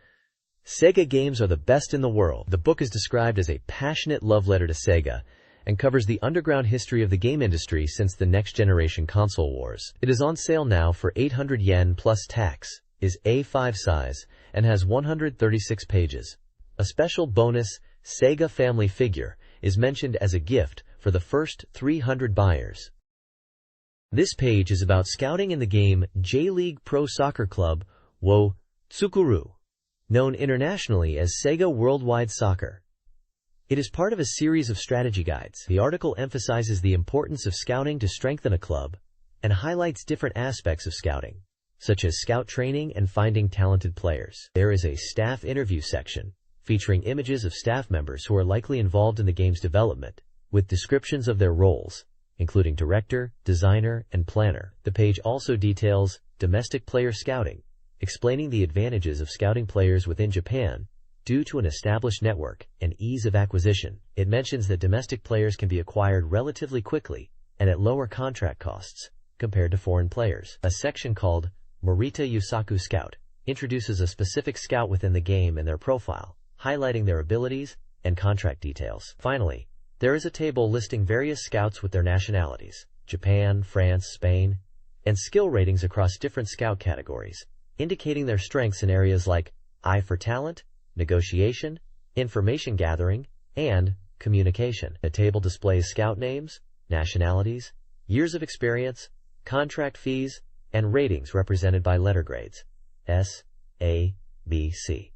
Sega Games Are the Best in the World. The book is described as a passionate love letter to Sega and covers the underground history of the game industry since the next-generation console wars. It is on sale now for 800 yen plus tax, is A5 size, and has 136 pages. A special bonus Sega family figure is mentioned as a gift for the first 300 buyers. This page is about scouting in the game J-League Pro Soccer Club wo Tsukuru, known internationally as Sega Worldwide Soccer. It is part of a series of strategy guides. The article emphasizes the importance of scouting to strengthen a club and highlights different aspects of scouting, such as scout training and finding talented players. There is a staff interview section featuring images of staff members who are likely involved in the game's development, with descriptions of their roles, including director, designer, and planner. The page also details domestic player scouting, explaining the advantages of scouting players within Japan due to an established network and ease of acquisition. It mentions that domestic players can be acquired relatively quickly and at lower contract costs compared to foreign players. A section called Morita Yusaku Scout introduces a specific scout within the game and their profile, highlighting their abilities and contract details. Finally, there is a table listing various scouts with their nationalities, Japan, France, Spain, and skill ratings across different scout categories, indicating their strengths in areas like eye for talent, negotiation, information gathering, and communication. The table displays scout names, nationalities, years of experience, contract fees, and ratings represented by letter grades S, A, B, C.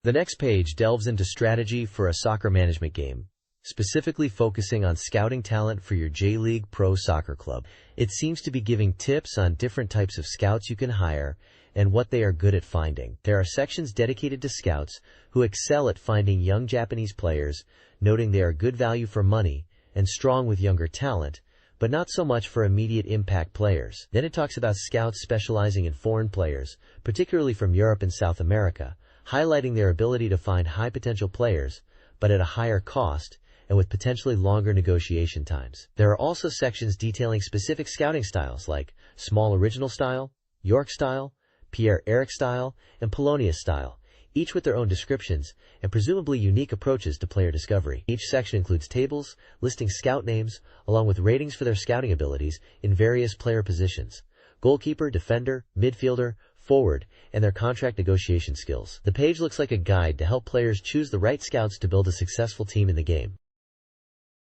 The next page delves into strategy for a soccer management game, specifically focusing on scouting talent for your J-League Pro Soccer Club. It seems to be giving tips on different types of scouts you can hire and what they are good at finding. There are sections dedicated to scouts who excel at finding young Japanese players, noting they are good value for money and strong with younger talent, but not so much for immediate impact players. Then it talks about scouts specializing in foreign players, particularly from Europe and South America, highlighting their ability to find high potential players, but at a higher cost and with potentially longer negotiation times. There are also sections detailing specific scouting styles like small original style, York style, Pierre-Eric style, and Polonius style, each with their own descriptions and presumably unique approaches to player discovery. Each section includes tables listing scout names along with ratings for their scouting abilities in various player positions: goalkeeper, defender, midfielder, forward, and their contract negotiation skills. The page looks like a guide to help players choose the right scouts to build a successful team in the game.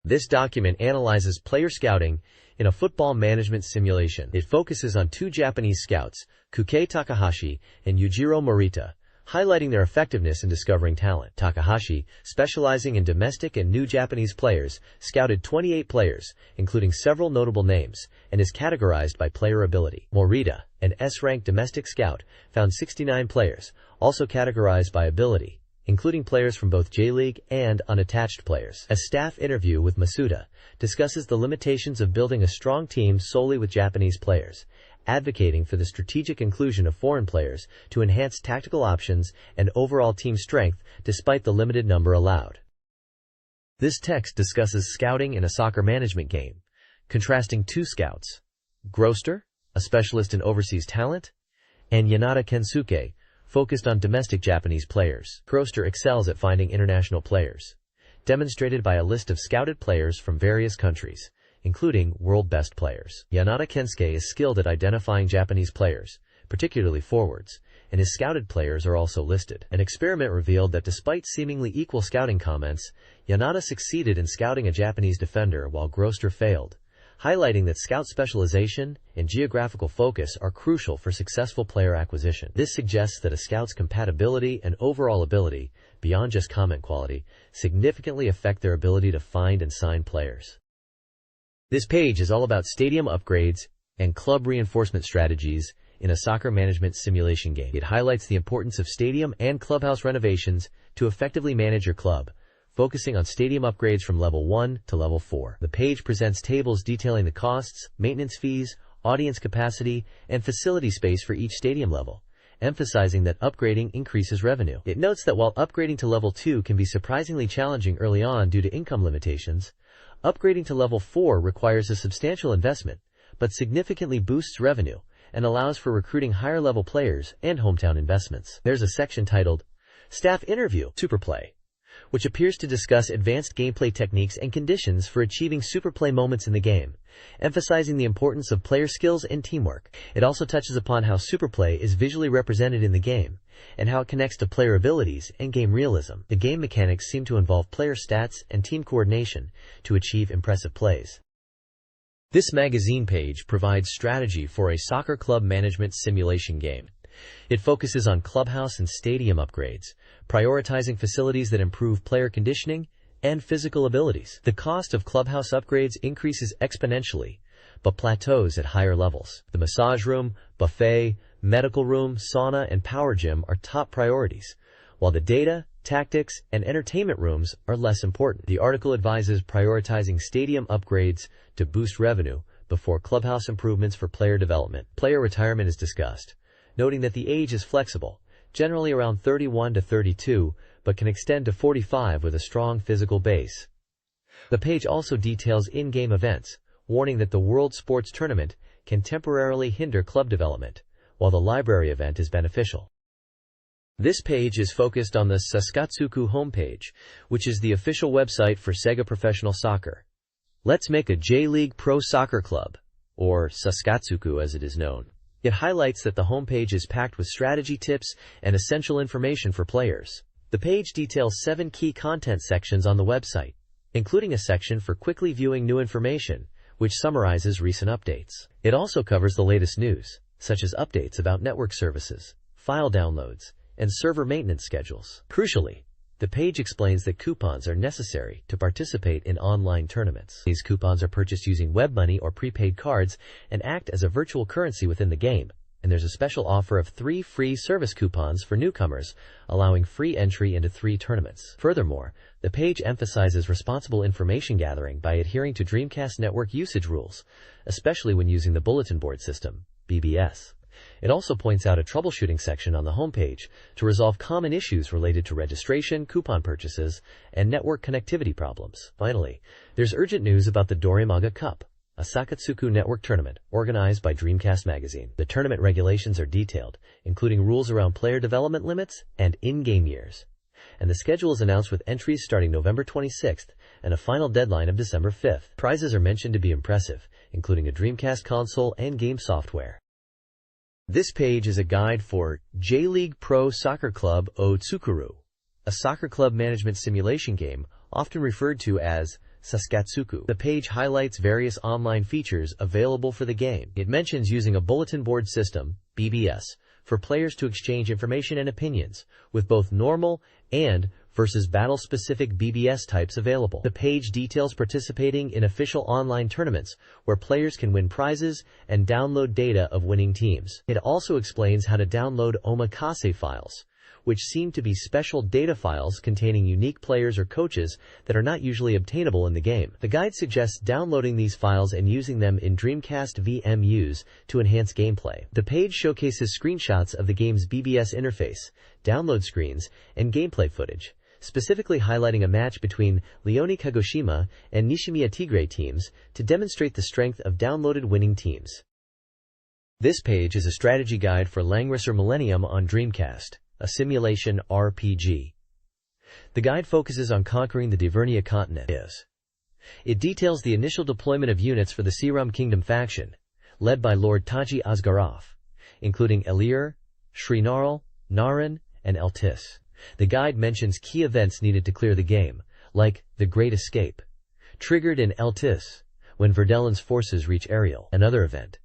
This document analyzes player scouting in a football management simulation. It focuses on 2 Japanese scouts, Kukei Takahashi and Yujiro Morita, highlighting their effectiveness in discovering talent. Takahashi, specializing in domestic and new Japanese players, scouted 28 players, including several notable names, and is categorized by player ability. Morita, an S-rank domestic scout, found 69 players, also categorized by ability, including players from both J-League and unattached players. A staff interview with Masuda discusses the limitations of building a strong team solely with Japanese players, advocating for the strategic inclusion of foreign players to enhance tactical options and overall team strength despite the limited number allowed. This text discusses scouting in a soccer management game, contrasting 2 scouts, Groster, a specialist in overseas talent, and Yanada Kensuke, focused on domestic Japanese players. Grosser excels at finding international players, demonstrated by a list of scouted players from various countries, including world best players. Yanada Kensuke is skilled at identifying Japanese players, particularly forwards, and his scouted players are also listed. An experiment revealed that despite seemingly equal scouting comments, Yanada succeeded in scouting a Japanese defender while Grosser failed, highlighting that scout specialization and geographical focus are crucial for successful player acquisition. This suggests that a scout's compatibility and overall ability, beyond just comment quality, significantly affect their ability to find and sign players. This page is all about stadium upgrades and club reinforcement strategies in a soccer management simulation game. It highlights the importance of stadium and clubhouse renovations to effectively manage your club, focusing on stadium upgrades from level 1 to level 4. The page presents tables detailing the costs, maintenance fees, audience capacity, and facility space for each stadium level, emphasizing that upgrading increases revenue. It notes that while upgrading to level 2 can be surprisingly challenging early on due to income limitations, upgrading to level 4 requires a substantial investment, but significantly boosts revenue and allows for recruiting higher-level players and hometown investments. There's a section titled Staff Interview Superplay, which appears to discuss advanced gameplay techniques and conditions for achieving superplay moments in the game, emphasizing the importance of player skills and teamwork. It also touches upon how superplay is visually represented in the game, and how it connects to player abilities and game realism. The game mechanics seem to involve player stats and team coordination to achieve impressive plays. This magazine page provides strategy for a soccer club management simulation game. It focuses on clubhouse and stadium upgrades, prioritizing facilities that improve player conditioning and physical abilities. The cost of clubhouse upgrades increases exponentially, but plateaus at higher levels. The massage room, buffet, medical room, sauna, and power gym are top priorities, while the data, tactics, and entertainment rooms are less important. The article advises prioritizing stadium upgrades to boost revenue before clubhouse improvements for player development. Player retirement is discussed, noting that the age is flexible, generally around 31 to 32, but can extend to 45 with a strong physical base. The page also details in-game events, warning that the World Sports Tournament can temporarily hinder club development, while the library event is beneficial. This page is focused on the Saskatsuku homepage, which is the official website for Sega Professional Soccer. Let's make a J-League Pro Soccer Club, or Saskatsuku as it is known. It highlights that the homepage is packed with strategy tips and essential information for players. The page details 7 key content sections on the website, including a section for quickly viewing new information, which summarizes recent updates. It also covers the latest news, such as updates about network services, file downloads, and server maintenance schedules. Crucially, the page explains that coupons are necessary to participate in online tournaments. These coupons are purchased using web money or prepaid cards and act as a virtual currency within the game, and there's a special offer of 3 free service coupons for newcomers, allowing free entry into 3 tournaments. Furthermore, the page emphasizes responsible information gathering by adhering to Dreamcast network usage rules, especially when using the bulletin board system, BBS. It also points out a troubleshooting section on the homepage to resolve common issues related to registration, coupon purchases, and network connectivity problems. Finally, there's urgent news about the Dorimaga Cup, a Sakatsuku network tournament organized by Dreamcast Magazine. The tournament regulations are detailed, including rules around player development limits and in-game years. And the schedule is announced with entries starting November 26th and a final deadline of December 5th. Prizes are mentioned to be impressive, including a Dreamcast console and game software. This page is a guide for J-League Pro Soccer Club o Tsukuru, a soccer club management simulation game often referred to as Saskatsuku. The page highlights various online features available for the game. It mentions using a bulletin board system, BBS, for players to exchange information and opinions, with both normal and versus battle-specific BBS types available. The page details participating in official online tournaments where players can win prizes and download data of winning teams. It also explains how to download omakase files, which seem to be special data files containing unique players or coaches that are not usually obtainable in the game. The guide suggests downloading these files and using them in Dreamcast VMUs to enhance gameplay. The page showcases screenshots of the game's BBS interface, download screens, and gameplay footage, specifically highlighting a match between Leone Kagoshima and Nishimiya Tigre teams to demonstrate the strength of downloaded winning teams. This page is a strategy guide for Langrisser Millennium on Dreamcast. a simulation RPG. The guide focuses on conquering the Divernia continent. It details the initial deployment of units for the Serum Kingdom faction, led by Lord Taji Asgaroth, including Elir, Srinarl, Naran, and Eltis. The guide mentions key events needed to clear the game, like the Great Escape, triggered in Eltis when Verdelin's forces reach Ariel. Another event,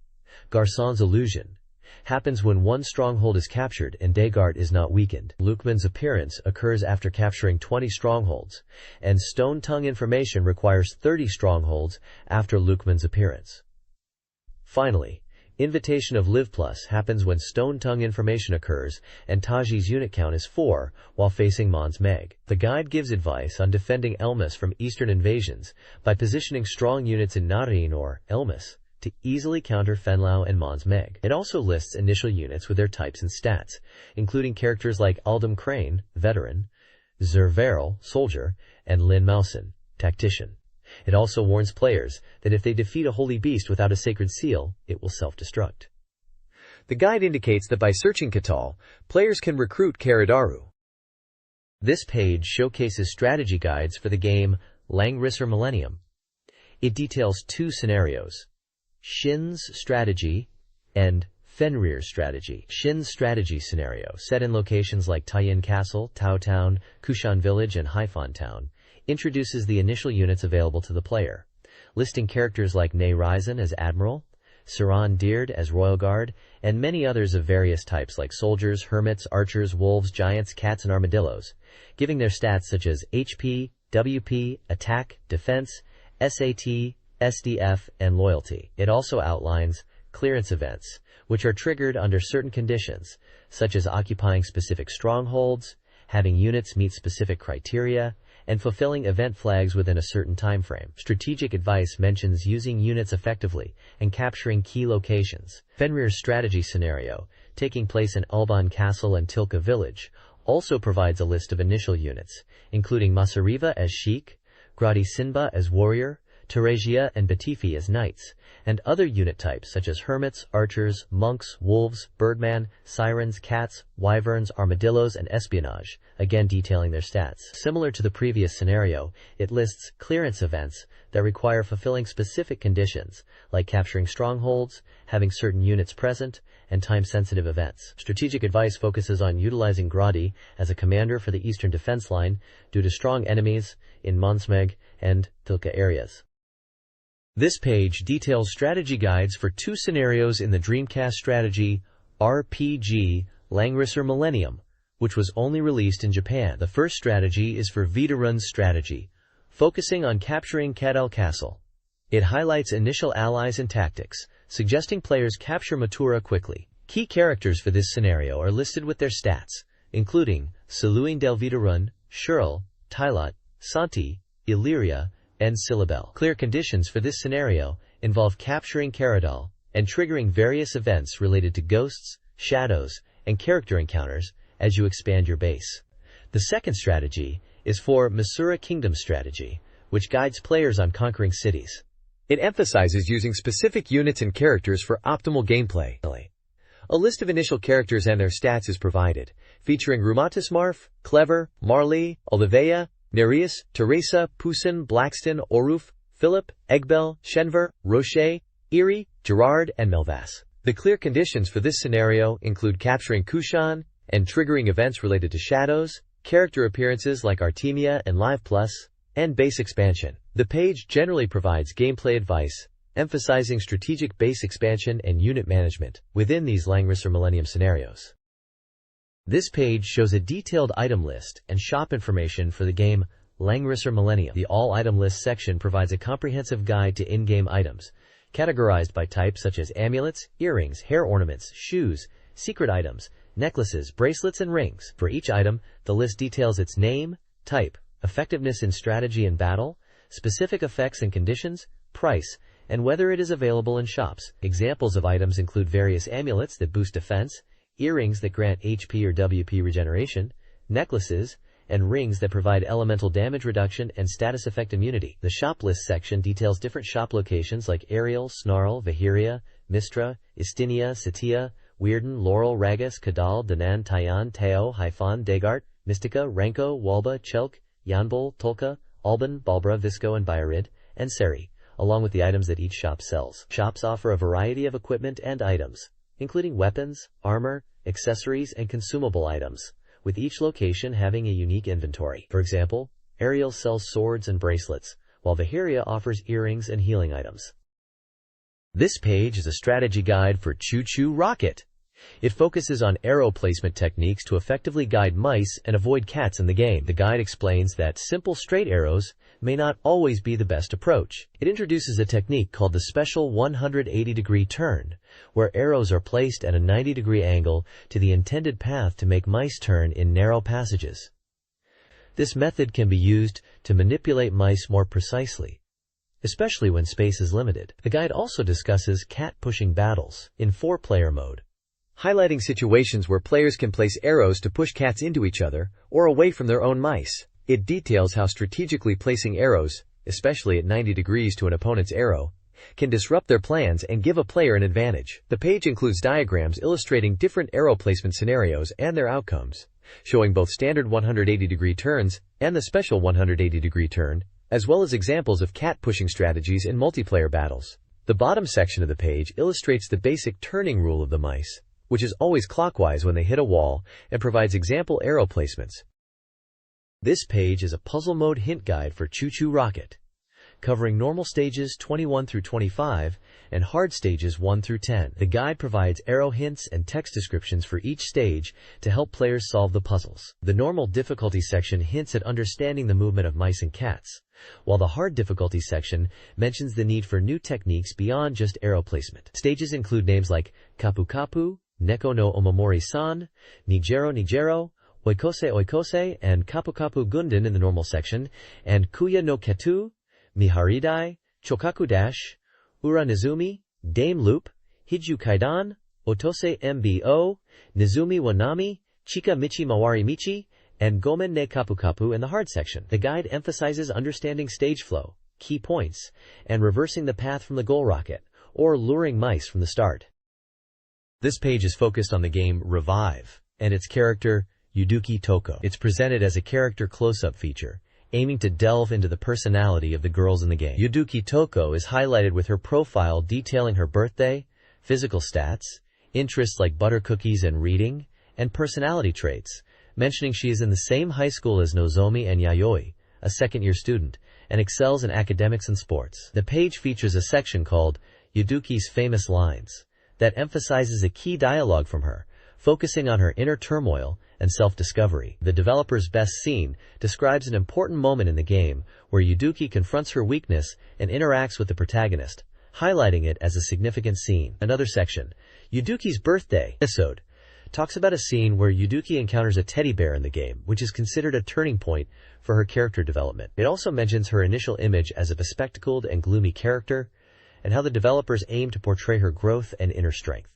Garçon's Illusion, happens when one stronghold is captured and Dagart is not weakened. Lukman's appearance occurs after capturing 20 strongholds, and Stone Tongue information requires 30 strongholds after Lukman's appearance. Finally, Invitation of Live Plus happens when Stone Tongue information occurs and Taji's unit count is 4 while facing Mons Meg. The guide gives advice on defending Elmas from eastern invasions by positioning strong units in Narrated or Elmas to easily counter Fenlau and Mons Meg. It also lists initial units with their types and stats, including characters like Aldum Crane, Veteran, Zerveril, Soldier, and Lynn Mousen, Tactician. It also warns players that if they defeat a holy beast without a sacred seal, it will self-destruct. The guide indicates that by searching Katal, players can recruit Karidaru. This page showcases strategy guides for the game Langrisser Millennium. It details 2 scenarios, Shin's strategy and Fenrir's strategy. Shin's strategy scenario, set in locations like Taiyin Castle, Tao Town, Kushan Village, and Haifan Town, introduces the initial units available to the player, listing characters like Ne Ryzen as Admiral, Saran Deard as Royal Guard, and many others of various types like soldiers, hermits, archers, wolves, giants, cats, and armadillos, giving their stats such as HP, WP, attack, defense, SAT, SDF, and loyalty. It also outlines clearance events, which are triggered under certain conditions, such as occupying specific strongholds, having units meet specific criteria, and fulfilling event flags within a certain time frame. Strategic advice mentions using units effectively and capturing key locations. Fenrir's strategy scenario, taking place in Alban Castle and Tilka Village, also provides a list of initial units, including Masariva as Sheik, Gradi Sinba as Warrior, Teresia and Batifi as Knights, and other unit types such as hermits, archers, monks, wolves, birdman, sirens, cats, wyverns, armadillos, and espionage, again detailing their stats. Similar to the previous scenario, it lists clearance events that require fulfilling specific conditions, like capturing strongholds, having certain units present, and time-sensitive events. Strategic advice focuses on utilizing Gradi as a commander for the eastern defense line due to strong enemies in Monsmeg and Tilka areas. This page details strategy guides for 2 scenarios in the Dreamcast strategy RPG Langrisser Millennium, which was only released in Japan. The first strategy is for Veteran's strategy, focusing on capturing Kadal Castle. It highlights initial allies and tactics, suggesting players capture Matura quickly. Key characters for this scenario are listed with their stats, including Saluin del Veteran, Shurl, Tylot, Santi, Illyria, and Silabel. Clear conditions for this scenario involve capturing Karadal and triggering various events related to ghosts, shadows, and character encounters as you expand your base. The second strategy is for Masura Kingdom strategy, which guides players on conquering cities. It emphasizes using specific units and characters for optimal gameplay. A list of initial characters and their stats is provided, featuring Rumatismarf, Clever, Marley, Olivea, Nereus, Teresa, Poussin, Blackston, Oruf, Philip, Egbel, Shenver, Rocher, Erie, Gerard, and Melvas. The clear conditions for this scenario include capturing Kushan and triggering events related to shadows, character appearances like Artemia and Live Plus, and base expansion. The page generally provides gameplay advice, emphasizing strategic base expansion and unit management within these Langrisser Millennium scenarios. This page shows a detailed item list and shop information for the game Langrisser Millennium. The All Item List section provides a comprehensive guide to in-game items, categorized by type such as amulets, earrings, hair ornaments, shoes, secret items, necklaces, bracelets, and rings. For each item, the list details its name, type, effectiveness in strategy and battle, specific effects and conditions, price, and whether it is available in shops. Examples of items include various amulets that boost defense, earrings that grant HP or WP regeneration, necklaces, and rings that provide elemental damage reduction and status effect immunity. The shop list section details different shop locations like Ariel, Snarl, Vahiria, Mistra, Istinia, Satia, Weirden, Laurel, Ragus, Kadal, Danan, Tayan, Teo, Haifan, Dagart, Mystica, Renko, Walba, Chelk, Yanbol, Tolka, Alban, Balbra, Visco, and Byarid, and Seri, along with the items that each shop sells. Shops offer a variety of equipment and items, including weapons, armor, accessories, and consumable items, with each location having a unique inventory. For example, Ariel sells swords and bracelets, while Vaheria offers earrings and healing items. This page is a strategy guide for Choo Choo Rocket. It focuses on arrow placement techniques to effectively guide mice and avoid cats in the game. The guide explains that simple straight arrows may not always be the best approach. It introduces a technique called the special 180-degree turn, where arrows are placed at a 90-degree angle to the intended path to make mice turn in narrow passages. This method can be used to manipulate mice more precisely, especially when space is limited. The guide also discusses cat-pushing battles in 4-player mode, highlighting situations where players can place arrows to push cats into each other or away from their own mice. It details how strategically placing arrows, especially at 90 degrees to an opponent's arrow, can disrupt their plans and give a player an advantage. The page includes diagrams illustrating different arrow placement scenarios and their outcomes, showing both standard 180-degree turns and the special 180-degree turn, as well as examples of cat-pushing strategies in multiplayer battles. The bottom section of the page illustrates the basic turning rule of the mice, which is always clockwise when they hit a wall, and provides example arrow placements. This page is a puzzle mode hint guide for Choo Choo Rocket, covering normal stages 21 through 25 and hard stages 1 through 10. The guide provides arrow hints and text descriptions for each stage to help players solve the puzzles. The normal difficulty section hints at understanding the movement of mice and cats, while the hard difficulty section mentions the need for new techniques beyond just arrow placement. Stages include names like Kapu Kapu, Neko no Omamori-san, Nigero Nigero, Oikose Oikose, and Kapu Kapu Gundin in the normal section, and Kuya no Ketu, Miharidai, Chokaku Dash, Ura Nizumi, Dame Loop, Hiju Kaidan, Otose Mbo, Nizumi Wanami, Chika Michi Mawari Michi, and Gomen ne Kapu Kapu in the hard section. The guide emphasizes understanding stage flow, key points, and reversing the path from the goal rocket, or luring mice from the start. This page is focused on the game Revive and its character, Yuduki Toko. It's presented as a character close-up feature, aiming to delve into the personality of the girls in the game. Yuduki Toko is highlighted with her profile detailing her birthday, physical stats, interests like butter cookies and reading, and personality traits, mentioning she is in the same high school as Nozomi and Yayoi, a second-year student, and excels in academics and sports. The page features a section called Yuduki's Famous Lines that emphasizes a key dialogue from her, focusing on her inner turmoil and self-discovery. The developer's best scene describes an important moment in the game where Yuduki confronts her weakness and interacts with the protagonist, highlighting it as a significant scene. Another section, Yuduki's Birthday episode, talks about a scene where Yuduki encounters a teddy bear in the game, which is considered a turning point for her character development. It also mentions her initial image as a bespectacled and gloomy character, and how the developers aim to portray her growth and inner strength.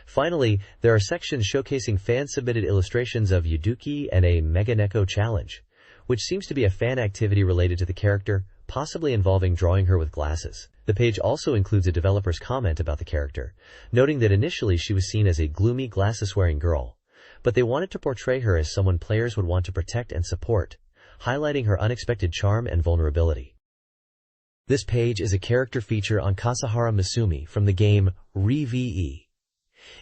Finally, there are sections showcasing fan-submitted illustrations of Yuduki and a Mega Neko challenge, which seems to be a fan activity related to the character, possibly involving drawing her with glasses. The page also includes a developer's comment about the character, noting that initially she was seen as a gloomy, glasses-wearing girl, but they wanted to portray her as someone players would want to protect and support, highlighting her unexpected charm and vulnerability. This page is a character feature on Kasahara Misumi from the game Re-VE.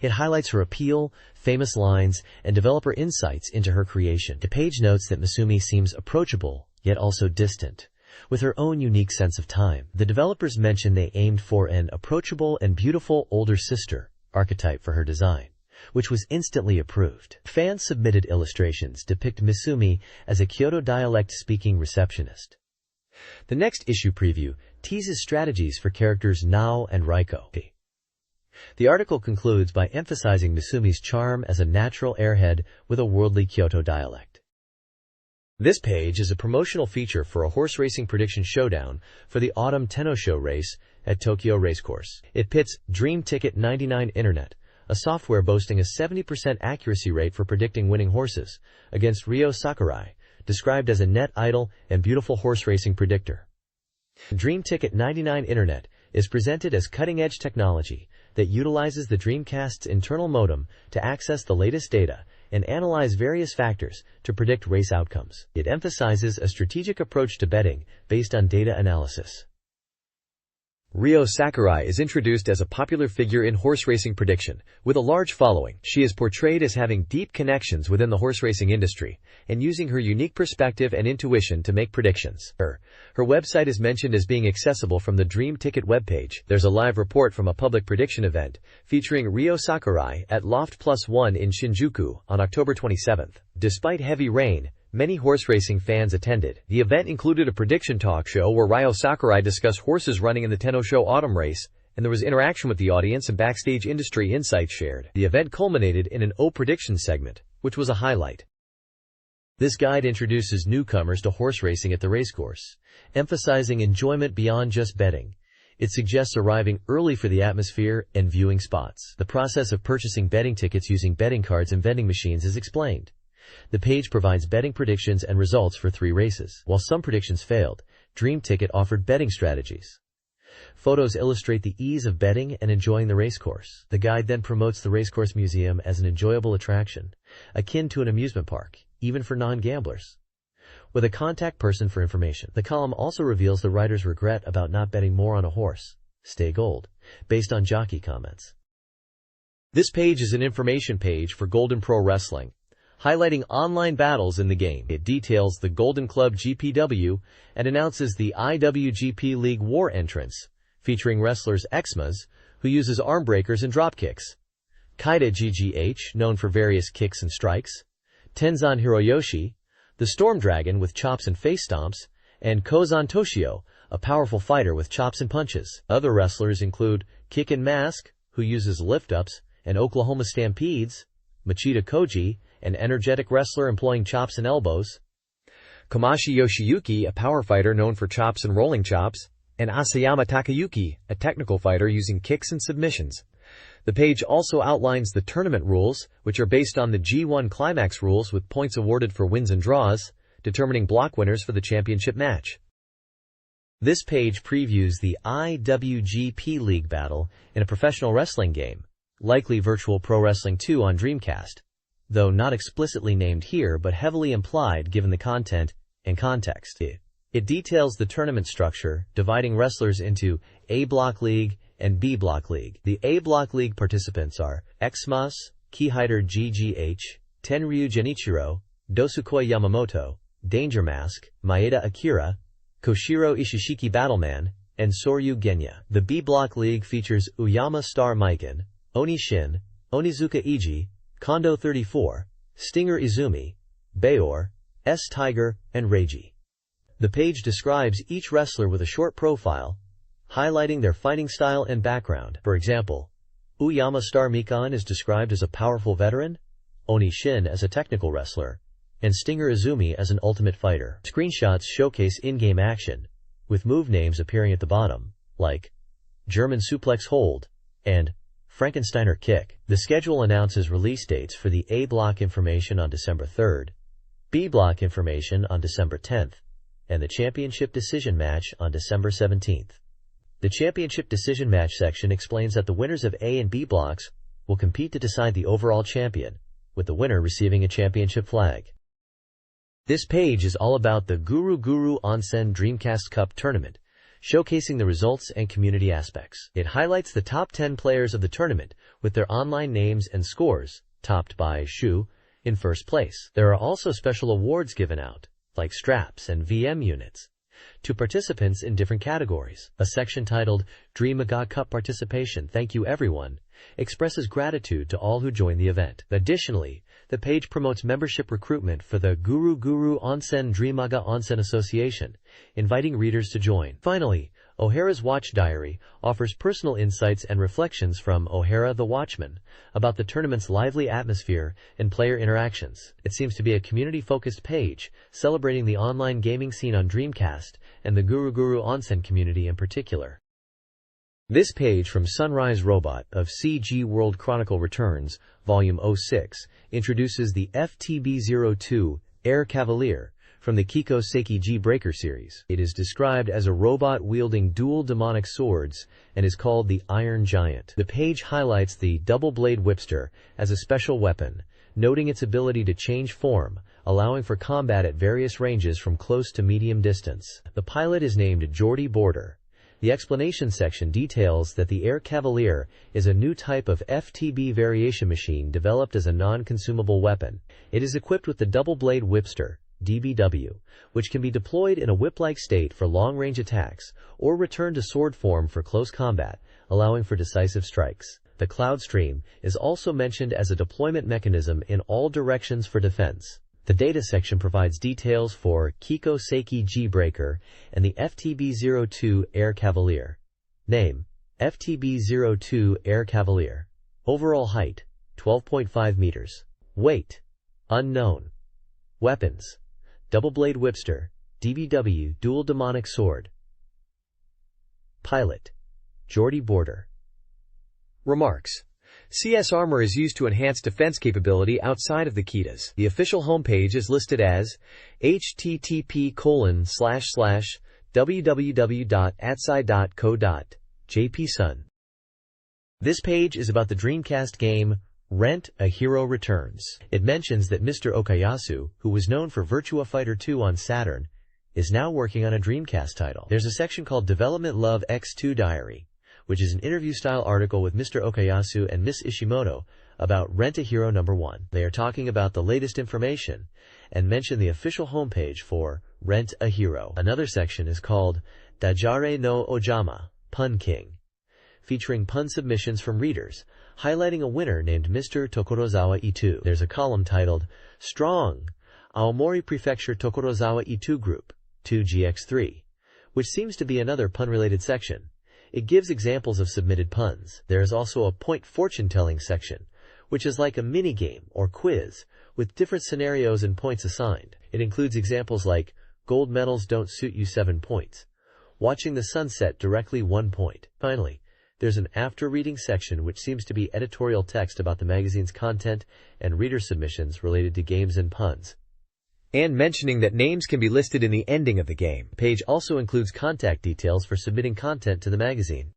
It highlights her appeal, famous lines, and developer insights into her creation. The page notes that Misumi seems approachable, yet also distant, with her own unique sense of time. The developers mention they aimed for an approachable and beautiful older sister archetype for her design, which was instantly approved. Fan-submitted illustrations depict Misumi as a Kyoto dialect-speaking receptionist. The next issue preview teases strategies for characters Nao and Raiko. The article concludes by emphasizing Misumi's charm as a natural airhead with a worldly Kyoto dialect. This page is a promotional feature for a horse racing prediction showdown for the Autumn Tenno Show race at Tokyo Racecourse. It pits Dream Ticket 99 Internet, a software boasting a 70% accuracy rate for predicting winning horses, against Ryo Sakurai, described as a net idle and beautiful horse racing predictor. Dream Ticket 99 Internet is presented as cutting-edge technology that utilizes the Dreamcast's internal modem to access the latest data and analyze various factors to predict race outcomes. It emphasizes a strategic approach to betting based on data analysis. Ryo Sakurai is introduced as a popular figure in horse racing prediction, with a large following. She is portrayed as having deep connections within the horse racing industry, and using her unique perspective and intuition to make predictions. Her website is mentioned as being accessible from the Dream Ticket webpage. There's a live report from a public prediction event, featuring Ryo Sakurai at Loft Plus One in Shinjuku, on October 27th. Despite heavy rain, many horse racing fans attended. The event included a prediction talk show where Ryo Sakurai discussed horses running in the Tenno Show Autumn Race, and there was interaction with the audience and backstage industry insights shared. The event culminated in an prediction segment, which was a highlight. This guide introduces newcomers to horse racing at the racecourse, emphasizing enjoyment beyond just betting. It suggests arriving early for the atmosphere and viewing spots. The process of purchasing betting tickets using betting cards and vending machines is explained. The page provides betting predictions and results for 3 races. While some predictions failed, Dream Ticket offered betting strategies. Photos illustrate the ease of betting and enjoying the racecourse. The guide then promotes the Racecourse Museum as an enjoyable attraction, akin to an amusement park, even for non-gamblers. With a contact person for information. The column also reveals the rider's regret about not betting more on a horse, Stay Gold, based on jockey comments. This page is an information page for Golden Pro Wrestling, highlighting online battles in the game. It details the Golden Club GPW and announces the IWGP League War entrance, featuring wrestlers Xmas, who uses arm breakers and drop kicks, Kaida GGH, known for various kicks and strikes, Tenzan Hiroyoshi, the Storm Dragon with chops and face stomps, and Kozan Toshio, a powerful fighter with chops and punches. Other wrestlers include Kick and Mask, who uses lift-ups, and Oklahoma Stampedes, Machida Koji, an energetic wrestler employing chops and elbows, Komashi Yoshiyuki, a power fighter known for chops and rolling chops, and Asayama Takayuki, a technical fighter using kicks and submissions. The page also outlines the tournament rules, which are based on the G1 Climax rules with points awarded for wins and draws, determining block winners for the championship match. This page previews the IWGP League battle in a professional wrestling game, likely Virtual Pro Wrestling 2 on Dreamcast, though not explicitly named here but heavily implied given the content and context. It details the tournament structure, dividing wrestlers into A Block League and B Block League. The A Block League participants are Xmas, Keyhider GGH, Tenryu Genichiro, Dosukoi Yamamoto, Danger Mask, Maeda Akira, Koshiro Ishishiki Battleman, and Soryu Genya. The B Block League features Uyama Star Mikan, Oni Shin, Onizuka Iji, Kondo 34, Stinger Izumi, Bayor, S Tiger, and Reiji. The page describes each wrestler with a short profile, highlighting their fighting style and background. For example, Uyama Star Mikan is described as a powerful veteran, Oni Shin as a technical wrestler, and Stinger Izumi as an ultimate fighter. Screenshots showcase in-game action, with move names appearing at the bottom, like German Suplex Hold and Frankensteiner Kick. The schedule announces release dates for the A Block information on December 3rd, B Block information on December 10th, and the Championship Decision match on December 17th. The Championship Decision match section explains that the winners of A and B blocks will compete to decide the overall champion, with the winner receiving a championship flag. This page is all about the Guru Guru Onsen Dreamcast Cup tournament, showcasing the results and community aspects. It highlights the top 10 players of the tournament with their online names and scores, topped by Shu in first place. There are also special awards given out, like straps and VM units, to participants in different categories. A section titled Dream Mega Cup Participation Thank You Everyone expresses gratitude to all who joined the event. Additionally, the page promotes membership recruitment for the Guru Guru Onsen Dreamaga Onsen Association, inviting readers to join. Finally, O'Hara's Watch Diary offers personal insights and reflections from O'Hara the Watchman about the tournament's lively atmosphere and player interactions. It seems to be a community-focused page, celebrating the online gaming scene on Dreamcast and the Guru Guru Onsen community in particular. This page from Sunrise Robot of CG World Chronicle Returns, Volume 06, introduces the FTB-02 Air Cavalier from the Kiko Seiki G Breaker series. It is described as a robot wielding dual demonic swords and is called the Iron Giant. The page highlights the double-blade whipster as a special weapon, noting its ability to change form, allowing for combat at various ranges from close to medium distance. The pilot is named Geordie Border. The explanation section details that the Air Cavalier is a new type of FTB variation machine developed as a non-consumable weapon. It is equipped with the double-blade whipster, DBW, which can be deployed in a whip-like state for long-range attacks or returned to sword form for close combat, allowing for decisive strikes. The Cloud Stream is also mentioned as a deployment mechanism in all directions for defense. The data section provides details for Kiko Seiki G Breaker and the FTB-02 Air Cavalier. Name: FTB-02 Air Cavalier. Overall height: 12.5 meters. Weight: unknown. Weapons: double-blade whipster, DBW dual demonic sword. Pilot: Geordie Border. Remarks: CS Armor is used to enhance defense capability outside of the Kitas. The official homepage is listed as http://www.atsai.co.jp. This page is about the Dreamcast game Rent: A Hero Returns. It mentions that Mr. Okayasu, who was known for Virtua Fighter 2 on Saturn, is now working on a Dreamcast title. There's a section called Development Love X2 Diary, which is an interview-style article with Mr. Okayasu and Miss Ishimoto about Rent: A Hero No. 1. They are talking about the latest information and mention the official homepage for Rent: A Hero. Another section is called Dajare no Ojama, Pun King, featuring pun submissions from readers, highlighting a winner named Mr. Tokorozawa Itu. There's a column titled Strong, Aomori Prefecture Tokorozawa Itu Group, 2GX3, which seems to be another pun-related section. It gives examples of submitted puns. There is also a point fortune-telling section, which is like a mini-game or quiz with different scenarios and points assigned. It includes examples like gold medals don't suit you 7 points, watching the sunset directly 1 point. Finally, there's an after-reading section which seems to be editorial text about the magazine's content and reader submissions related to games and puns, and mentioning that names can be listed in the ending of the game. The page also includes contact details for submitting content to the magazine.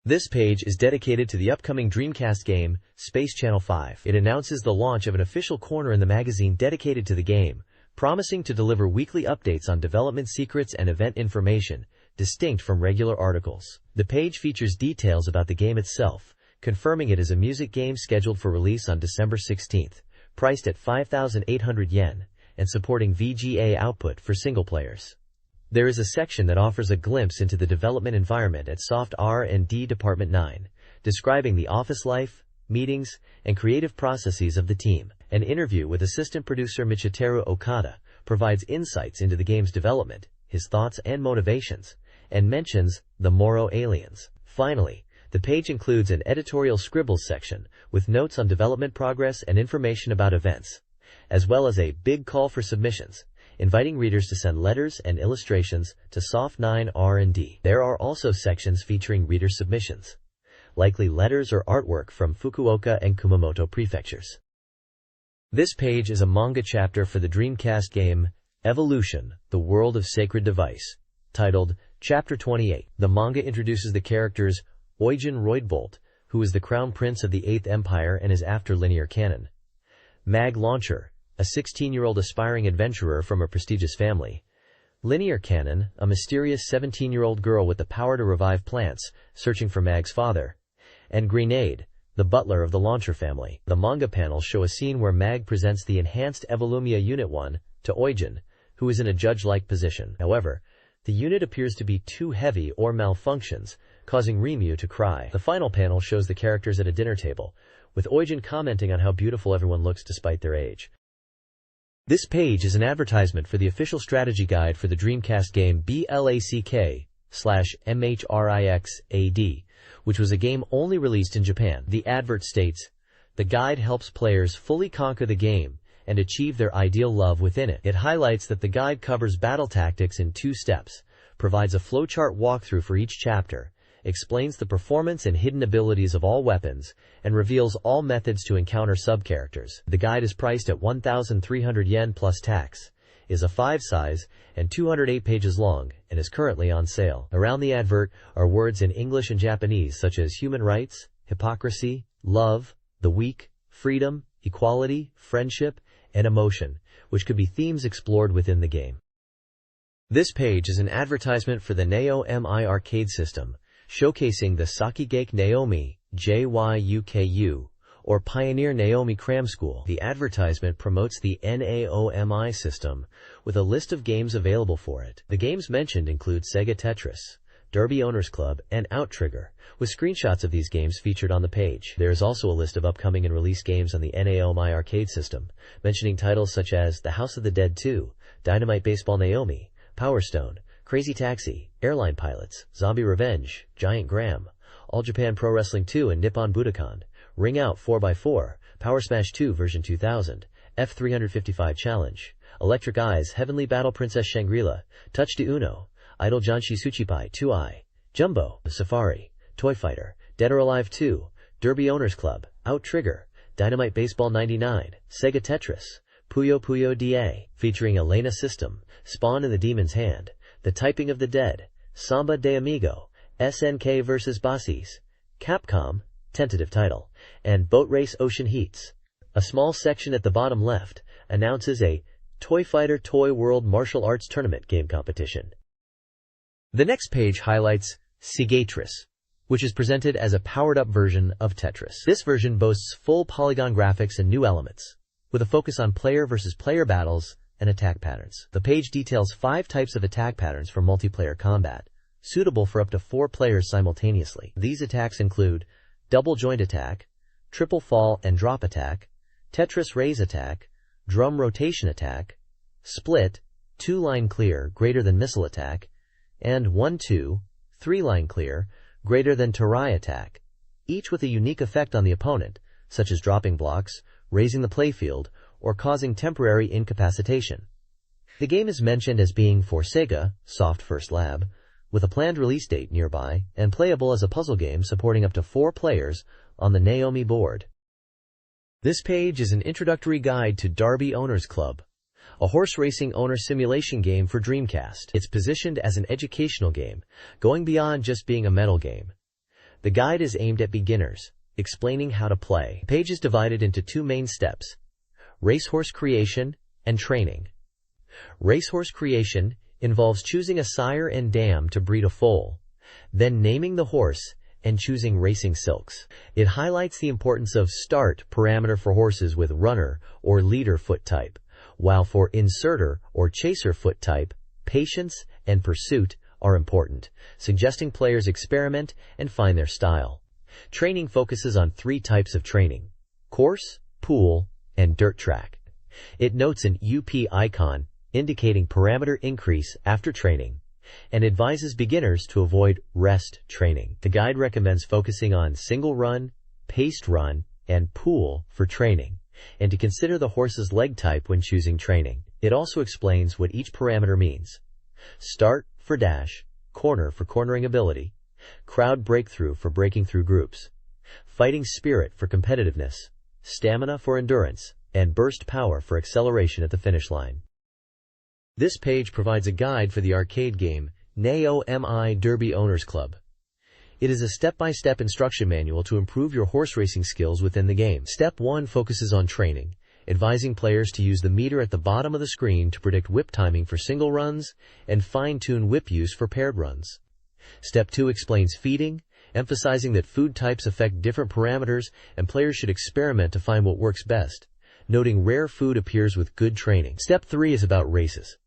This page is dedicated to the upcoming Dreamcast game, Space Channel 5. It announces the launch of an official corner in the magazine dedicated to the game, promising to deliver weekly updates on development secrets and event information, distinct from regular articles. The page features details about the game itself, confirming it is a music game scheduled for release on December 16th, priced at 5,800 yen, and supporting VGA output for single players. There is a section that offers a glimpse into the development environment at Soft R&D Department 9, describing the office life, meetings, and creative processes of the team. An interview with assistant producer Michiteru Okada provides insights into the game's development, his thoughts and motivations, and mentions the Moro aliens. Finally, the page includes an editorial scribbles section with notes on development progress and information about events, as well as a big call for submissions, inviting readers to send letters and illustrations to Soft 9 R&D. There are also sections featuring reader submissions, likely letters or artwork from Fukuoka and Kumamoto prefectures. This page is a manga chapter for the Dreamcast game Evolution: The World of Sacred Device, titled Chapter 28. The manga introduces the characters Eugen Roydbolt, who is the crown prince of the 8th Empire and is after linear canon; Mag Launcher, a 16-year-old aspiring adventurer from a prestigious family; Linear Canon, a mysterious 17-year-old girl with the power to revive plants, searching for Mag's father; and Grenade, the butler of the Launcher family. The manga panels show a scene where Mag presents the enhanced Evolumia Unit 1 to Eugen, who is in a judge-like position. However, the unit appears to be too heavy or malfunctions, causing Remu to cry. The final panel shows the characters at a dinner table, with Eugen commenting on how beautiful everyone looks despite their age. This page is an advertisement for the official strategy guide for the Dreamcast game BLACK/MHRIXAD, which was a game only released in Japan. The advert states, "The guide helps players fully conquer the game and achieve their ideal love within it." It highlights that the guide covers battle tactics in 2 steps, provides a flowchart walkthrough for each chapter, explains the performance and hidden abilities of all weapons, and reveals all methods to encounter sub-characters. The guide is priced at 1,300 yen plus tax, is a 5 size and 208 pages long and is currently on sale. Around the advert are words in English and Japanese such as human rights, hypocrisy, love, the weak, freedom, equality, friendship, and emotion, which could be themes explored within the game. This page is an advertisement for the Naomi arcade system, showcasing the Sakigake Naomi, JYUKU, or Pioneer Naomi Cram School. The advertisement promotes the Naomi system with a list of games available for it. The games mentioned include Sega Tetris, Derby Owners Club, and Outrigger, with screenshots of these games featured on the page. There is also a list of upcoming and released games on the Naomi arcade system, mentioning titles such as The House of the Dead 2, Dynamite Baseball Naomi, Power Stone, Crazy Taxi, Airline Pilots, Zombie Revenge, Giant Graham, All Japan Pro Wrestling 2 and Nippon Budokan, Ring Out 4x4, Power Smash 2 version 2000, F355 Challenge, Electric Eyes, Heavenly Battle Princess Shangri-La, Touch de Uno, Idol Janshi Tsuchipai 2i, Jumbo, Safari, Toy Fighter, Dead or Alive 2, Derby Owners Club, Outrigger, Dynamite Baseball 99, Sega Tetris, Puyo Puyo DA, featuring Elena System, Spawn in the Demon's Hand, The Typing of the Dead, Samba de Amigo, SNK vs. Basis, Capcom, tentative title, and Boat Race Ocean Heats. A small section at the bottom left announces a Toy Fighter Toy World Martial Arts Tournament game competition. The next page highlights Segatris, which is presented as a powered-up version of Tetris. This version boasts full polygon graphics and new elements, with a focus on player versus player battles and attack patterns. The page details 5 types of attack patterns for multiplayer combat, suitable for up to 4 players simultaneously. These attacks include double joint attack, triple fall and drop attack, Tetris raise attack, drum rotation attack, split, 2-line clear greater than missile attack, and 1-2, 3-line clear greater than Tarai attack, each with a unique effect on the opponent, such as dropping blocks, raising the playfield, or causing temporary incapacitation. The game is mentioned as being for Sega, Soft First Lab, with a planned release date nearby, and playable as a puzzle game supporting up to 4 players on the Naomi board. This page is an introductory guide to Derby Owners Club, a horse racing owner simulation game for Dreamcast. It's positioned as an educational game, going beyond just being a medal game. The guide is aimed at beginners, explaining how to play. The page is divided into 2 main steps: racehorse creation and training. Racehorse creation involves choosing a sire and dam to breed a foal, then naming the horse and choosing racing silks. It highlights the importance of start parameter for horses with runner or leader foot type, while for inserter or chaser foot type, patience and pursuit are important, suggesting players experiment and find their style. Training focuses on 3 types of training: course, pool, and dirt track. It notes an UP icon indicating parameter increase after training, and advises beginners to avoid rest training. The guide recommends focusing on single run, paced run, and pool for training, and to consider the horse's leg type when choosing training. It also explains what each parameter means: start for dash, corner for cornering ability, crowd breakthrough for breaking through groups, fighting spirit for competitiveness, stamina for endurance, and burst power for acceleration at the finish line. This page provides a guide for the arcade game Naomi Derby Owners Club. It is a step-by-step instruction manual to improve your horse racing skills within the game. Step 1 focuses on training, advising players to use the meter at the bottom of the screen to predict whip timing for single runs and fine-tune whip use for paired runs. Step 2 explains feeding, emphasizing that food types affect different parameters and players should experiment to find what works best, noting rare food appears with good training. Step 3 is about races,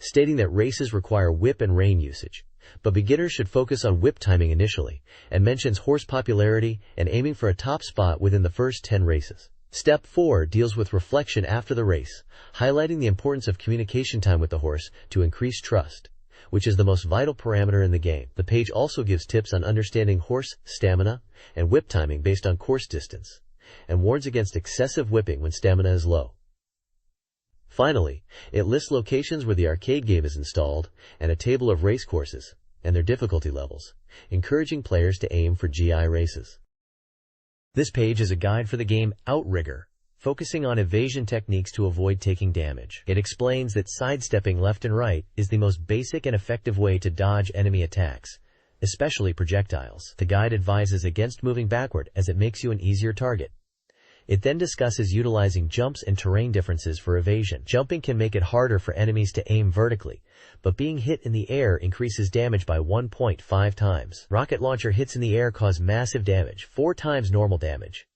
stating that races require whip and rein usage, but beginners should focus on whip timing initially, and mentions horse popularity and aiming for a top spot within the first 10 races. Step 4 deals with reflection after the race, highlighting the importance of communication time with the horse to increase trust, which is the most vital parameter in the game. The page also gives tips on understanding horse stamina and whip timing based on course distance, and warns against excessive whipping when stamina is low. Finally, it lists locations where the arcade game is installed and a table of race courses and their difficulty levels, encouraging players to aim for GI races. This page is a guide for the game Outrigger, focusing on evasion techniques to avoid taking damage. It explains that sidestepping left and right is the most basic and effective way to dodge enemy attacks, especially projectiles. The guide advises against moving backward as it makes you an easier target. It then discusses utilizing jumps and terrain differences for evasion. Jumping can make it harder for enemies to aim vertically, but being hit in the air increases damage by 1.5 times. Rocket launcher hits in the air cause massive damage, 4 times normal damage.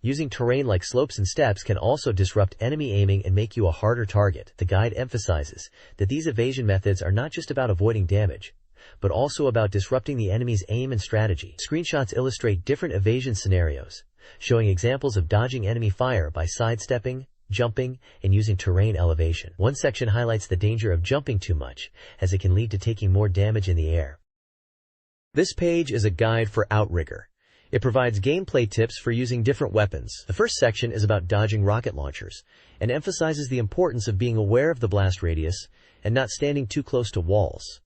Using terrain like slopes and steps can also disrupt enemy aiming and make you a harder target. The guide emphasizes that these evasion methods are not just about avoiding damage, but also about disrupting the enemy's aim and strategy. Screenshots illustrate different evasion scenarios, showing examples of dodging enemy fire by sidestepping, jumping, and using terrain elevation. One section highlights the danger of jumping too much, as it can lead to taking more damage in the air. This page is a guide for outrigger. It provides gameplay tips for using different weapons. The first section is about dodging rocket launchers, and emphasizes the importance of being aware of the blast radius and not standing too close to walls.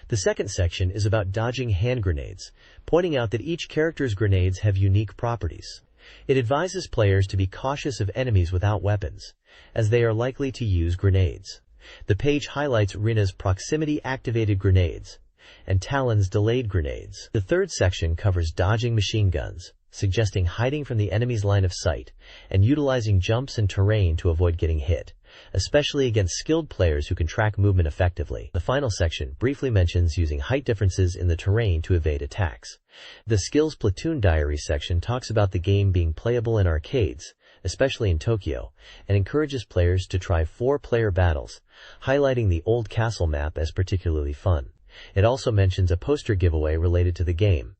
The second section is about dodging hand grenades, pointing out that each character's grenades have unique properties. It advises players to be cautious of enemies without weapons, as they are likely to use grenades. The page highlights Rina's proximity-activated grenades and Talon's delayed grenades. The third section covers dodging machine guns, suggesting hiding from the enemy's line of sight and utilizing jumps and terrain to avoid getting hit, especially against skilled players who can track movement effectively. The final section briefly mentions using height differences in the terrain to evade attacks. The Skills Platoon Diary section talks about the game being playable in arcades, especially in Tokyo, and encourages players to try 4-player battles, highlighting the Old Castle map as particularly fun. It also mentions a poster giveaway related to the game.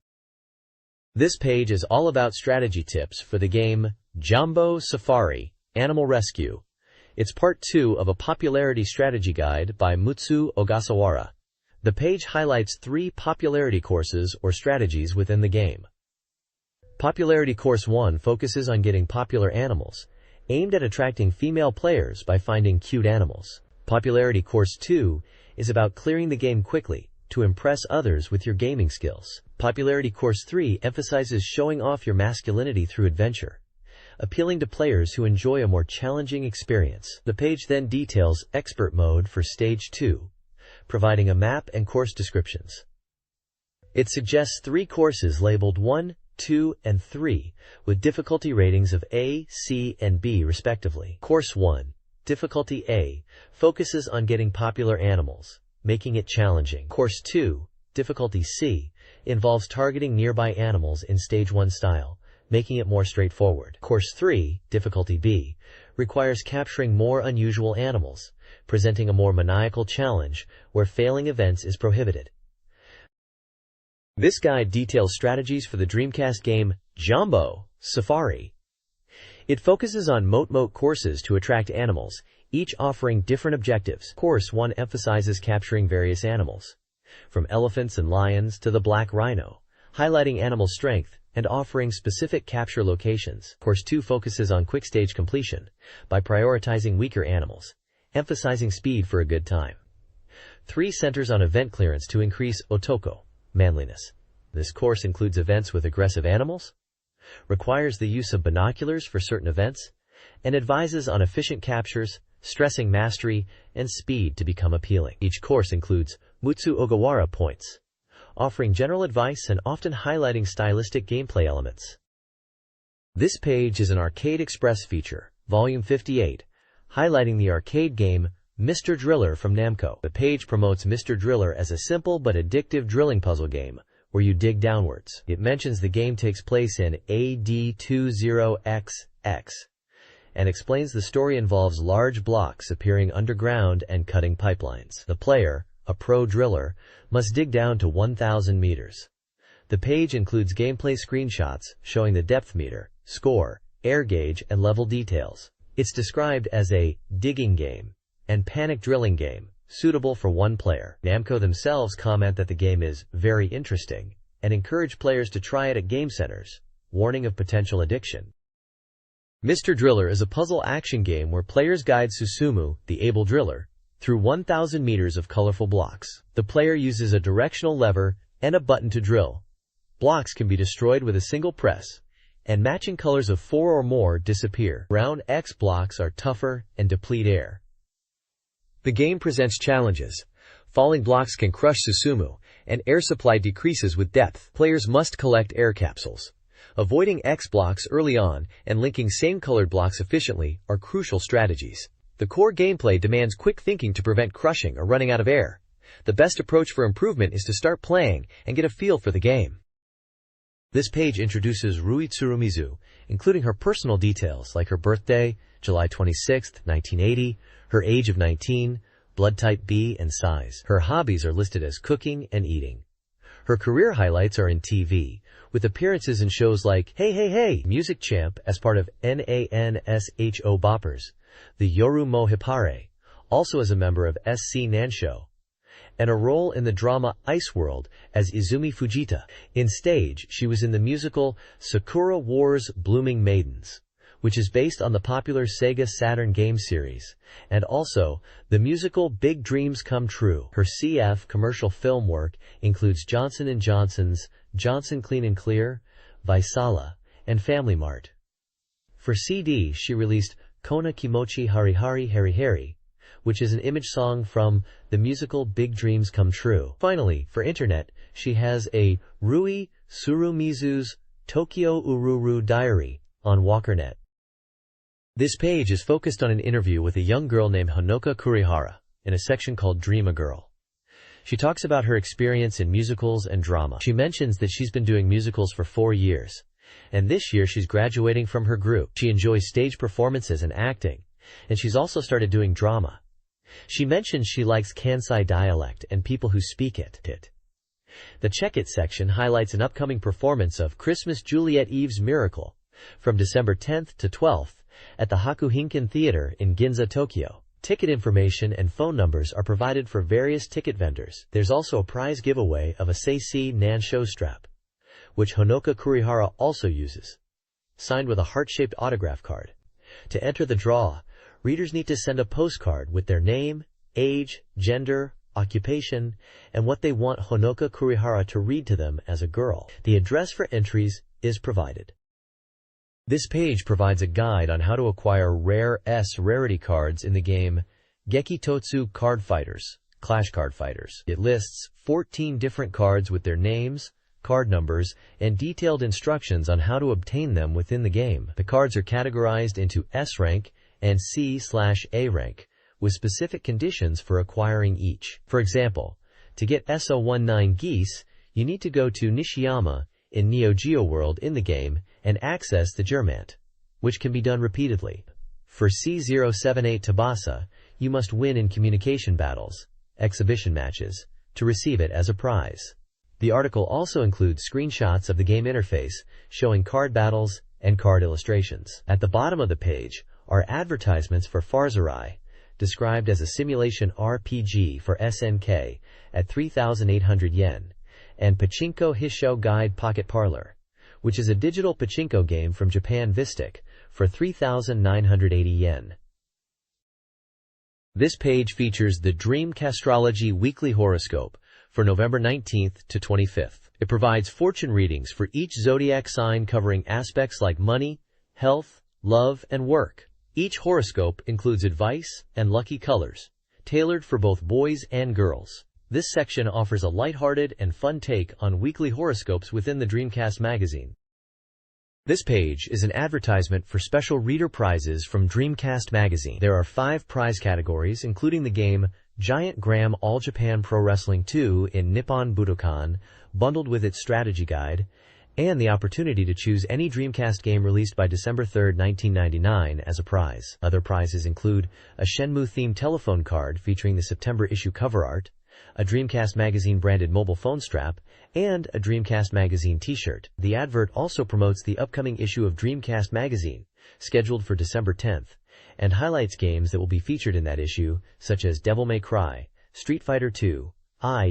This page is all about strategy tips for the game Jambo Safari Animal Rescue. It's part 2 of a popularity strategy guide by Mutsu Ogasawara. The page highlights 3 popularity courses or strategies within the game. Popularity Course 1 focuses on getting popular animals, aimed at attracting female players by finding cute animals. Popularity Course 2 is about clearing the game quickly to impress others with your gaming skills. Popularity Course 3 emphasizes showing off your masculinity through adventure, appealing to players who enjoy a more challenging experience. The page then details Expert Mode for Stage 2, providing a map and course descriptions. It suggests 3 courses labeled 1, 2, and 3, with difficulty ratings of A, C, and B respectively. Course 1, Difficulty A, focuses on getting popular animals, making it challenging. Course 2, Difficulty C, involves targeting nearby animals in Stage 1 style, making it more straightforward. Course 3, Difficulty B, requires capturing more unusual animals, presenting a more maniacal challenge where failing events is prohibited. This guide details strategies for the Dreamcast game Jambo Safari. It focuses on mote courses to attract animals, each offering different objectives. Course 1 emphasizes capturing various animals, from elephants and lions to the black rhino, highlighting animal strength and offering specific capture locations. Course 2 focuses on quick stage completion by prioritizing weaker animals, emphasizing speed for a good time. 3 centers on event clearance to increase otoko, manliness. This course includes events with aggressive animals, requires the use of binoculars for certain events, and advises on efficient captures, stressing mastery and speed to become appealing. Each course includes Mutsu Ogasawara points, offering general advice and often highlighting stylistic gameplay elements. This page is an Arcade Express feature, Volume 58, highlighting the arcade game Mr. Driller from Namco. The page promotes Mr. Driller as a simple but addictive drilling puzzle game where you dig downwards. It mentions the game takes place in AD20XX and explains the story involves large blocks appearing underground and cutting pipelines. The player, a pro driller, must dig down to 1,000 meters. The page includes gameplay screenshots showing the depth meter, score, air gauge, and level details. It's described as a digging game and panic drilling game, suitable for 1 player. Namco themselves comment that the game is very interesting and encourage players to try it at game centers. Warning of potential addiction. Mr. Driller is a puzzle action game where players guide Susumu, the able driller, through 1,000 meters of colorful blocks. The player uses a directional lever and a button to drill. Blocks can be destroyed with a single press, and matching colors of 4 or more disappear. Round X blocks are tougher and deplete air. The game presents challenges. Falling blocks can crush Susumu, and air supply decreases with depth. Players must collect air capsules. Avoiding X blocks early on and linking same-colored blocks efficiently are crucial strategies. The core gameplay demands quick thinking to prevent crushing or running out of air. The best approach for improvement is to start playing and get a feel for the game. This page introduces Rui Tsurumizu, including her personal details like her birthday, July 26, 1980, her age of 19, blood type B, and size. Her hobbies are listed as cooking and eating. Her career highlights are in TV, with appearances in shows like Hey Hey Hey, Music Champ as part of NANSHO Boppers, the Yoru mo Hipare, also as a member of SC Nansho, and a role in the drama Ice World as Izumi Fujita. In stage, she was in the musical Sakura Wars Blooming Maidens, which is based on the popular Sega Saturn game series, and also the musical Big Dreams Come True. Her CF commercial film work includes Johnson & Johnson's Johnson Clean & Clear, Vaisala, and Family Mart. For CD, she released Kona Kimochi Hari Hari Hari Hari, which is an image song from the musical Big Dreams Come True. Finally, for internet, she has a Rui Tsurumizu's Tokyo Ururu Diary on WalkerNet. This page is focused on an interview with a young girl named Honoka Kurihara in a section called Dream a Girl. She talks about her experience in musicals and drama. She mentions that she's been doing musicals for 4 years, and this year she's graduating from her group. She enjoys stage performances and acting, and she's also started doing drama. She mentions she likes Kansai dialect and people who speak it. The Check It section highlights an upcoming performance of Christmas Juliet Eve's Miracle from December 10th to 12th at the Hakuhinken Theater in Ginza, Tokyo. Ticket information and phone numbers are provided for various ticket vendors. There's also a prize giveaway of a Seisei Nansho strap, which Honoka Kurihara also uses, signed with a heart-shaped autograph card. To enter the draw, readers need to send a postcard with their name, age, gender, occupation, and what they want Honoka Kurihara to read to them as a girl. The address for entries is provided. This page provides a guide on how to acquire rare S rarity cards in the game Gekitotsu Card Fighters, Clash Card Fighters. It lists 14 different cards with their names, card numbers, and detailed instructions on how to obtain them within the game. The cards are categorized into S rank and C/A rank, with specific conditions for acquiring each. For example, to get SO19 Geese, you need to go to Nishiyama in Neo Geo World in the game and access the Germant, which can be done repeatedly. For C078 Tabasa, you must win in communication battles, exhibition matches, to receive it as a prize. The article also includes screenshots of the game interface showing card battles and card illustrations. At the bottom of the page are advertisements for Farzurai, described as a simulation RPG for SNK at 3,800 yen, and Pachinko Hisho Guide Pocket Parlor, which is a digital pachinko game from Japan Vistic, for 3,980 yen. This page features the Dreamcastrology Weekly Horoscope for November 19th to 25th. It provides fortune readings for each zodiac sign covering aspects like money, health, love, and work. Each horoscope includes advice and lucky colors, tailored for both boys and girls. This section offers a lighthearted and fun take on weekly horoscopes within the Dreamcast magazine. This page is an advertisement for special reader prizes from Dreamcast Magazine. There are 5 prize categories, including the game Giant Graham All Japan Pro Wrestling 2 in Nippon Budokan, bundled with its strategy guide, and the opportunity to choose any Dreamcast game released by December 3, 1999 as a prize. Other prizes include a Shenmue-themed telephone card featuring the September issue cover art, a Dreamcast Magazine branded mobile phone strap, and a Dreamcast Magazine t-shirt. The advert also promotes the upcoming issue of Dreamcast Magazine, scheduled for December 10th, and highlights games that will be featured in that issue, such as Devil May Cry, Street Fighter II,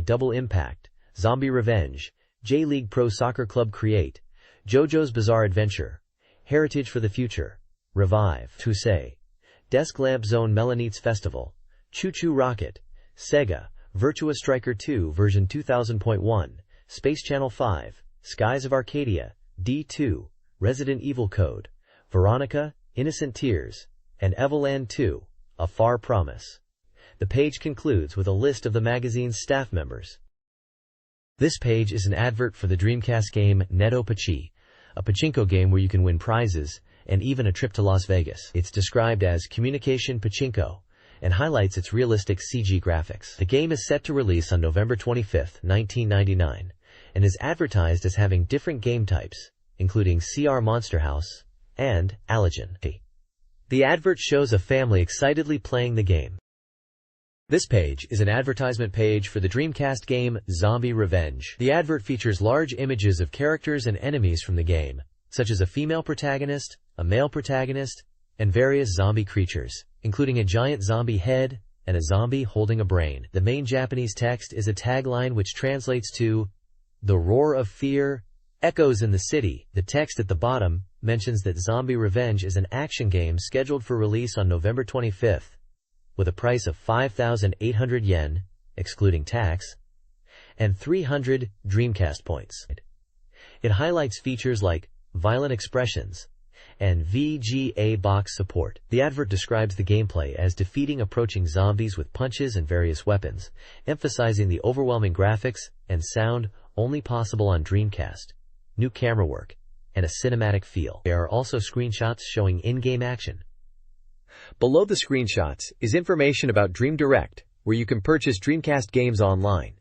Double Impact, Zombie Revenge, J-League Pro Soccer Club Create, JoJo's Bizarre Adventure, Heritage for the Future, Revive, Tusei, Desk Lamp Zone Melanites Festival, Choo Choo Rocket, Sega, Virtua Striker 2 version 2000.1, Space Channel 5, Skies of Arcadia, D2, Resident Evil Code, Veronica, Innocent Tears, and Evoland 2, A Far Promise. The page concludes with a list of the magazine's staff members. This page is an advert for the Dreamcast game Netto Pachi, a pachinko game where you can win prizes and even a trip to Las Vegas. It's described as communication pachinko and highlights its realistic CG graphics. The game is set to release on November 25, 1999, and is advertised as having different game types, including CR Monster House and Allergen. The advert shows a family excitedly playing the game. This page is an advertisement page for the Dreamcast game Zombie Revenge. The advert features large images of characters and enemies from the game, such as a female protagonist, a male protagonist, and various zombie creatures, including a giant zombie head and a zombie holding a brain. The main Japanese text is a tagline which translates to, "The roar of fear echoes in the city." The text at the bottom mentions that Zombie Revenge is an action game scheduled for release on November 25th, with a price of 5,800 yen, excluding tax, and 300 Dreamcast points. It highlights features like violent expressions and VGA box support. The advert describes the gameplay as defeating approaching zombies with punches and various weapons, emphasizing the overwhelming graphics and sound only possible on Dreamcast, new camera work, and a cinematic feel. There are also screenshots showing in-game action. Below the screenshots is information about Dream Direct, where you can purchase Dreamcast games online.